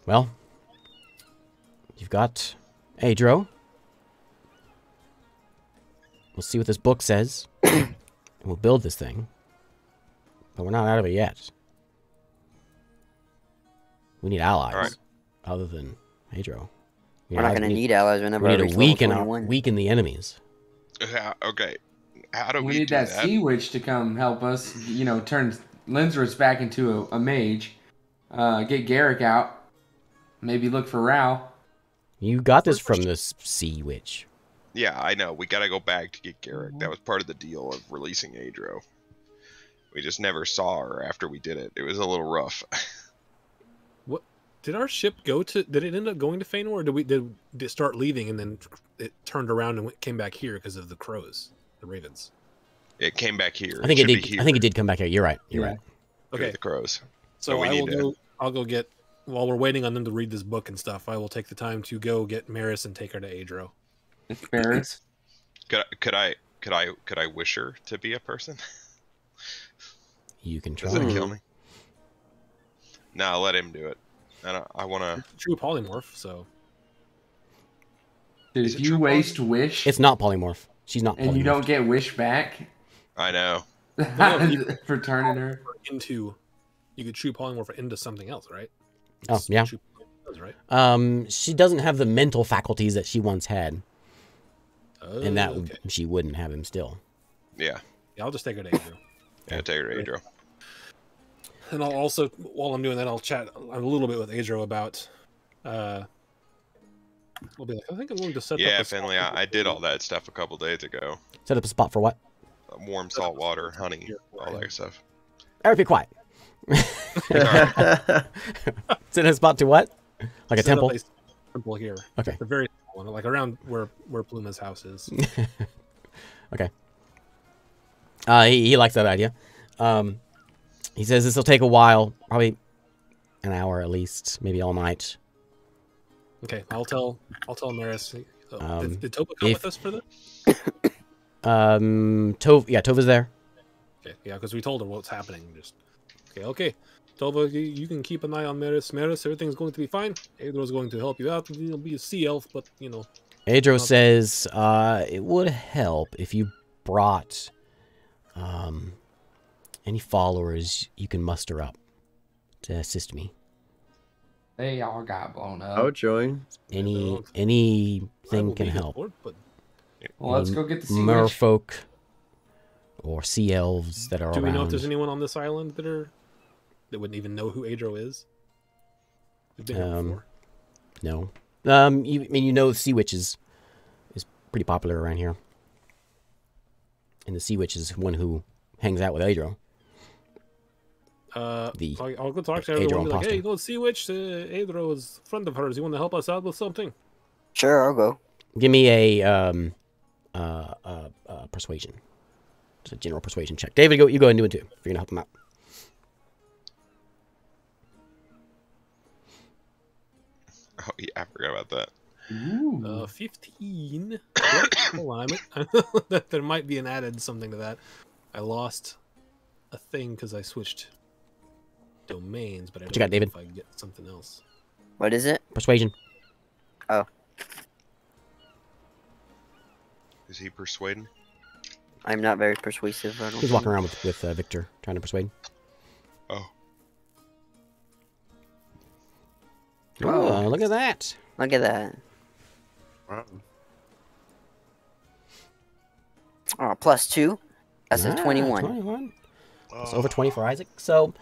A: Well, you've got Adro. We'll see what this book says. And we'll build this thing. But we're not out of it yet. We need allies.
D: All right.
A: Other than Adro.
E: We're not going to need allies whenever
A: We
E: I
A: need
E: reach
A: to
E: level 21.
A: weaken the enemies.
D: Okay. How do
C: We
D: we
C: need
D: do
C: that
D: that?
C: sea witch to come help us. You know, turn Linzerus back into a mage. Get Garrick out. Maybe look for Rao.
A: You got this from this sea witch.
D: Yeah, I know. We gotta go back to get Garrick. That was part of the deal of releasing Adro. We just never saw her after we did it. It was a little rough.
B: What did our ship go to? Did it end up going to Feanor, or did it start leaving and then it turned around and came back here because of the crows, the ravens?
D: It came back here.
A: I think it
D: should be
A: did.
D: here
A: I think it did come back here. You're right. You're right.
D: with
B: Okay,
D: the crows.
B: so
D: we
B: I will
D: need to-
B: go. I'll go get. While we're waiting on them to read this book and stuff, I will take the time to go get Maris and take her to Adro.
C: Ferris.
D: Could I wish her to be a person?
A: You can try.
D: Does it kill me? No, let him do it. I want to.
B: True polymorph, so
C: Dude,
D: Is
C: if
D: it
C: you
D: true
C: waste wish
A: It's not polymorph. She's not.
C: and you don't get wish back
D: I know.
C: for turning her.
B: into you could true polymorph into something else, right?
A: Oh,
B: That's
A: yeah.
B: true polymorph, right?
A: She doesn't have the mental faculties that she once had,
B: Oh,
A: and that
B: okay.
A: she wouldn't have him still.
D: Yeah.
B: Yeah, I'll just take her to Adro.
D: Yeah, take her to Adro.
B: And I'll also, while I'm doing that, I'll chat a little bit with Adro about. We'll be like, I think I'm going to set up.
D: Yeah,
B: a
D: Finley,
B: spot
D: I did all that stuff a couple days ago.
A: Set up a spot for what?
D: Warm salt water, honey, all that stuff.
A: Eric, be quiet.
D: Sorry.
A: Set a spot to what? Like a
B: set up
A: temple?
B: temple here.
A: Okay.
B: A very small one, like around where Pluma's house is.
A: Okay. He likes that idea. He says this will take a while, probably an hour at least, maybe all night.
B: Okay, I'll tell Maris. Did Toba come with us for this?
A: Tova's there.
B: Okay, yeah, because we told her what's happening. Just okay. Tova, you can keep an eye on Maris. Maris, everything's going to be fine. Adro's going to help you out. He'll be a sea elf, but
A: Adro says it would help if you brought any followers you can muster up to assist me.
C: They all got blown up.
F: I'll join.
A: Anything can
B: be
A: help.
B: support, but
C: Well, let's go get the sea witch.
A: Merfolk or sea elves that are
B: do we
A: around.
B: know if there's anyone on this island that wouldn't even know who Adro is? We've been here before.
A: No. You know, Sea Witch is pretty popular around here. And the Sea Witch is one who hangs out with Adro.
B: I'll go talk to everyone. Be like, hey, you know, Sea Witch, Adro is a friend of hers. You want to help us out with something?
E: Sure, I'll go.
A: Give me a persuasion. It's a general persuasion check. David, you go and do it too. If you're gonna help him out.
D: Oh, yeah, I forgot about that.
C: Ooh.
B: 15. Hold on, there might be an added something to that. I lost a thing because I switched domains, but I don't
A: you got,
B: know
A: David?
B: if I get something else.
E: What is it?
A: Persuasion.
E: Oh,
D: Is he persuading?
E: I'm not very persuasive. I don't
A: He's
E: think.
A: walking around with Victor, trying to persuade.
D: Oh.
A: Oh, look at that.
E: Look at that.
F: Wow.
E: Oh, +2. That's a 21.
A: 21. It's over 20 for Isaac. So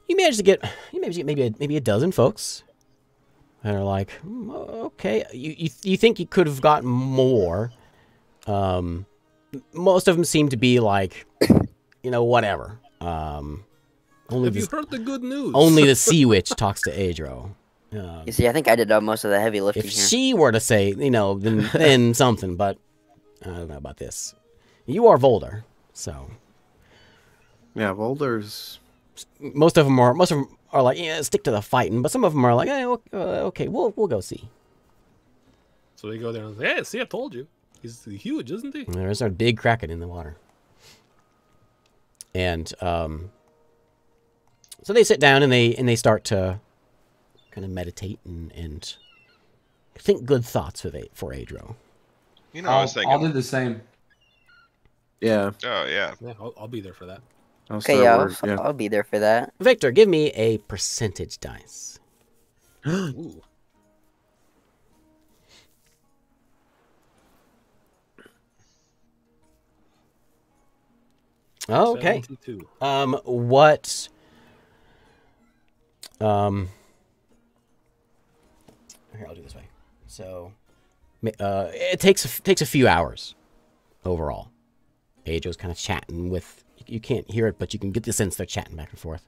A: you managed to get maybe a dozen folks that are like, okay. You think you could have gotten more. Most of them seem to be like, whatever. Only
B: Have you heard the good news?
A: only the Sea Witch talks to Adro.
E: You see, I think I did most of the heavy lifting
A: If
E: here.
A: she were to say, then something, but I don't know about this. You are Volder, so
F: Yeah, Volder's.
A: most of them are like, yeah, stick to the fighting, but some of them are like, hey, okay, we'll go see.
B: So they go there and say, hey, see, I told you. He's huge, isn't he?
A: And there's a big kraken in the water, and So they sit down and they start to kind of meditate and think good thoughts for Adro.
D: You know, I was
C: I'll do
D: thinking.
C: the same.
F: Yeah.
D: Oh yeah.
B: Yeah, I'll be there for that.
F: I'll
E: Okay,
F: start
E: yeah,
F: work. Yeah.
E: I'll be there for that.
A: Victor, give me a percentage dice.
B: Ooh.
A: Okay.
B: 72.
A: What? Here, I'll do it this way. So, it takes a few hours overall. Adro's kind of chatting with. You can't hear it, but you can get the sense they're chatting back and forth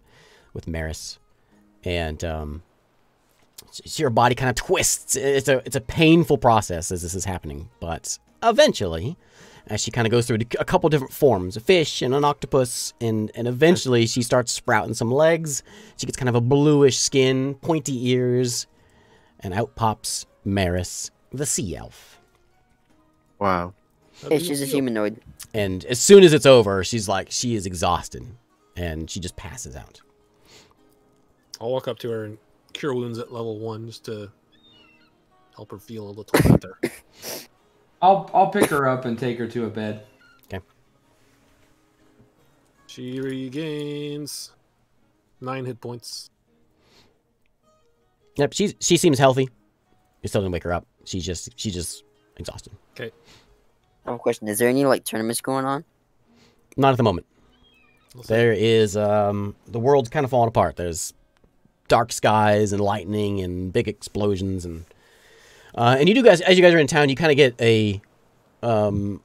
A: with Maris, and your body kind of twists. It's a painful process as this is happening, but eventually, as she kind of goes through a couple different forms, a fish and an octopus, and eventually she starts sprouting some legs. She gets kind of a bluish skin, pointy ears, and out pops Maris, the sea elf.
F: Wow.
B: How
E: Hey,
B: do you
E: she's a
B: feel?
E: humanoid.
A: And as soon as it's over, she is exhausted, and she just passes out.
B: I'll walk up to her and cure wounds at level 1 just to help her feel a little better.
C: I'll pick her up and take her to a bed.
B: She regains 9 hit points.
A: Yep, she seems healthy. You still didn't wake her up. She's just exhausted.
B: Okay.
E: I have a question. Is there any like tournaments going on?
A: Not at the moment.
B: Let's
A: There is the world's kind of falling apart. There's dark skies and lightning and big explosions and you do guys, as you guys are in town, you kind of get a you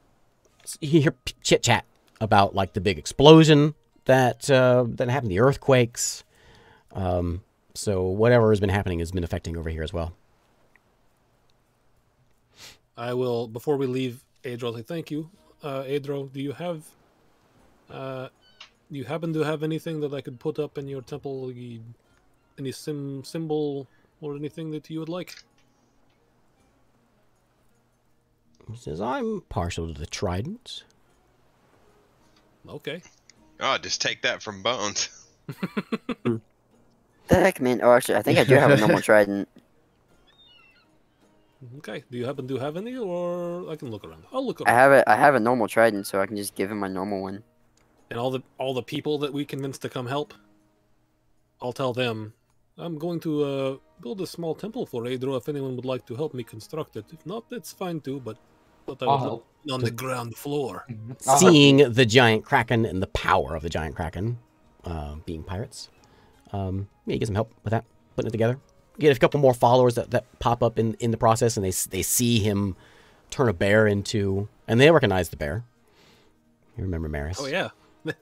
A: hear chit chat about like the big explosion that happened, the earthquakes. So whatever has been happening has been affecting over here as well.
B: I will, before we leave, Adro, I'll say thank you. Adro, do you happen to have anything that I could put up in your temple? Any symbol or anything that you would like?
A: He says, I'm partial to the trident.
B: Okay.
D: Oh, just take that from Bones.
E: The heck, man? Oh, actually, I think I do have a normal trident.
B: Okay. Do you happen to have any, or I can look around? I'll look
E: I
B: around.
E: have it. I have a normal trident, so I can just give him my normal one.
B: And all the people that we convinced to come help, I'll tell them I'm going to build a small temple for Adro if anyone would like to help me construct it. If not, that's fine too. But I
C: I'll
B: was
C: help.
B: on the ground floor.
C: I'll help
A: Seeing the giant kraken and the power of the giant kraken, being pirates, yeah, you get some help with that, putting it together. You get a couple more followers that pop up in the process, and they see him turn a bear into, and they recognize the bear. You remember Maris?
B: Oh yeah,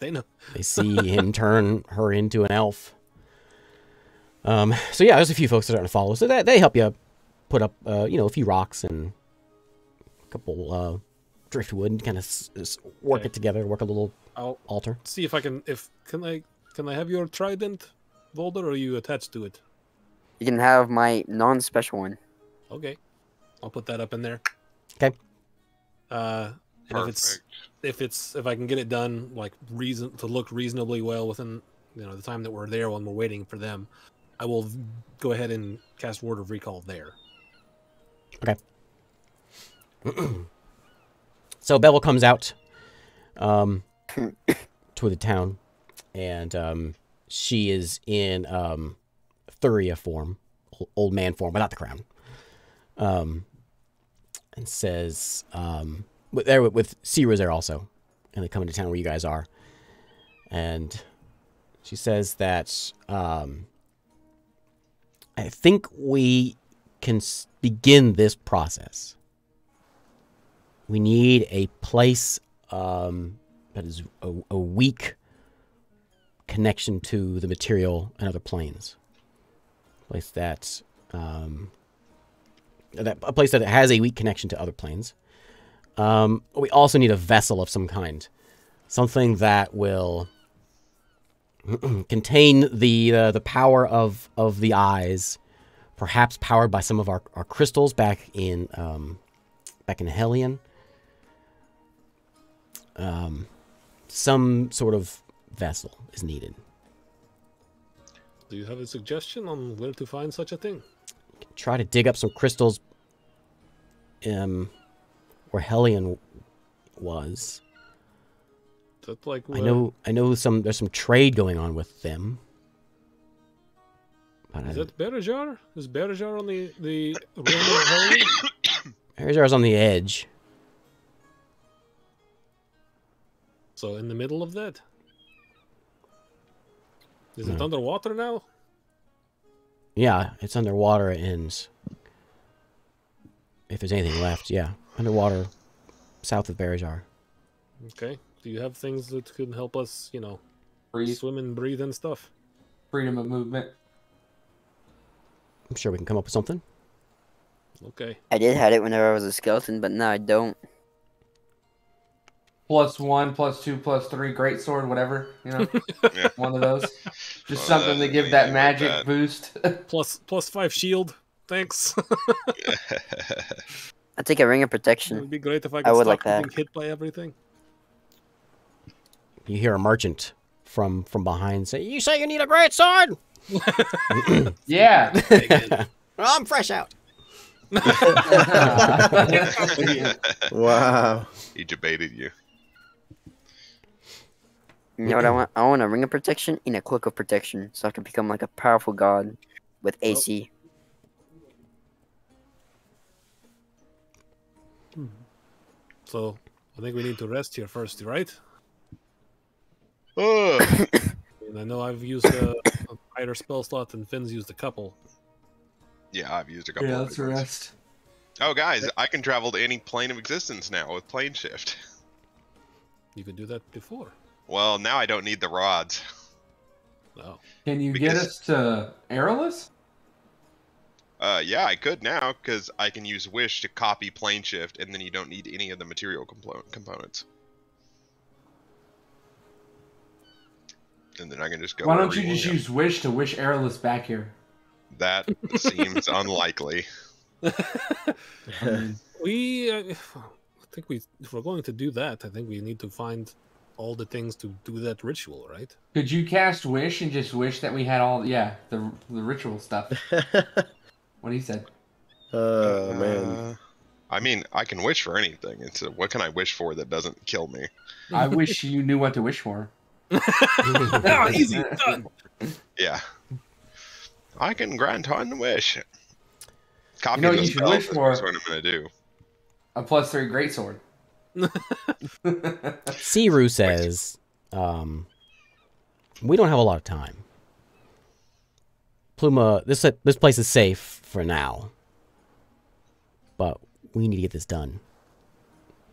B: they know.
A: They see him turn her into an elf. So yeah, there's a few folks that are starting to follow. So that they help you put up, a few rocks and a couple driftwood, and kind of work
B: Okay.
A: it together, work a little
B: I'll
A: altar.
B: see if I can. Can I have your trident, Volder, or are you attached to it?
E: You can have my non-special one.
B: Okay, I'll put that up in there.
A: Okay.
B: And
D: Perfect.
B: if I can get it done like to look reasonably well within the time that we're there when we're waiting for them, I will go ahead and cast Word of Recall there.
A: Okay. So Bevel comes out to the town, and she is in Thuria form, old man form, without the crown, and says, with Sira's there also, and they come into town where you guys are, and she says that I think we can begin this process. We need a place that is a weak connection to the material and other planes. A place that a place that has a weak connection to other planes. We also need a vessel of some kind, something that will contain the power of the eyes, perhaps powered by some of our crystals back in Hellion. Some sort of vessel is needed.
B: Do you have a suggestion on where to find such a thing?
A: Try to dig up some crystals where Hellion was.
B: Is that like
A: I know there's some trade going on with them. But
B: Is that Barajar? Is Barajar on the rim of Hellion?
A: Barajar's on the edge.
B: So in the middle of that? Is it
A: No.
B: underwater now?
A: Yeah, it's underwater and if there's anything left, yeah. Underwater south of Barajar.
B: Okay. Do you have things that could help us, you know,
C: Breathe.
B: swim and breathe and stuff?
C: Freedom of movement.
A: I'm sure we can come up with something.
B: Okay.
E: I did have it whenever I was a skeleton, but now I don't.
C: +1, +2, +3, great sword, whatever, you know.
D: Yeah.
C: One of those. Just
D: Well,
C: something to
D: that-
C: give that
D: anything like
C: magic
D: that.
C: boost.
B: +5 shield. Thanks.
E: I take a ring of
B: It
E: protection.
B: would be great if I
E: I
B: could
E: would
B: stop
E: like that.
B: getting hit by everything.
A: You hear a merchant from behind say, "You say you need a great sword?"
C: Yeah.
A: Well, I'm fresh out.
F: Wow.
D: He debated you.
E: You know what I want? I want a ring of protection and a cloak of protection, so I can become like a powerful god with AC.
B: So I think we need to rest here first, right?
D: Ugh.
B: And I know I've used a higher spell slot and Finn's used a couple.
D: Yeah, I've used a couple.
C: Yeah,
D: of
C: let's
D: big ones.
C: rest.
D: Oh, guys, I can travel to any plane of existence now with plane shift.
B: You could do that before.
D: Well, now I don't need the rods.
B: No.
C: Can you get
D: Because-
C: us to Aerolus?
D: Yeah, I could now because I can use Wish to copy plane shift, and then you don't need any of the material components. And then I can just go.
C: Why don't
D: wherever
C: you just
D: want.
C: use Wish to wish Aerolus back here?
D: That seems unlikely.
B: We, I think if we're going to do that, I think we need to find all the things to do that ritual, right?
C: Could you cast Wish and just wish that we had all, the ritual stuff? What he said.
F: Oh man.
D: I mean, I can wish for anything. It's what can I wish for that doesn't kill me?
C: I wish you knew what to wish for.
B: Oh, easy, done.
D: Yeah. I can grant one wish. Copy
C: You know what
D: the
C: you should
D: spell,
C: wish
D: that's
C: for?
D: what I'm gonna do.
C: A +3 greatsword.
A: Siru says, we don't have a lot of time. Pluma, this place is safe for now, but we need to get this done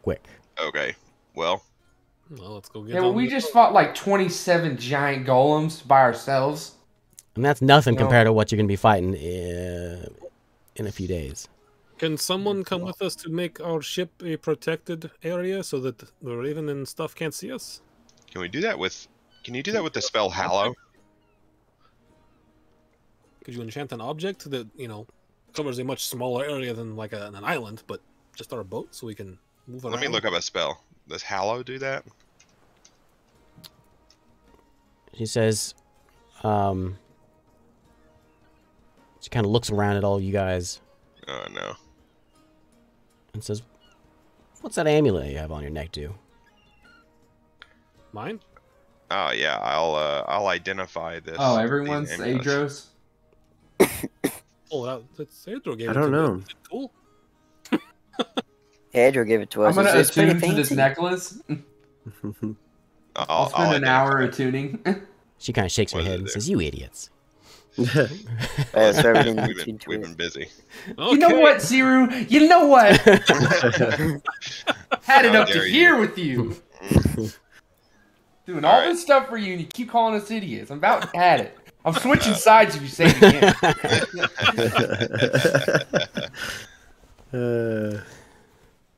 A: quick.
D: Okay. Well,
B: Well, let's go get
C: Yeah, well,
B: on
C: we
B: the-
C: just fought like 27 giant golems by ourselves.
A: And that's nothing
C: No.
A: compared to what you're going to be fighting in a few days.
B: Can someone come with us to make our ship a protected area so that the Raven and stuff can't see us?
D: can we do that with? Can you do that with the spell Hallow?
B: Could you enchant an object that, you know, covers a much smaller area than like an island, but just our boat so we can move around?
D: Let me look up a spell. Does Hallow do that?
A: She says, she kind of looks around at all you guys
D: Oh no.
A: and says, "What's that amulet you have on your neck do?"
B: Mine?
D: Oh yeah, I'll identify this.
C: Oh,
D: these
C: everyone's
D: amulets.
C: Adros.
B: Oh, that's Adro gave
F: I
B: it
F: don't
B: to me.
F: know.
B: Is it cool?
E: Andrew gave it to
C: I'm
E: us.
C: gonna
E: It's pretty
C: attune to this
E: fancy.
C: necklace. I'll
D: I'll
C: spend an hour
D: identify.
C: attuning.
A: She kind of shakes her
D: What does
A: head
D: it
A: and
D: do?
A: says, "You idiots."
E: That's where everything
D: we've been,
E: between
D: we've
E: two.
D: been busy.
C: You know what, Siru? You know what? Had it
D: How
C: up to
D: dare you.
C: here with you. Doing all
D: Alright.
C: this stuff for you, and you keep calling us idiots. I'm about had it. I'm switching sides if you say it again.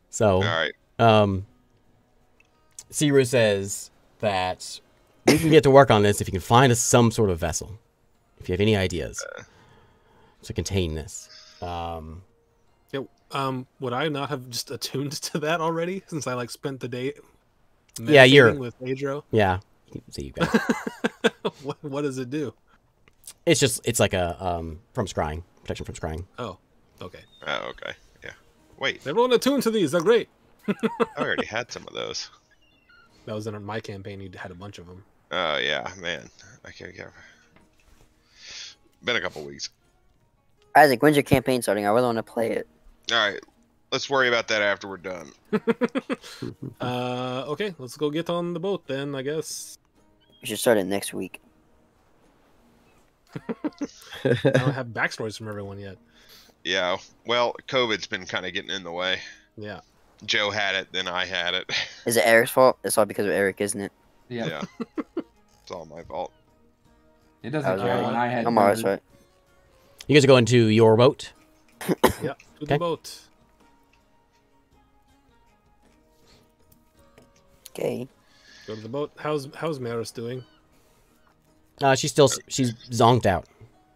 A: So,
D: All right.
A: Siru says that we can get to work on this if you can find us some sort of vessel. If you have any ideas to contain this.
B: Would I not have just attuned to that already since I like spent the day
A: Yeah, you're-
B: meditating with Adro?
A: Yeah. So you guys.
B: What does it do?
A: It's like a from scrying, protection from scrying.
B: Oh, okay.
D: Oh, okay. Yeah. Wait,
B: Everyone attuned to these. They're great.
D: I already had some of those.
B: That was in my campaign. You had a bunch of them.
D: Oh, yeah, man. I can't get. Been a couple weeks.
E: Isaac, when's your campaign starting? I really want to play it.
D: All right. Let's worry about that after we're done.
B: Okay, let's go get on the boat then, I guess.
E: We should start it next week.
B: I don't have backstories from everyone yet.
D: Yeah. Well, COVID's been kind of getting in the way.
B: Yeah.
D: Joe had it, then I had it.
E: Is it Eric's fault? It's all because of Eric, isn't it?
C: Yeah.
D: Yeah. It's all my fault.
C: It
E: I
C: doesn't
E: was
C: count
E: right.
C: when I had.
E: I'm alright,
C: COVID.
E: right?
A: You guys are going to your boat.
B: Yeah. To
A: Okay.
B: the boat.
E: Okay.
B: Go to the boat. How's Maris doing?
A: She's zonked out,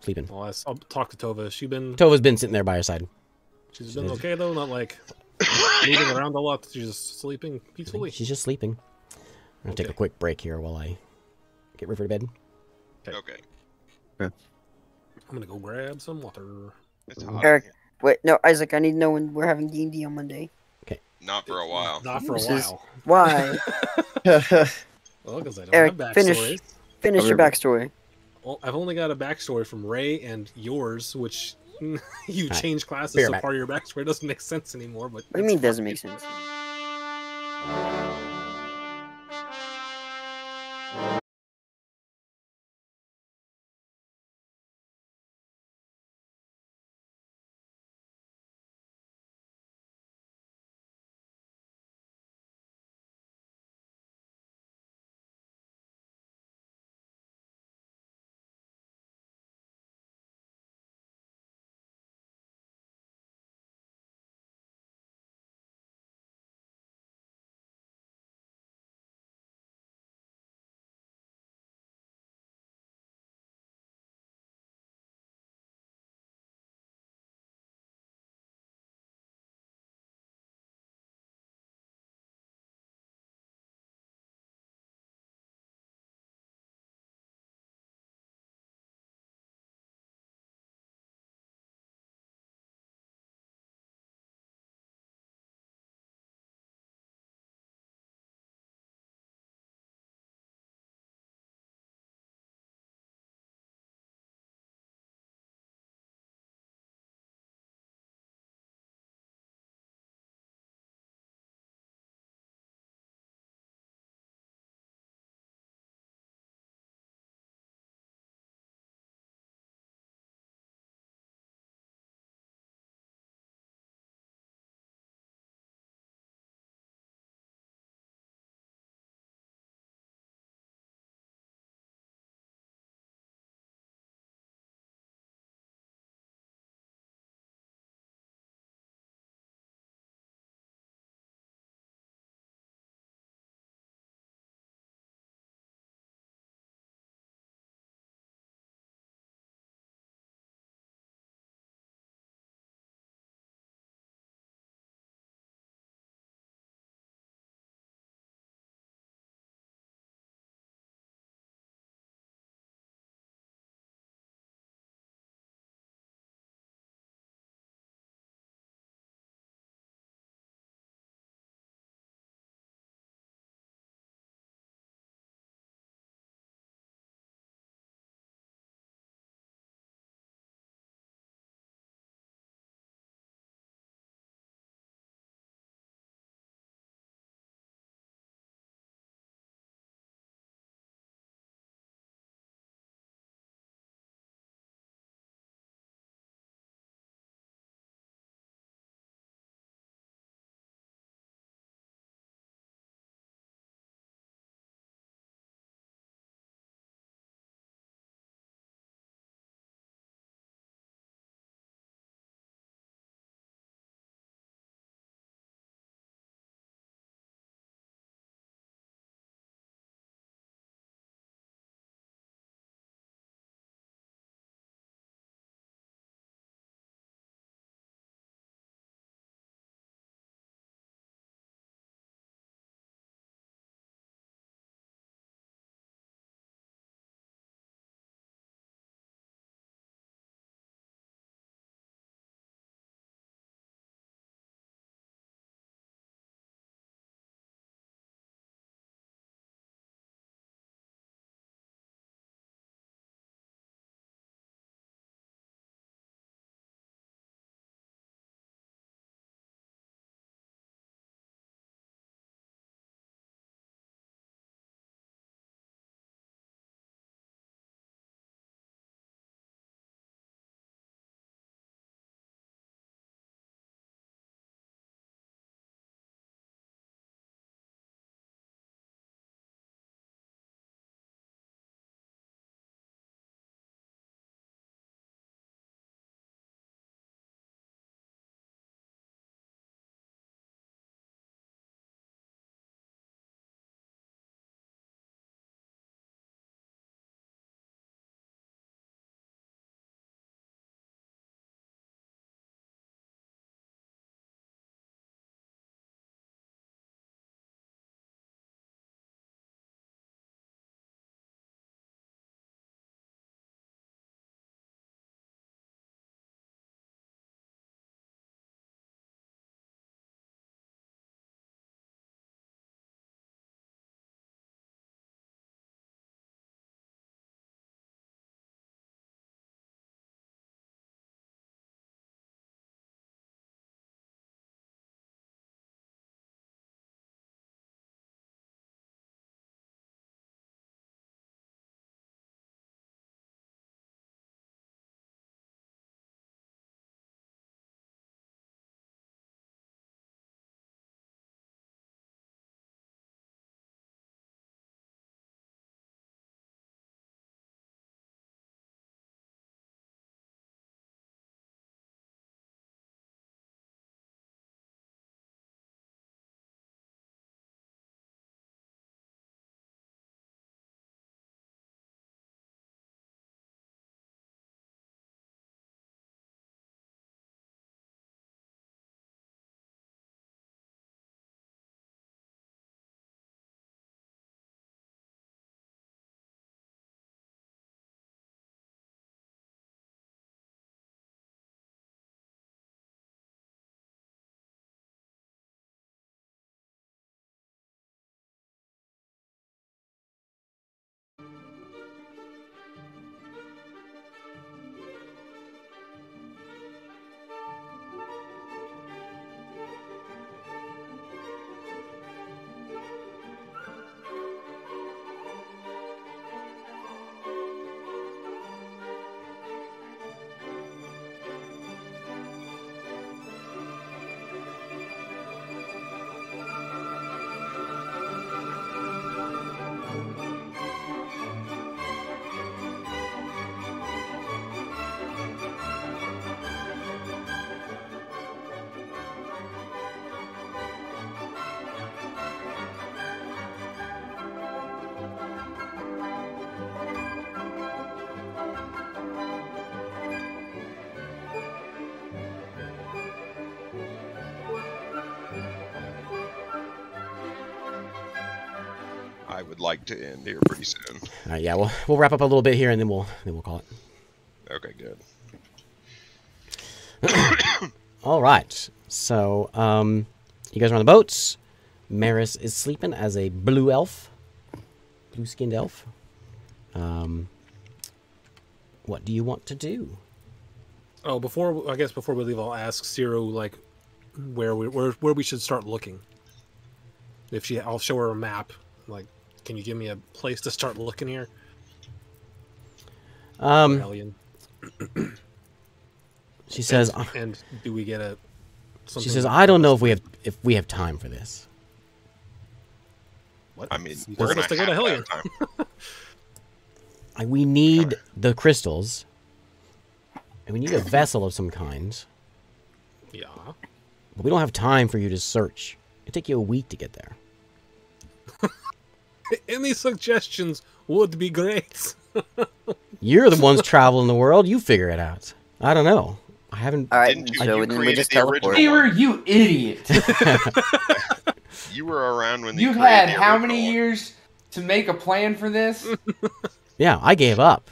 A: sleeping.
B: Well, I'll talk to Tova.
A: Tova's been sitting there by her side.
B: She's been okay though, not like moving around a lot. She's just sleeping peacefully.
A: She's just sleeping. I'm gonna take a
B: Okay.
A: quick break here while I get River to bed.
D: Okay.
B: I'm gonna go grab some water.
D: It's hot.
E: Eric, wait, no, Isaac, I need to know when we're having D&D on Monday.
D: Not for a while.
B: Not for a
E: This is-
B: while.
E: Why?
B: Well, because I don't
E: Eric,
B: have
E: finish.
B: backstories.
E: Finish your backstory.
B: Well, I've only got a backstory from Ray and yours, which you
A: Alright.
B: change classes,
A: Fair,
B: so
A: Matt.
B: part of your backstory doesn't make sense anymore. But
E: What do you mean doesn't make sense?
D: I would like to end here pretty soon.
A: Yeah, we'll wrap up a little bit here, and then we'll call it.
D: Okay, good.
A: All right. So, you guys are on the boats. Maris is sleeping as a blue elf, blue-skinned elf. What do you want to do?
B: Oh, before we leave, I'll ask Zero like where we should start looking. I'll show her a map. Like, can you give me a place to start looking here? Hellion.
A: She says,
B: and do we get a?
A: She says, I don't know if we have time for this.
B: What?
D: I mean,
B: You
D: we're
B: told
D: gonna
B: us to go to
D: have
B: Hellion.
D: time.
A: We need the crystals, and we need a vessel of some kind.
B: Yeah.
A: But we don't have time for you to search. It'll take you a week to get there.
B: Any suggestions would be great.
A: You're the ones traveling the world. You figure it out. I don't know. I haven't.
E: All right,
D: Didn't you-
E: so
D: you
E: then we
D: created
E: just
D: the
E: teleport.
D: original
C: Beaver, you idiot!
D: You were around when
C: You've
D: created
C: had
D: the
C: how
D: original
C: many
D: one.
C: years to make a plan for this?
A: Yeah, I gave up.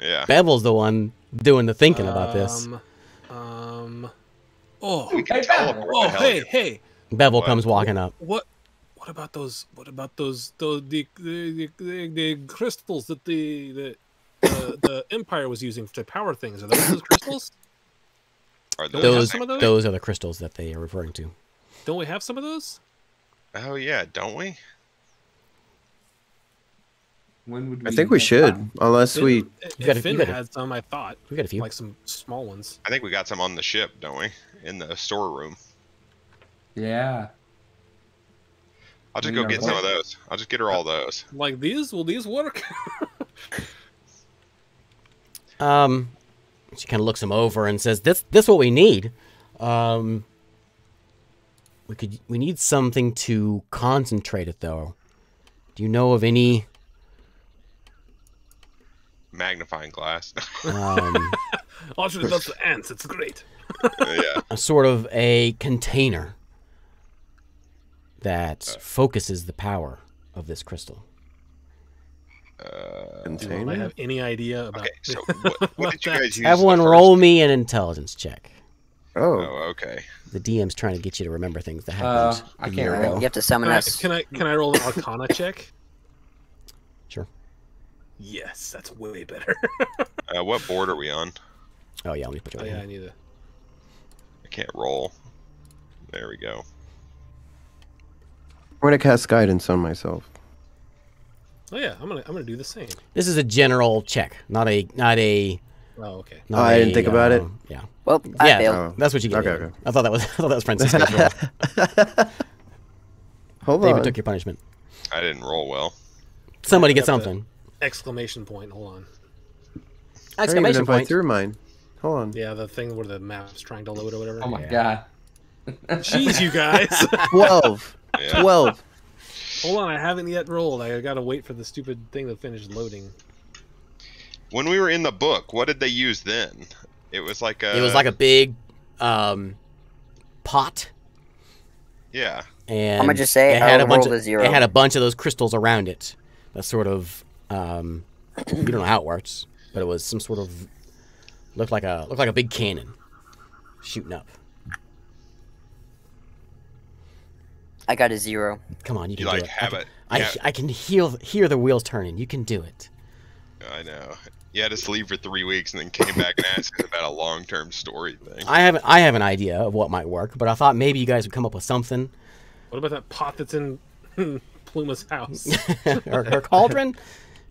D: Yeah.
A: Bevel's the one doing the thinking about this.
B: Oh,
D: We can
C: Hey,
D: teleport
B: oh,
D: to
B: hey,
D: Hellion.
B: hey.
A: Bevel
D: What?
A: comes walking up.
B: What about those? What about those? The crystals that the Empire was using to power things? Are those crystals?
D: Are
B: Don't we have
A: Those
B: some of those?
A: those are the crystals that they are referring to.
B: Don't we have some of those?
D: Oh yeah, don't we?
C: When would
F: I think we should, unless we.
A: gotta-
B: Finn
A: you gotta-
B: had some, I thought.
A: We got a few.
B: Like some small ones.
D: I think we got some on the ship, don't we? In the storeroom.
C: Yeah.
D: I'll just
C: We
D: go
C: are
D: get some
C: right.
D: of those. I'll just get her all those.
B: Like these? Will these work?
A: She kind of looks him over and says, "This what we need. We need something to concentrate it, though. Do you know of any
D: Magnifying glass.
B: Actually, that's the ants. It's great.
D: Yeah.
A: a sort of a container that focuses the power of this crystal?"
B: Do I
F: Container?
B: have any idea about?
D: Okay, so what did you guys use?
A: Everyone
D: the first-
A: roll me an intelligence check.
F: Oh,
D: Oh, okay.
A: The DM's trying to get you to remember things that happened
C: I
A: a
C: can't
A: year
C: roll.
A: ago.
E: You have to summon us.
B: Can I roll an Arcana check?
A: Sure.
B: Yes, that's way better.
D: What board are we on?
A: Oh, yeah, let me put you
B: Oh
A: on
B: yeah,
A: here.
B: I need to.
D: I can't roll. There we go.
F: I'm gonna cast guidance on myself.
B: Oh yeah, I'm gonna do the same.
A: This is a general check, not a
B: Oh okay.
A: not
F: I didn't
A: a,
F: think about it.
A: Yeah.
E: Well, I
A: Yeah,
E: failed.
F: Oh.
A: that's what you get.
F: Okay, okay.
A: I thought that was Francisco's roll.
F: Hold
A: David
F: on.
A: took your punishment.
D: I didn't roll well.
A: Somebody
B: I
A: get
B: got the
A: something.
B: Exclamation point. Hold on.
F: I don't even know
A: Exclamation
F: if I
A: point.
F: threw mine. Hold on.
B: Yeah, the thing where the map's trying to load or whatever.
C: Oh my
A: Yeah.
C: god.
B: Jeez, you guys.
F: 12.
D: Yeah.
F: 12.
B: Hold on, I haven't yet rolled. I gotta wait for the stupid thing to finish loading.
D: When we were in the book, what did they use then? It was like a.
A: It was like a big pot,
D: Yeah.
A: and
E: I'ma just say
A: it had
E: I
A: a bunch
E: rolled
A: of
E: a 0.
A: it had a bunch of those crystals around it. That sort of you don't know how it works, but it was some sort of looked like a big cannon shooting up.
E: I got a 0.
A: Come on, you can
D: You
A: do
D: like
A: it.
D: have it.
A: I
D: Yeah,
A: can hear the wheels turning. You can do it.
D: I know. You had us leave for 3 weeks and then came back and asked us about a long-term story thing.
A: I have an idea of what might work, but I thought maybe you guys would come up with something.
B: What about that pot that's in Pluma's house?
A: her cauldron.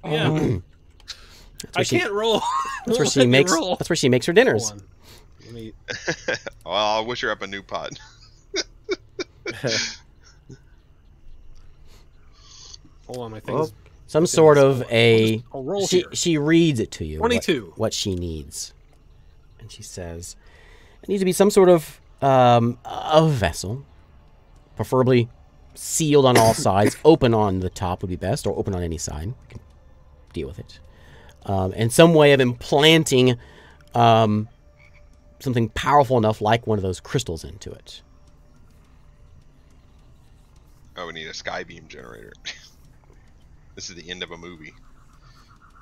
B: Yeah, I
A: where she-
B: can't roll.
A: That's where
B: Won't
A: she
B: let me
A: makes.
B: roll.
A: That's where she makes her dinners.
B: Hold on. Let me.
D: Well, I'll wish her up a new pot.
B: Hold on, my thing.
F: Well,
B: is
A: Some sort of a.
B: I'll roll
A: She
B: here.
A: she reads it to you.
B: 22.
A: What she needs, and she says, "It needs to be some sort of a vessel, preferably sealed on all sides. Open on the top would be best, or open on any side. We can deal with it. And some way of implanting something powerful enough, like one of those crystals, into it."
D: Oh, we need a sky beam generator. This is the end of a movie.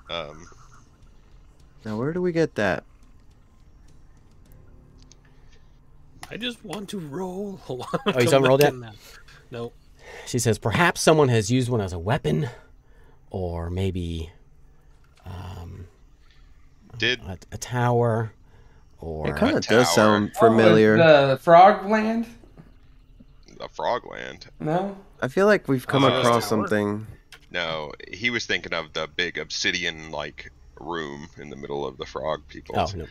F: Now, where do we get that?
B: I just want to roll. Hold on.
A: Oh, you haven't rolled yet?
B: No.
A: She says, perhaps someone has used one as a weapon, or maybe
D: Did
A: a tower, or
F: It kind
D: a
F: of does
D: tower.
F: sound familiar.
C: The Frogland?
D: the Frogland?
C: No.
F: I feel like we've come
D: Oh.
F: across
B: Tower?
F: something.
D: No, he was thinking of the big obsidian like room in the middle of the frog people.
A: oh no,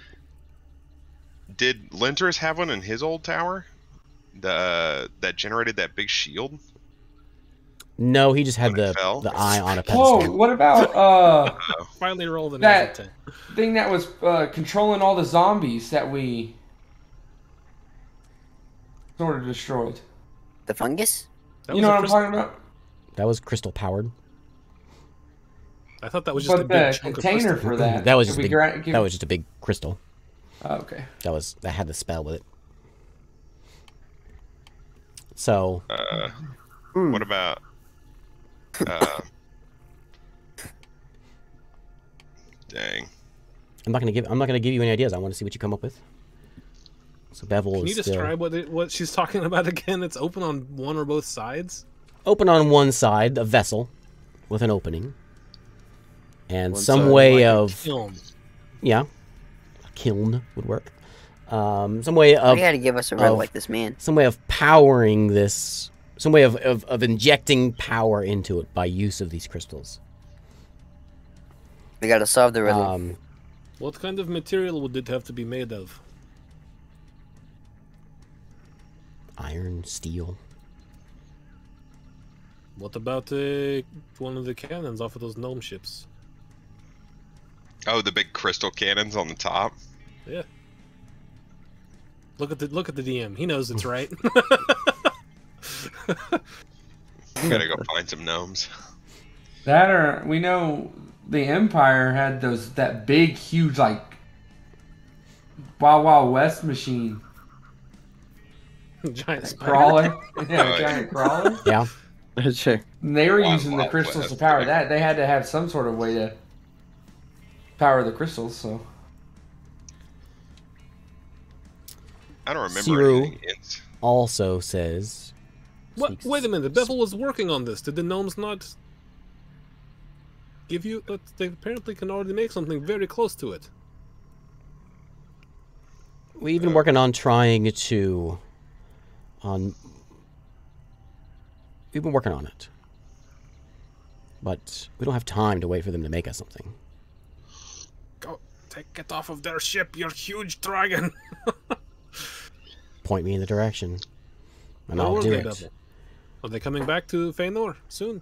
D: Did Linters have one in his old tower? That generated that big shield?
A: no, he just had
D: When it fell?
A: the eye on a
C: Whoa,
A: pedestal.
C: what about
B: Finally rolled an
C: That-
B: 10.
C: thing that was controlling all the zombies that we sort of destroyed?
E: The fungus?
B: That
C: You
B: was
C: know
B: a
C: what I'm
B: crystal-
C: talking about?
A: That was crystal powered.
B: I thought that was just a
C: But
B: big
C: the
B: chunk of
C: container
B: crystal.
C: for that.
A: That was
C: Did
A: just
C: we
A: big.
C: give-
A: That was just a big crystal.
C: Oh, okay.
A: That had the spell with it. So
D: What about dang.
A: I'm not gonna give you any ideas. I want to see what you come up with. So Bevel
B: Can
A: is
B: you
A: still
B: describe what she's talking about again? It's open on one or both sides?
A: open on one side, a vessel with an opening, and
F: One
A: some
F: side,
A: way
F: like a
A: of
B: Film.
A: yeah, a kiln would work. Some way of
E: You gotta give us a riddle
A: of-
E: like this, man.
A: some way of powering this, some way of injecting power into it by use of these crystals.
E: We gotta solve the riddle.
B: What kind of material would it have to be made of?
A: Iron, steel.
B: What about one of the cannons off of those gnome ships?
D: Oh, the big crystal cannons on the top.
B: Yeah. Look at the DM. He knows it's right.
D: Gotta go find some gnomes.
C: That or we know the Empire had that big, huge like Wild Wild West machine
B: Giant spider.
C: crawler. Yeah,
D: yeah.
C: giant crawler.
A: Yeah.
F: Check.
C: And they were
D: Wild
C: using the
D: Wild
C: crystals to
D: West,
C: power
D: yeah.
C: that. They had to have some sort of way to power the crystals. So
D: I don't remember
A: Siru.
D: anything. It's
A: Also says.
B: What?
A: speaks-
B: Wait a minute. Bevel was working on this. Did the gnomes not give you? They apparently can already make something very close to it.
A: We've been working on trying to. We've been working on it, but we don't have time to wait for them to make us something.
B: Go, take it off of their ship, you huge dragon.
A: Point me in the direction, and
B: Where
A: I'll
B: were
A: do
B: they,
A: it.
B: Bevel? Are they coming back to Feanor soon?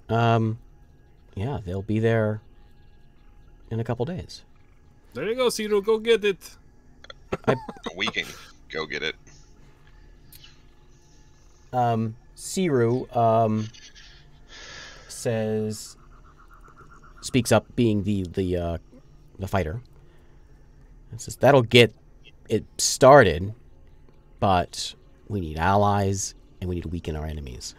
A: Yeah, they'll be there in a couple days.
B: There you go, Ciro. Go get it.
D: we can go get it.
A: Siru, speaks up, being the fighter, and says that'll get it started, but we need allies and we need to weaken our enemies.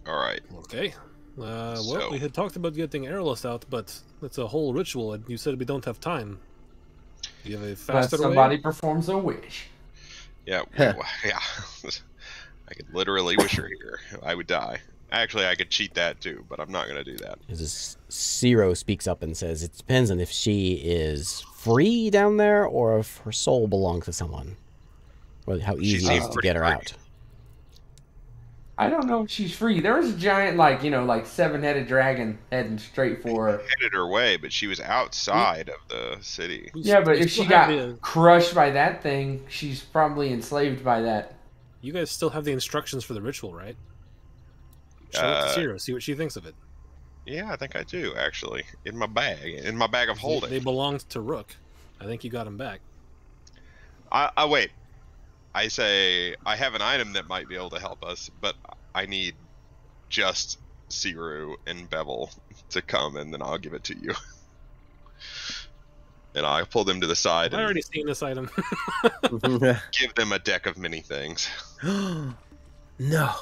D: All right.
B: Okay. Well,
D: So-
B: we had talked about getting Airless out, but it's a whole ritual, and you said we don't have time. Do you have a
C: but
B: faster
C: somebody
B: way?
C: performs a wish.
D: Yeah.
F: Heh.
D: Yeah. I could literally wish her here. I would die. Actually, I could cheat that too, but I'm not gonna do that.
A: As Zero speaks up and says, it depends on if she is free down there or if her soul belongs to someone. Or how
D: She
A: easy it
D: seems
A: is to
D: pretty
A: get her
D: free.
A: out.
C: I don't know if she's free. There was a giant, like 7-headed dragon heading straight for her.
D: Headed her way, but she was outside of the city.
C: Yeah, but
B: We
C: if she
B: still
C: got
B: have the-
C: crushed by that thing, she's probably enslaved by that.
B: You guys still have the instructions for the ritual, right? Show it to Ciro. See what she thinks of it.
D: Yeah, I think I do actually. In my bag of holding.
B: They belonged to Rook. I think you got him back.
D: I wait. I say I have an item that might be able to help us, but I need just Siru and Bevel to come, and then I'll give it to you. And I pull them to the side
B: I've
D: and
B: already seen this item.
D: give them a deck of many things.
F: No.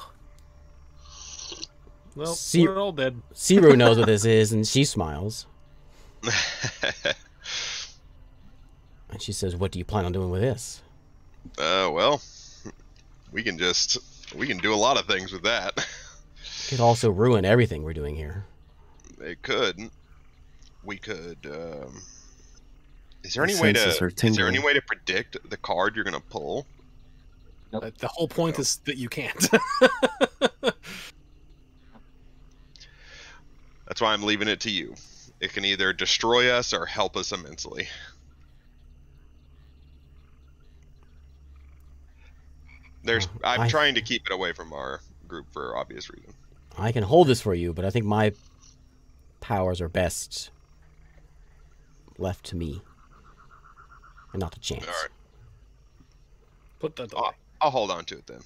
B: Well,
A: See-
B: we're all dead.
A: Siru knows what this is, and she smiles. And she says, "What do you plan on doing with this?"
D: Well, we can do a lot of things with that.
A: It could also ruin everything we're doing here.
D: It could. We could. Is there
F: My
D: any way
F: senses are
D: to? Is there any
F: tingling.
D: way to predict the card you're gonna pull?
B: The whole point is that you can't.
D: That's why I'm leaving it to you. It can either destroy us or help us immensely. I'm trying to keep it away from our group for obvious reason.
A: I can hold this for you, but I think my powers are best left to me, and not to chance.
D: All right.
B: Put that away.
D: I'll hold on to it then,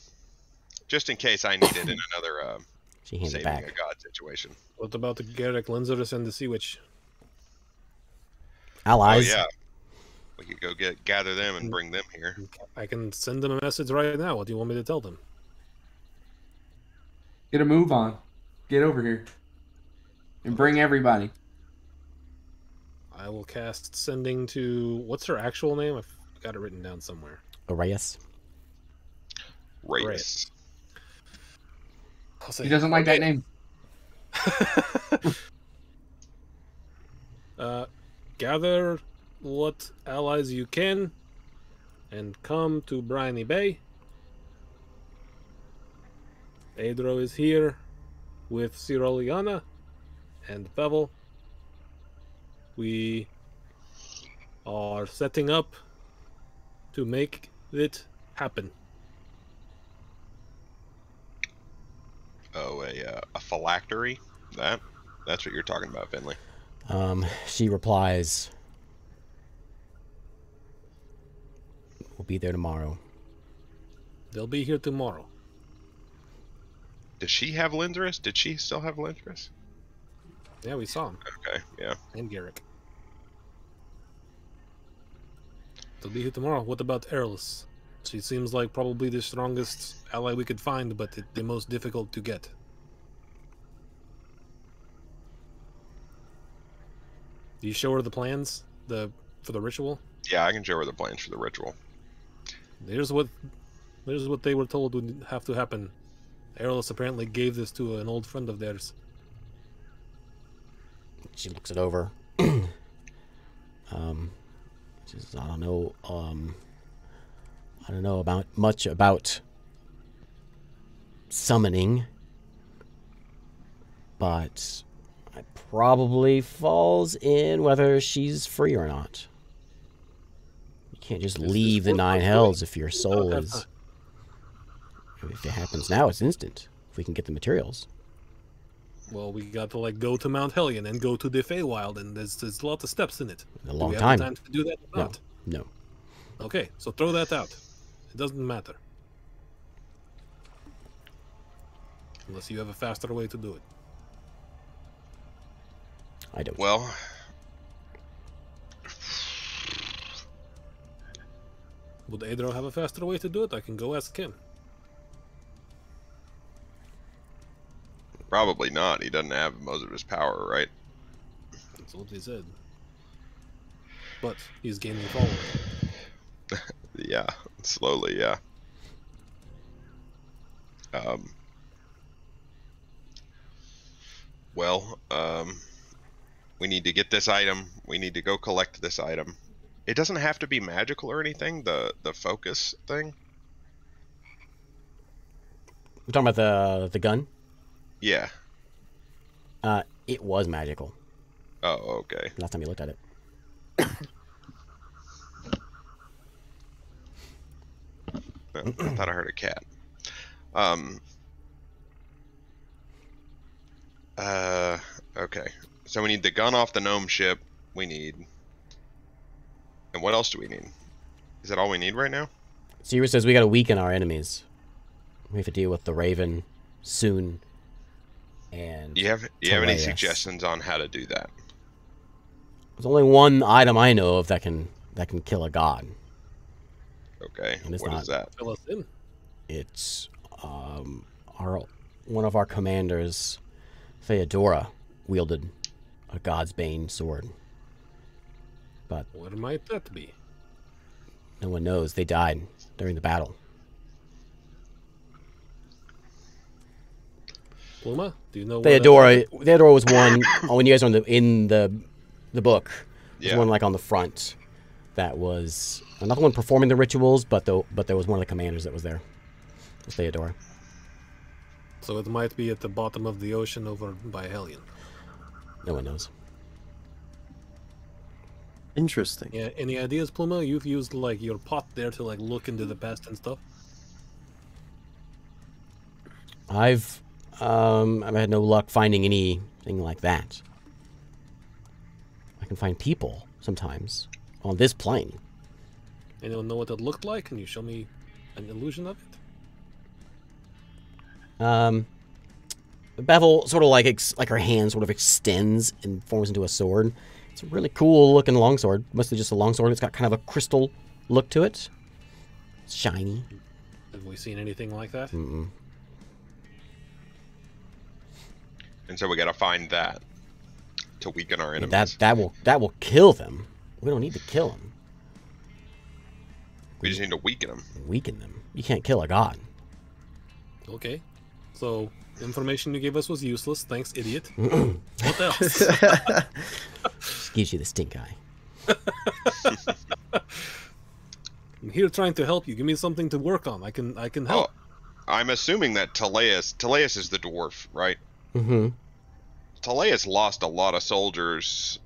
D: just in case I need it in another
A: She hands it
D: saving
A: back.
D: a god situation.
B: What about the Garrick, Linzerus, and the Sea Witch?
A: Allies.
D: Oh yeah, we could go gather them and bring them here.
B: I can send them a message right now. What do you want me to tell them?
C: Get a move on. Get over here. And bring everybody.
B: I will cast sending to... What's her actual name? I've got it written down somewhere.
A: Arias.
D: Reyes.
B: I'll say,
C: He doesn't like that name.
B: gather what allies you can and come to Briny Bay. Adro is here with Ciroliana and Bevel. We are setting up to make it happen.
D: Oh, a phylactery? That's what you're talking about, Finley.
A: She replies, "We'll be there tomorrow."
B: They'll be here tomorrow.
D: Does she have Linzerus? Did she still have Linzerus?
B: Yeah, we saw him.
D: Okay, yeah.
B: And Garrick. They'll be here tomorrow. What about Erlis? She seems like probably the strongest ally we could find, but the most difficult to get. Do you show her the plans for the ritual?
D: Yeah, I can show her the plans for the ritual.
B: Here's what they were told would have to happen. Erlis apparently gave this to an old friend of theirs.
A: She looks it over. She says, I don't know much about summoning, but it probably falls in whether she's free or not. You can't just leave the Nine Hells if your soul is... If it happens now, it's instant. If we can get the materials.
B: Well, we got to go to Mount Hellion and go to the Feywild, and there's a lot of steps in it.
A: In a long
B: Do we
A: time.
B: have the time to do that or not?
A: No.
B: Okay, so throw that out. It doesn't matter. Unless you have a faster way to do it.
A: I don't.
D: Well,
B: Would Adro have a faster way to do it? I can go ask him.
D: probably not. He doesn't have most of his power, right?
B: That's what they said. But he's gaining following.
D: Yeah, slowly, yeah. We need to get this item. We need to go collect this item. It doesn't have to be magical or anything, the focus thing.
A: We're talking about the gun?
D: Yeah.
A: It was magical.
D: Oh, okay.
A: Last time you looked at it.
D: Oh, I thought I heard a cat. Okay. So we need the gun off the gnome ship. We need... And what else do we need? Is that all we need right now?
A: Sirius says we gotta weaken our enemies. We have to deal with the Raven soon. And
D: Do you have any
A: Tereus.
D: suggestions on how to do that?
A: There's only one item I know of that can kill a god.
D: Okay.
A: And it's
D: What
A: not-
D: is that?
B: Fill us in.
A: It's one of our commanders Theodora wielded a God's Bane sword. But
B: Where might that be?
A: no one knows. They died during the battle.
B: Pluma, do you know
A: Theodora was one. When you guys are in the book, there's
D: Yeah.
A: one like on the front that was not the one performing the rituals, but there was one of the commanders that was there. It was Theodora.
B: So it might be at the bottom of the ocean over by Hellion.
A: No one knows.
F: Interesting.
B: Yeah, any ideas, Pluma? You've used like your pot there to like look into the past and stuff.
A: I've had no luck finding anything like that. I can find people sometimes on this plane.
B: Anyone know what it looked like? Can you show me an illusion of it?
A: Bevel sort of like her hand sort of extends and forms into a sword. It's a really cool looking longsword. Mostly just a longsword. It's got kind of a crystal look to it. It's shiny.
B: Have we seen anything like that?
A: Mm-mm.
D: And so we gotta find that to weaken our enemies.
A: That will kill them. We don't need to kill them.
D: We just need to weaken them.
A: Weaken them. You can't kill a god.
B: Okay. So, information you gave us was useless. Thanks, idiot. What else?
A: Just gives you the stink eye.
B: I'm here trying to help you. Give me something to work on. I can help.
D: Oh, I'm assuming that Teleus is the dwarf, right?
A: Mm-hmm.
D: Teleus lost a lot of soldiers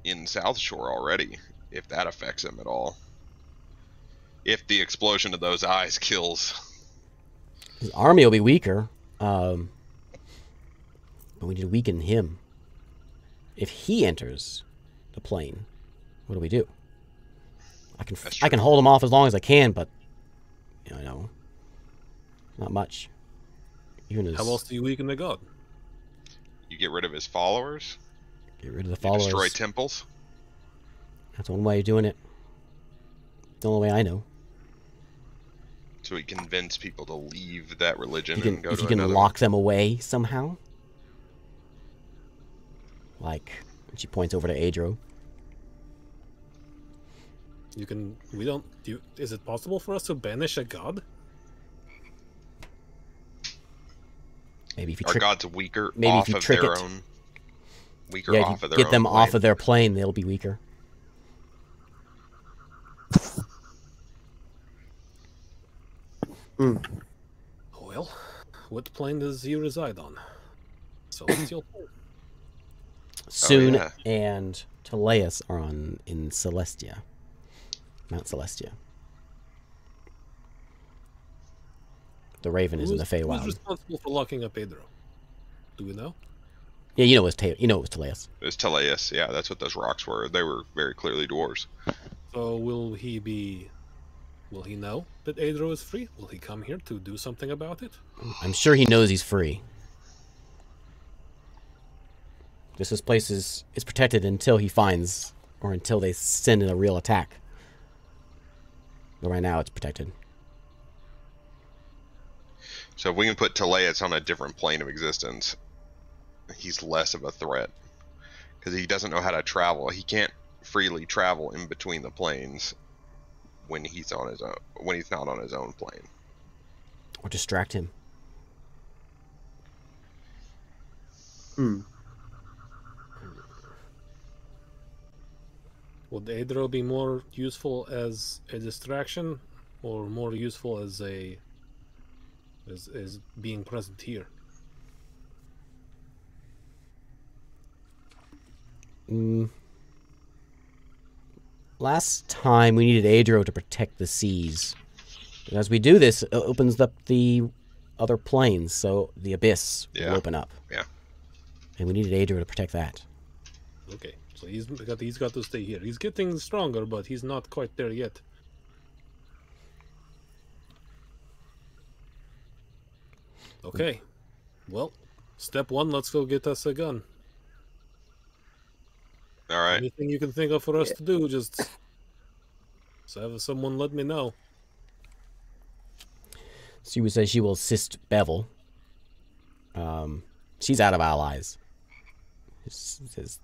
D: in South Shore already, if that affects him at all. If the explosion of those eyes kills.
A: His army will be weaker. But we need to weaken him. If he enters the plane, what do we do? I can hold him off as long as I can, but you know, not much. Even
B: How else do you weaken the god?
D: You get rid of his followers.
A: Get rid of the
D: You
A: followers.
D: destroy temples.
A: That's one way of doing it. The only way I know.
D: So he convince people to leave that religion
A: You
D: and go
A: if
D: to
A: you can
D: another.
A: lock them away somehow. Like, she points over to Adro.
B: You can. We don't. Is it possible for us to banish a god?
A: Maybe if you
D: Our
A: trick,
D: gods weaker
A: maybe if
D: off
A: you
D: of
A: trick
D: their
A: it.
D: own. Weaker
A: yeah,
D: off
A: if you
D: of their
A: get
D: own
A: them off
D: plane.
A: of their plane, they'll be weaker.
B: Well, what plane does he reside on? Celestial plane.
A: Soon
D: yeah.
A: and Teleus are in Celestia. Mount Celestia. The Raven is in the
B: Who's
A: Feywild.
B: responsible for locking up Pedro? Do we know?
A: Yeah, you know it was Teleus.
D: It's Teleus, yeah, that's what those rocks were. They were very clearly dwarves.
B: So will he know that Adro is free? Will he come here to do something about it?
A: I'm sure he knows he's free. This place is protected until he finds, or until they send in a real attack. But right now it's protected.
D: So if we can put Teleus on a different plane of existence, he's less of a threat. Because he doesn't know how to travel. He can't freely travel in between the planes when he's on his own, when he's not on his own plane.
A: Or distract him.
B: Would Adro be more useful as a distraction, or more useful as as being present here?
A: Last time we needed Adro to protect the seas. And as we do this, it opens up the other planes, so the abyss
D: Yeah.
A: will open up.
D: Yeah.
A: And we needed Adro to protect that.
B: Okay, so he's got to stay here. He's getting stronger, but he's not quite there yet. Okay, well, step one, let's go get us a gun.
D: All right.
B: Anything you can think of for us to do, just have someone let me know.
A: She would say she will assist Bevel. She's out of allies. This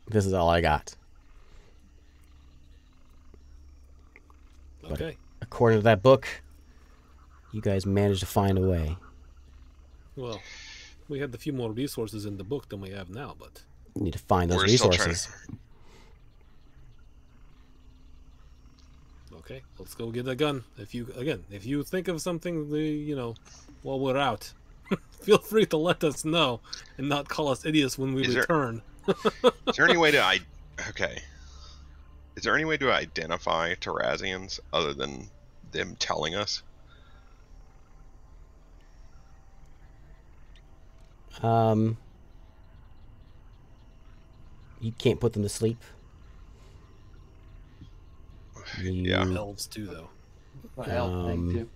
A: is all I got.
B: Okay.
A: According to that book, you guys managed to find a way.
B: Well, we had a few more resources in the book than we have now, but
A: You need to find those
D: We're still
A: resources.
B: okay, let's go get a gun. If you think of something, while we're out, feel free to let us know and not call us idiots when we return.
D: Is there any way to Okay. Is there any way to identify Terrazians other than them telling us?
A: You can't put them to sleep.
D: Yeah.
B: Elves too, though.
C: Too.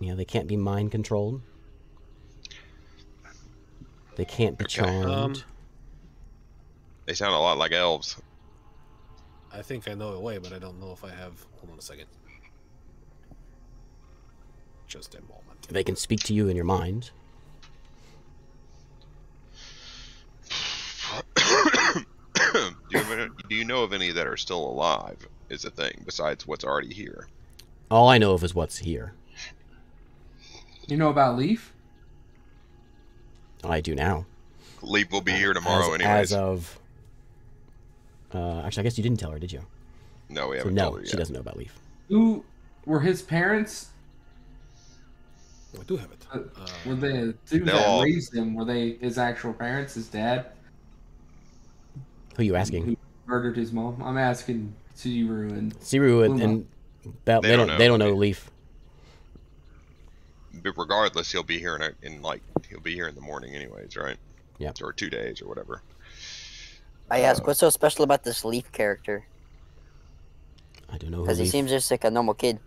A: They can't be mind controlled. They can't be charmed.
D: They sound a lot like elves.
B: I think I know a way, but I don't know if I have. Hold on a second. Just a moment.
A: They can speak to you in your mind.
D: Do you know of any that are still alive? Is a thing besides what's already here.
A: All I know of is what's here.
C: You know about Leaf?
A: I do now.
D: Leap will be here tomorrow, anyways.
A: As of... actually, I guess you didn't tell her, did you?
D: No, we
A: So
D: haven't told her yet.
A: she doesn't know about Leaf.
C: Who were his parents?
B: I do have it.
C: Were the dudes that raised him? Were they his actual parents? His dad?
A: Who are you asking?
C: Who murdered his mom? I'm asking Siru and
A: Siru
C: Uma.
A: and Bell. They don't know Leaf.
D: But regardless, he'll be here he'll be here in the morning, anyways, right?
A: Yeah.
D: Or 2 days or whatever.
E: I ask, what's so special about this Leaf character?
A: I don't know who
E: Because he
A: Leaf...
E: seems just like a normal kid.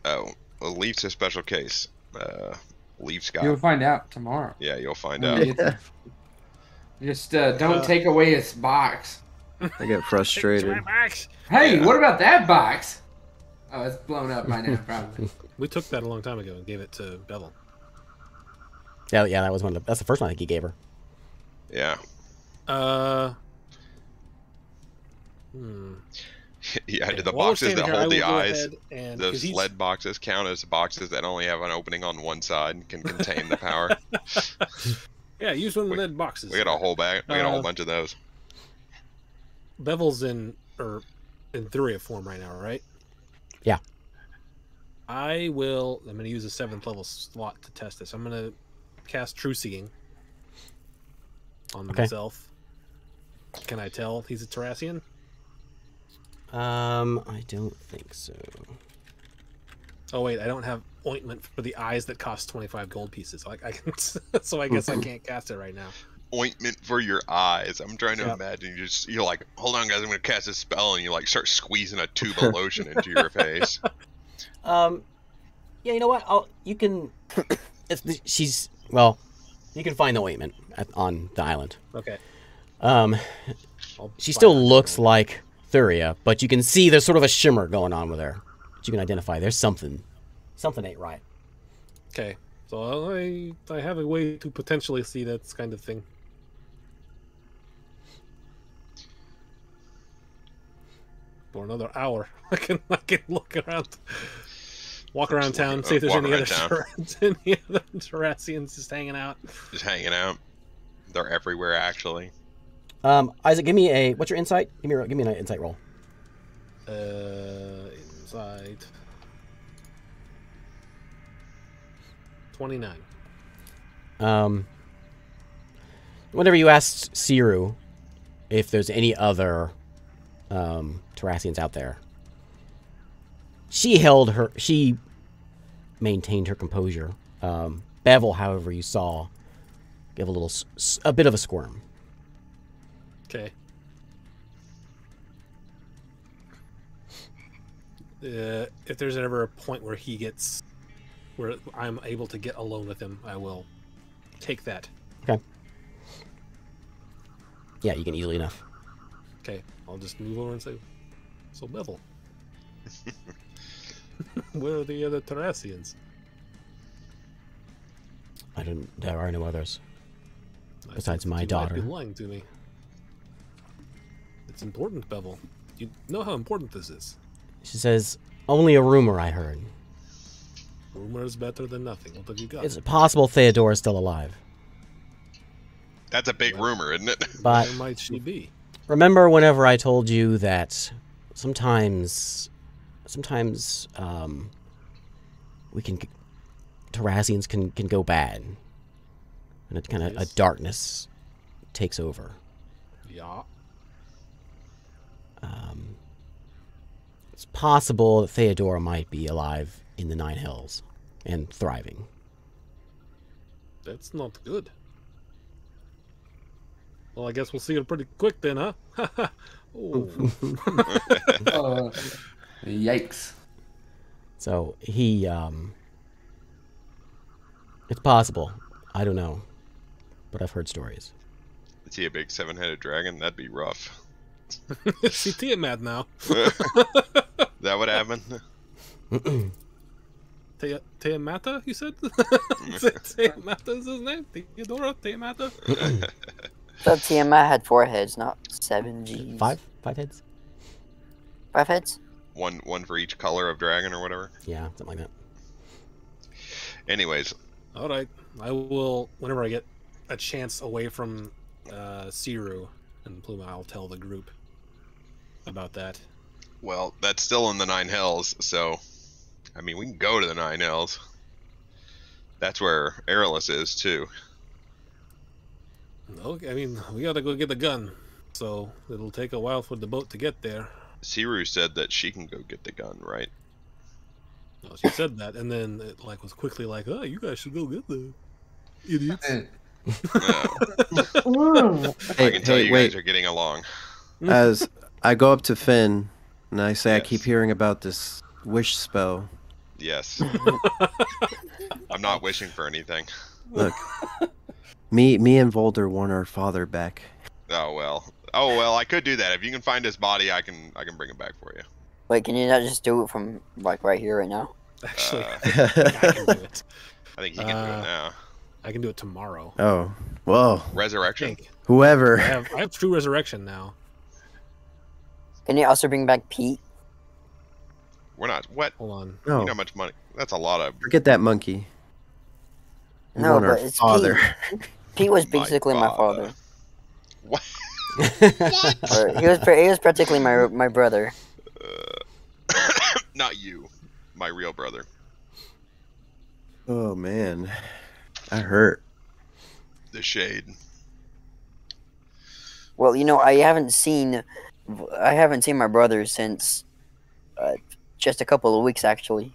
D: Oh, well, Leaf's a special case. Leaf's got.
C: You'll find out tomorrow.
D: Yeah, you'll find
C: When
D: out.
C: we get there. Just don't take away his box.
F: I get frustrated.
C: Hey,
D: Yeah.
C: what about that box? Oh, it's blown up by now, probably.
B: We took that a long time ago and gave it to Bevel.
A: Yeah, that was that's the first one I think he gave her.
D: Yeah. Yeah, do the
B: While we're
D: boxes
B: standing
D: that
B: here, I
D: hold the
B: will go
D: eyes,
B: ahead and-
D: those
B: 'cause he's-
D: lead boxes, count as boxes that only have an opening on one side and can contain the power?
B: Yeah, use one of the lead boxes.
D: We got a whole bag. We got a whole bunch of those.
B: Bevel's in Thuria form right now, right?
A: Yeah.
B: I'm going to use a 7th level slot to test this. I'm going to cast True Seeing on myself. Can I tell he's a Terrassian?
A: I don't think so.
B: Oh wait, I don't have ointment for the eyes that cost 25 gold pieces. I can, so I guess I can't cast it right now.
D: Ointment for your eyes. I'm trying to imagine you're like, hold on, guys, I'm gonna cast a spell, and you like start squeezing a tube of lotion into your face.
A: Yeah, you know what? You can find the ointment on the island.
B: Okay.
A: She still looks like Thuria, but you can see there's sort of a shimmer going on with her. But you can identify there's something ain't right.
B: Okay, so I have a way to potentially see that kind of thing. For another hour, I can look around, walk around town, see if there's any other Terrassians just hanging out.
D: Just hanging out. They're everywhere, actually.
A: Isaac, what's your insight? Give me an insight roll.
B: Insight 29.
A: Whenever you asked Siru if there's any other Terrassians out there, she maintained her composure. Bevel, however, you saw give a bit of a squirm.
B: Okay. If there's ever a point where I'm able to get alone with him, I will take that.
A: Okay. Yeah, you can easily enough.
B: Okay, I'll just move over and say, "So Bevel, Where are the other Terrassians?
A: There are no others.
B: I
A: Besides
B: think
A: my
B: you
A: daughter.
B: might be lying to me. It's important, Bevel. You know how important this is.
A: She says, only a rumor I heard.
B: Rumor is better than nothing. What have you got?
A: Is it possible Theodora is still alive?
D: That's a big rumor, isn't it?
A: But
B: Where might she be?
A: remember whenever I told you that sometimes we can, Terrassians can go bad. And it kind of, a
B: Yes.
A: darkness takes over.
B: Yeah.
A: It's possible that Theodora might be alive in the Nine Hells and thriving.
B: That's not good. Well, I guess we'll see her pretty quick then, huh? Oh.
C: Yikes.
A: So he, it's possible. I don't know, but I've heard stories.
D: Is he a big 7-headed dragon? That'd be rough.
B: See Tiamat now.
D: That would happen?
B: Tiamata, you said? Tiamata is his name? Theodora? Tiamata?
E: So Tiamat had 4 heads, not 7. G's.
A: Five heads?
E: 5 heads?
D: One for each color of dragon or whatever.
A: Yeah, something like that.
D: Anyways,
B: Alright. I will, whenever I get a chance away from Siru and Pluma, I'll tell the group about that.
D: well, that's still in the Nine Hells, so I mean we can go to the Nine Hells. That's where Aerolus is too.
B: Okay, I mean, we gotta go get the gun, so it'll take a while for the boat to get there.
D: Siru said that she can go get the gun, right?
B: Well, she said that, and then it was quickly like, oh, you guys should go get the idiots.
D: I can tell you
F: wait.
D: guys are getting along.
F: As I go up to Finn and I say, I
D: Yes.
F: keep hearing about this wish spell.
D: Yes. I'm not wishing for anything.
F: Look, me and Volder want our father back.
D: Oh well, I could do that. If you can find his body, I can bring him back for you.
E: Wait, can you not just do it from, right here, right now?
B: Actually,
D: Uh,
B: I can do it.
D: I think he can do it now.
B: I can do it tomorrow.
F: Oh, whoa,
D: Resurrection?
B: I
F: whoever.
B: have true resurrection now.
E: Can you also bring back Pete?
D: We're not. What?
B: Hold on.
D: You
F: No,
D: know how much money? That's a lot of.
F: forget that monkey. We
E: No,
F: want our
E: but it's
F: father.
E: Pete. Pete was
D: My
E: basically my
D: father.
E: father.
D: What?
E: Or he was practically my brother.
D: Not you, my real brother.
F: Oh man, I hurt.
D: The shade.
E: Well, I haven't seen my brother since just a couple of weeks, actually.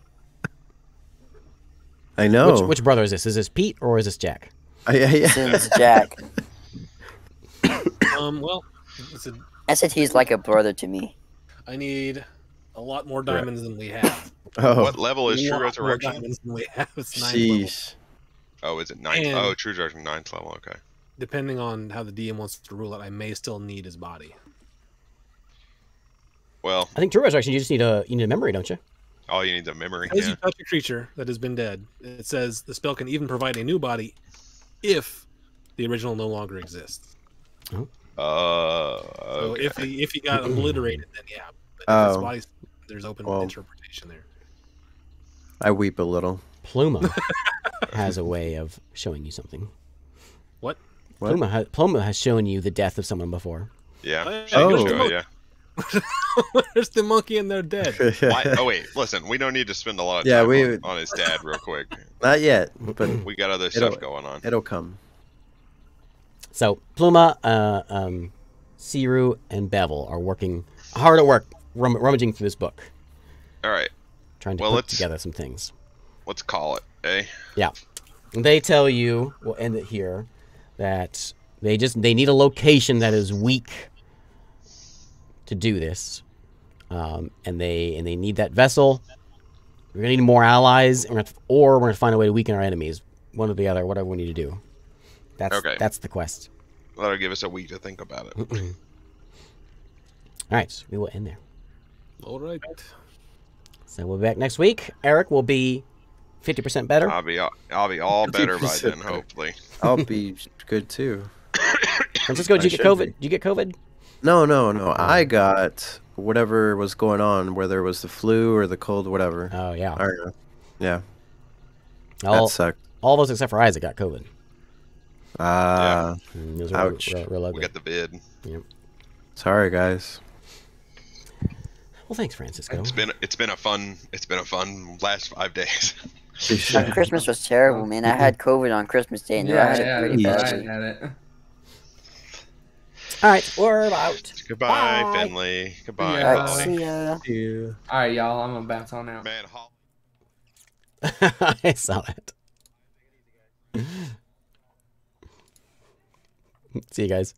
F: I know.
A: Which brother is this? Is this Pete or is this Jack?
E: Since Jack.
B: Well, listen,
E: I said he's like a brother to me.
B: I need a lot more diamonds than we have.
F: Oh,
D: What level is
B: A
D: True
B: lot more
D: Resurrection?
B: diamonds than we have. It's 9 level.
F: jeez.
D: Oh, is it 9th?
B: And-
D: Oh, True Resurrection 9th level. Okay.
B: Depending on how the DM wants to rule it, I may still need his body.
D: Well,
A: I think True Resurrection, you need a memory, don't you?
D: all you need is a memory.
B: As
D: Yeah.
B: you touch a creature that has been dead, it says the spell can even provide a new body if the original no longer exists.
D: Okay.
B: So if he got obliterated, then yeah. But if his
F: Oh.
B: body, there's open
F: Well.
B: interpretation there.
F: I weep a little.
A: Pluma has a way of showing you something.
B: What?
F: What?
A: Pluma has shown you the death of someone before.
D: Yeah. She
F: Oh.
D: can show it, yeah.
B: There's the monkey and they're dead.
D: Why? Oh wait, listen. We don't need to spend a lot of
F: Yeah,
D: time on his dad real quick.
F: Not yet, but
D: We got other
F: It'll-
D: stuff going on.
F: it'll come.
A: So Pluma, Siru, and Bevel are working hard at work, rummaging through this book,
D: All right.
A: trying to
D: Well,
A: put
D: let's-
A: together some things.
D: Let's call it, eh?
A: Yeah. And they tell you, we'll end it here, that they need a location that is weak to do this. And they need that vessel. We're gonna need more allies, and we're gonna find a way to weaken our enemies. One or the other, whatever we need to do.
D: Okay.
A: That's the quest.
D: That'll give us a week to think about it.
A: Alright, so we will end there.
B: All right.
A: So we'll be back next week. Eric will be 50% better.
D: I'll be all better by
F: 50%
D: then,
F: better.
D: hopefully.
F: I'll be good too.
A: Francisco, did you get
F: should
A: COVID?
F: be.
A: Did you get COVID?
F: No. I got whatever was going on, whether it was the flu or the cold, whatever.
A: Oh, yeah.
F: I don't know. Yeah,
A: All,
F: that sucked.
A: all those except for Isaac got COVID.
F: Ah,
A: It was
F: Ouch.
A: real
D: We
A: ugly.
D: got the vid.
F: sorry guys.
A: Well, thanks, Francisco.
D: It's been a fun last 5 days.
E: That Christmas was terrible, man. I had COVID on Christmas Day, and I had it pretty badly.
C: Had it.
A: All right, we're out.
D: Goodbye,
A: Bye.
D: Finley. Goodbye,
C: Yeah.
E: Alright,
D: Holly.
E: see ya.
C: All right, y'all. I'm gonna bounce on out.
D: Man, Holly.
A: I saw that. See you guys.